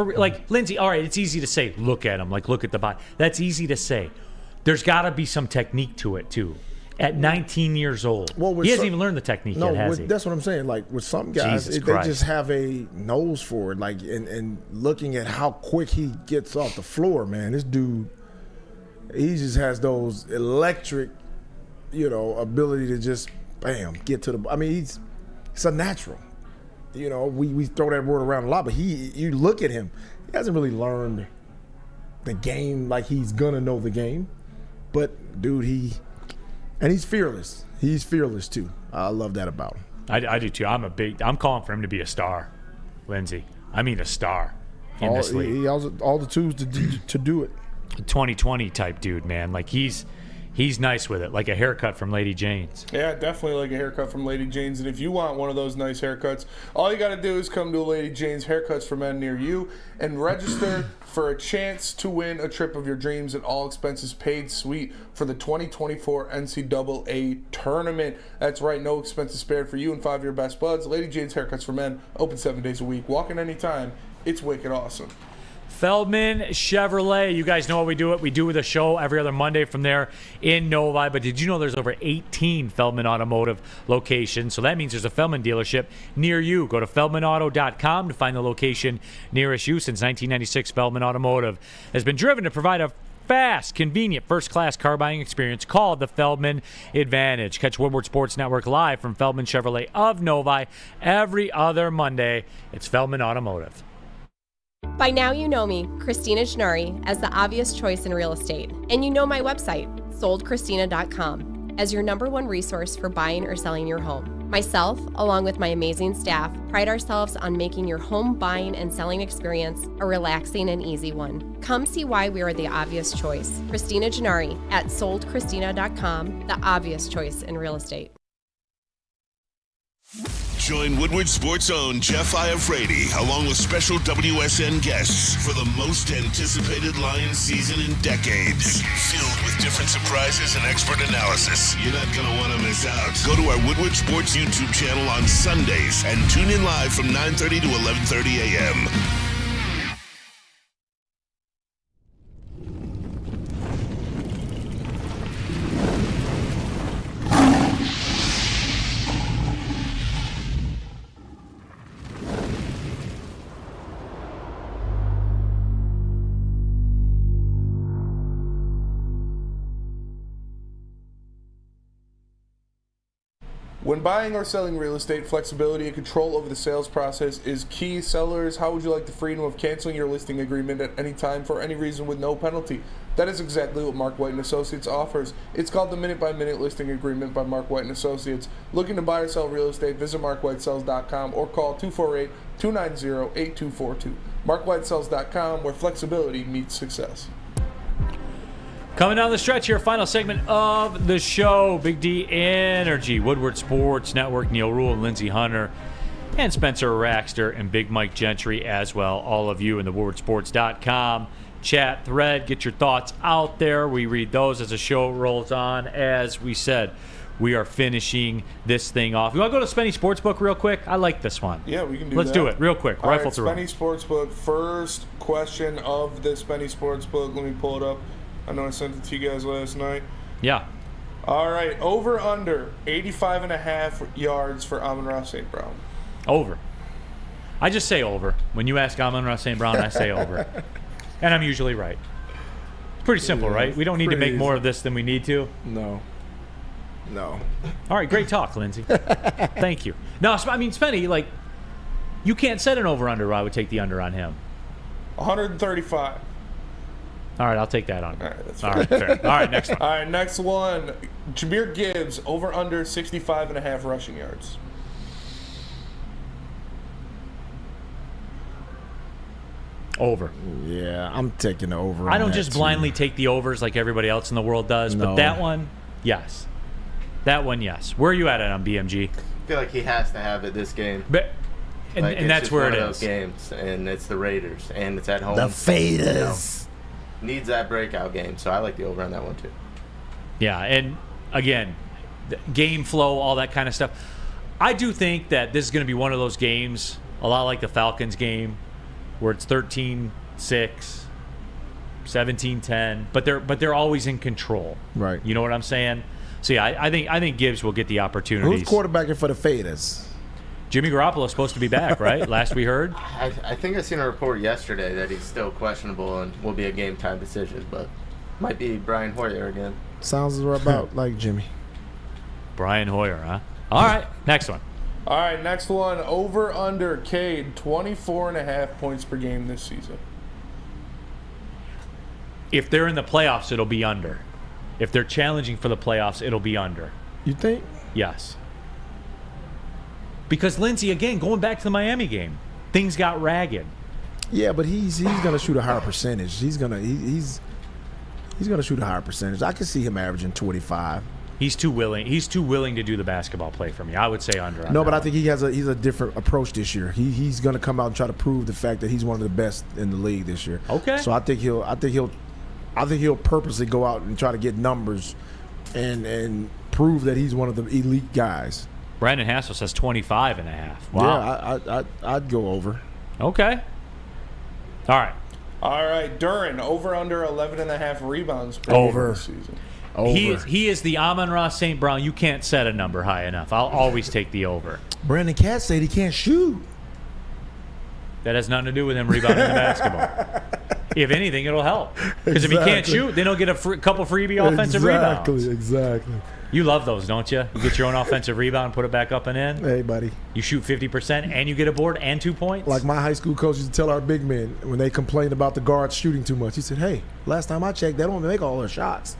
Lindsey, all right, it's easy to say, look at him, like look at the body. That's easy to say. There's got to be some technique to it too. At 19 years old, he hasn't even learned the technique yet, has he? That's what I'm saying. Like with some guys, they just have a nose for it. Like and looking at how quick he gets off the floor, man, this dude, he just has those electric, ability to just bam get to the. I mean, it's a natural. We throw that word around a lot, but you look at him, he hasn't really learned the game like he's gonna know the game. But dude, he's fearless. He's fearless too. I love that about him. I do too. I'm calling for him to be a star, Lindsey. I mean a star in this league. He has all the tools to do it. 2020 type dude, man. Like he's he's nice with it, like a haircut from Lady Jane's. Yeah, definitely like a haircut from Lady Jane's. And if you want one of those nice haircuts, all you got to do is come to a Lady Jane's Haircuts for Men near you and register for a chance to win a trip of your dreams and all expenses paid suite for the 2024 NCAA tournament. That's right, no expenses spared for you and 5 of your best buds. Lady Jane's Haircuts for Men, open 7 days a week. Walk in anytime. It's wicked awesome. Feldman Chevrolet, you guys know what we do. We do the show every other Monday from there in Novi. But did you know there's over 18 Feldman Automotive locations? So that means there's a Feldman dealership near you. Go to feldmanauto.com to find the location nearest you. Since 1996, Feldman Automotive has been driven to provide a fast, convenient, first-class car buying experience called the Feldman Advantage. Catch Woodward Sports Network live from Feldman Chevrolet of Novi every other Monday. It's Feldman Automotive. By now you know me, Christina Gennari, as the obvious choice in real estate. And you know my website, soldchristina.com, as your #1 resource for buying or selling your home. Myself, along with my amazing staff, pride ourselves on making your home buying and selling experience a relaxing and easy one. Come see why we are the obvious choice. Christina Gennari at soldchristina.com, the obvious choice in real estate. Join Woodward Sports' own Jeff Iafrate along with special WSN guests for the most anticipated Lions season in decades. Filled with different surprises and expert analysis. You're not going to want to miss out. Go to our Woodward Sports YouTube channel on Sundays and tune in live from 9:30 to 11:30 a.m. When buying or selling real estate, flexibility and control over the sales process is key. Sellers, how would you like the freedom of canceling your listing agreement at any time for any reason with no penalty? That is exactly what Mark White & Associates offers. It's called the Minute-by-Minute Listing Agreement by Mark White & Associates. Looking to buy or sell real estate, visit markwhitesells.com or call 248-290-8242. markwhitesells.com, where flexibility meets success. Coming down the stretch here, final segment of the show. Big D Energy, Woodward Sports Network, Neal, Rhul, and Lindsey Hunter, and Spencer Raxter and Big Mike Gentry as well. All of you in the woodwardsports.com chat thread. Get your thoughts out there. We read those as the show rolls on. As we said, we are finishing this thing off. You want to go to Spenny Sportsbook real quick? I like this one. Yeah, we can do Let's that. do it real quick. All Rifle right, through. Spenny Sportsbook, first question of the Spenny Sportsbook. Let me pull it up. I know I sent it to you guys last night. Yeah. All right, over under 85.5 yards for Amon-Ra St. Brown. Over. I just say over. When you ask Amon-Ra St. Brown, I say over. And I'm usually right. It's pretty simple, right? We don't need to make more of this than we need to. No. All right, great talk, Lindsey. Thank you. No, I mean, Spenny, like, you can't set an over-under. I would take the under on him. 135. All right, I'll take that on. All right, that's All right, fair. All right, next one. All right, next one. Jahmyr Gibbs, over under 65.5 rushing yards. Over. Yeah, I'm taking the over. I don't just blindly take the overs like everybody else in the world does, but that one, yes. That one, yes. Where are you at on BMG? I feel like he has to have it this game. But, and that's where it is. Those games, and it's the Raiders, and it's at home. The Faders. Needs that breakout game, so I like the over on that one too. Yeah, and again, game flow, all that kind of stuff. I do think that this is going to be one of those games, a lot like the Falcons game, where it's 13-6, 17-10, but they're always in control. Right. You know what I'm saying? So yeah, I think Gibbs will get the opportunities. Who's quarterbacking for the Faders? Jimmy Garoppolo's supposed to be back, right? Last we heard. I think I seen a report yesterday that he's still questionable and will be a game time decision, but might be Brian Hoyer again. Sounds about like Jimmy. Brian Hoyer, huh? All right, next one. All right, next one. Over under Cade, 24.5 points per game this season. If they're in the playoffs, it'll be under. If they're challenging for the playoffs, it'll be under. You think? Yes. Because Lindsey, again, going back to the Miami game, things got ragged. Yeah, but he's gonna shoot a higher percentage. He's He's going to shoot a higher percentage. I can see him averaging 25. He's too willing. He's too willing to do the basketball play for me. I would say under. No, but I think he's a different approach this year. He's going to come out and try to prove the fact that he's one of the best in the league this year. Okay. So I think he'll purposely go out and try to get numbers and prove that he's one of the elite guys. Brandon Hassel says 25.5. Wow. Yeah, I'd go over. Okay. All right. All right, Duran, over under 11.5 rebounds per Over. game this season. He is the Amon-Ra St. Brown. You can't set a number high enough. I'll always take the over. Brandon Katz said he can't shoot. That has nothing to do with him rebounding the basketball. If anything, it'll help. Because if he can't shoot, then he'll get a couple freebie offensive rebounds. Exactly. You love those, don't you? You get your own offensive rebound, put it back up and in. Hey, buddy. You shoot 50% and you get a board and 2 points. Like my high school coach used to tell our big men when they complained about the guards shooting too much. He said, hey, last time I checked, they don't make all their shots.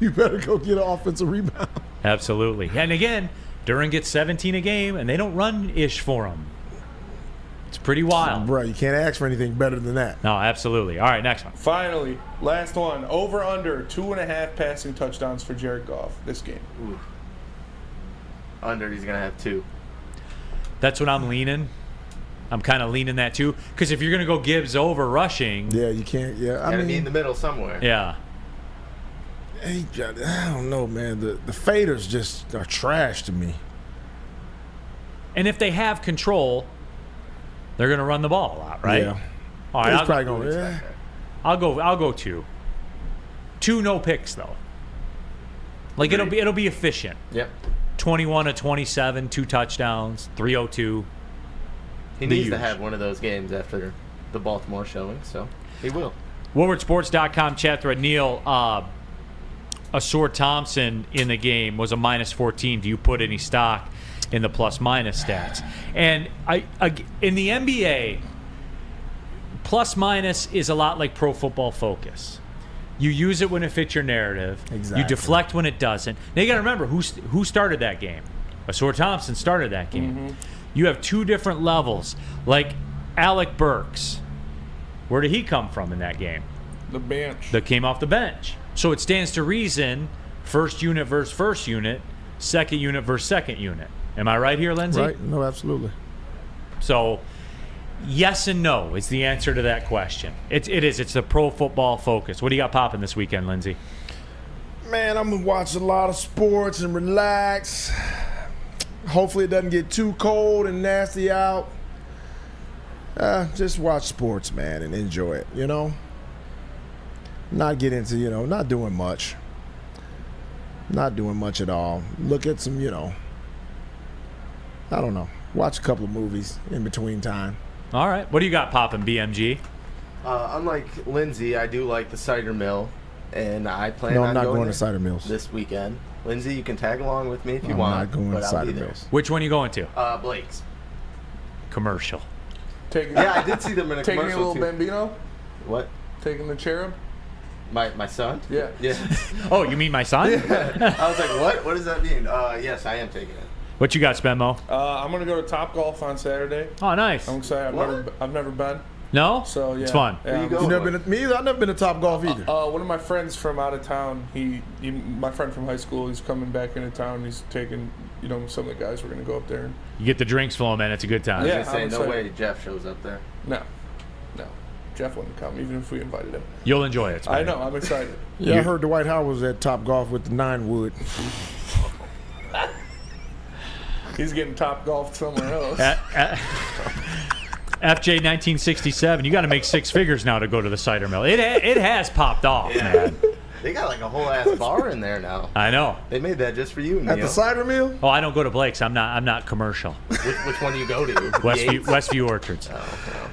You better go get an offensive rebound. Absolutely. And again, Duran gets 17 a game, and they don't run ish for him. It's pretty wild. Bro, you can't ask for anything better than that. No, absolutely. All right, next one. Finally, last one. Over under 2.5 passing touchdowns for Jared Goff this game. Ooh. Under, he's going to have 2. That's what I'm leaning. I'm kind of leaning that too. Because if you're going to go Gibbs over rushing. Yeah, you can't. Yeah, I mean, be in the middle somewhere. Yeah. I don't know, man. The faders just are trash to me. And if they have control, they're going to run the ball a lot, right? Yeah. All right, He's probably going. Yeah. I'll go 2. 2 no picks though. Like it'll be efficient. Yep. 21-27, 2 touchdowns, 302. He needs to have one of those games after the Baltimore showing, so he will. WoodwardSports.com chat thread. Neal, Asur Thompson in the game was a -14. Do you put any stock in the plus-minus stats? And I in the NBA, plus-minus is a lot like Pro Football Focus. You use it when it fits your narrative. Exactly. You deflect when it doesn't. Now you got to remember who started that game. Asur Thompson started that game. Mm-hmm. You have 2 different levels. Like Alec Burks. Where did he come from in that game? The bench. That came off the bench. So it stands to reason, first unit versus first unit, second unit versus second unit. Am I right here, Lindsey? Right. No, absolutely. So, yes and no is the answer to that question. It is. It's the Pro Football Focus. What do you got popping this weekend, Lindsey? Man, I'm going to watch a lot of sports and relax. Hopefully it doesn't get too cold and nasty out. Just watch sports, man, and enjoy it, you know? Not get into, not doing much. Not doing much at all. Look at some, I don't know. Watch a couple of movies in between time. All right. What do you got popping, BMG? Unlike Lindsey, I do like the cider mill, and I plan on I'm not going there to cider mills this weekend. Lindsey, you can tag along with me if you want. I'm not going to cider mills. Which one are you going to? Blake's. Commercial. Yeah, I did see them in a taking commercial. Taking a little Bambino? What? Taking the cherub? My son? Yeah. Oh, you mean my son? Yeah. I was like, what? What does that mean? Yes, I am taking it. What you got, Spenmo? I'm gonna go to Top Golf on Saturday. Oh, nice. I'm excited. I've never been. No? So yeah, it's fun. Yeah, You never been? Me either. I've never been to Top Golf either. One of my friends from out of town. My friend from high school. He's coming back into town. He's taking, some of the guys. We're gonna go up there. You get the drinks flowing, man. It's a good time. I was gonna say, no way Jeff shows up there. No. Jeff wouldn't come, even if we invited him. You'll enjoy it. I know. I'm excited. Yeah, I heard Dwight Howard was at Top Golf with the 9 wood. He's getting Top Golf somewhere else. FJ 1967. You got to make 6 figures now to go to the cider mill. It has popped off, man. They got like a whole ass bar in there now. I know. They made that just for you, Neal. At the cider mill? Oh, I don't go to Blake's. I'm not commercial. Which one do you go to? Westview Orchards. Oh.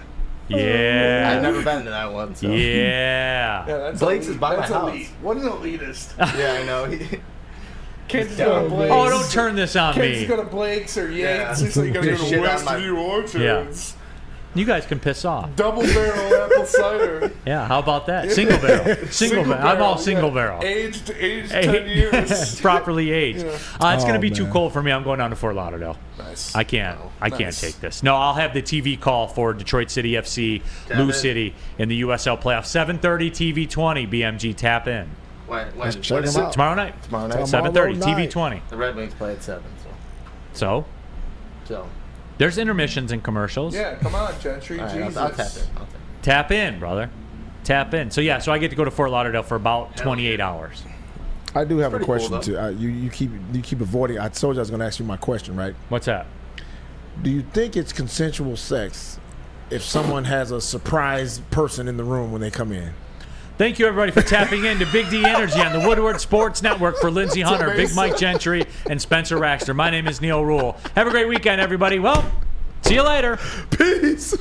Yeah. I've never been to that one. So. Yeah. That's Blake's is by my house. Elite. What an elitist. Yeah, I know. Kids go to Blake's. Oh, don't turn this on me. Kids go to Blake's or Yates. So you got to go to Westview Orchards. You guys can piss off. Double barrel apple cider. Yeah, how about that? Single barrel. Single barrel. I'm all single barrel. Aged 10 years. Properly aged. Yeah. It's going to be too cold for me. I'm going down to Fort Lauderdale. Nice. I can't take this. No, I'll have the TV call for Detroit City FC, Lou City in the USL playoffs. 7:30 TV 20. BMG tap in. When? Check them out. Tomorrow night. Tomorrow night. 7:30 TV 20. The Red Wings play at 7. So. There's intermissions and commercials. Yeah, come on, Gentry. Right, Jesus. I'll tap in. Tap in, brother. Tap in. So I get to go to Fort Lauderdale for about 28 hours. I do have a question cool, too. You keep avoiding. I told you I was going to ask you my question, right? What's that? Do you think it's consensual sex if someone has a surprise person in the room when they come in? Thank you, everybody, for tapping into Big D Energy on the Woodward Sports Network for Lindsey Hunter, Big Mike Gentry, and Spencer Raxter. My name is Neal Rhul. Have a great weekend, everybody. Well, see you later. Peace.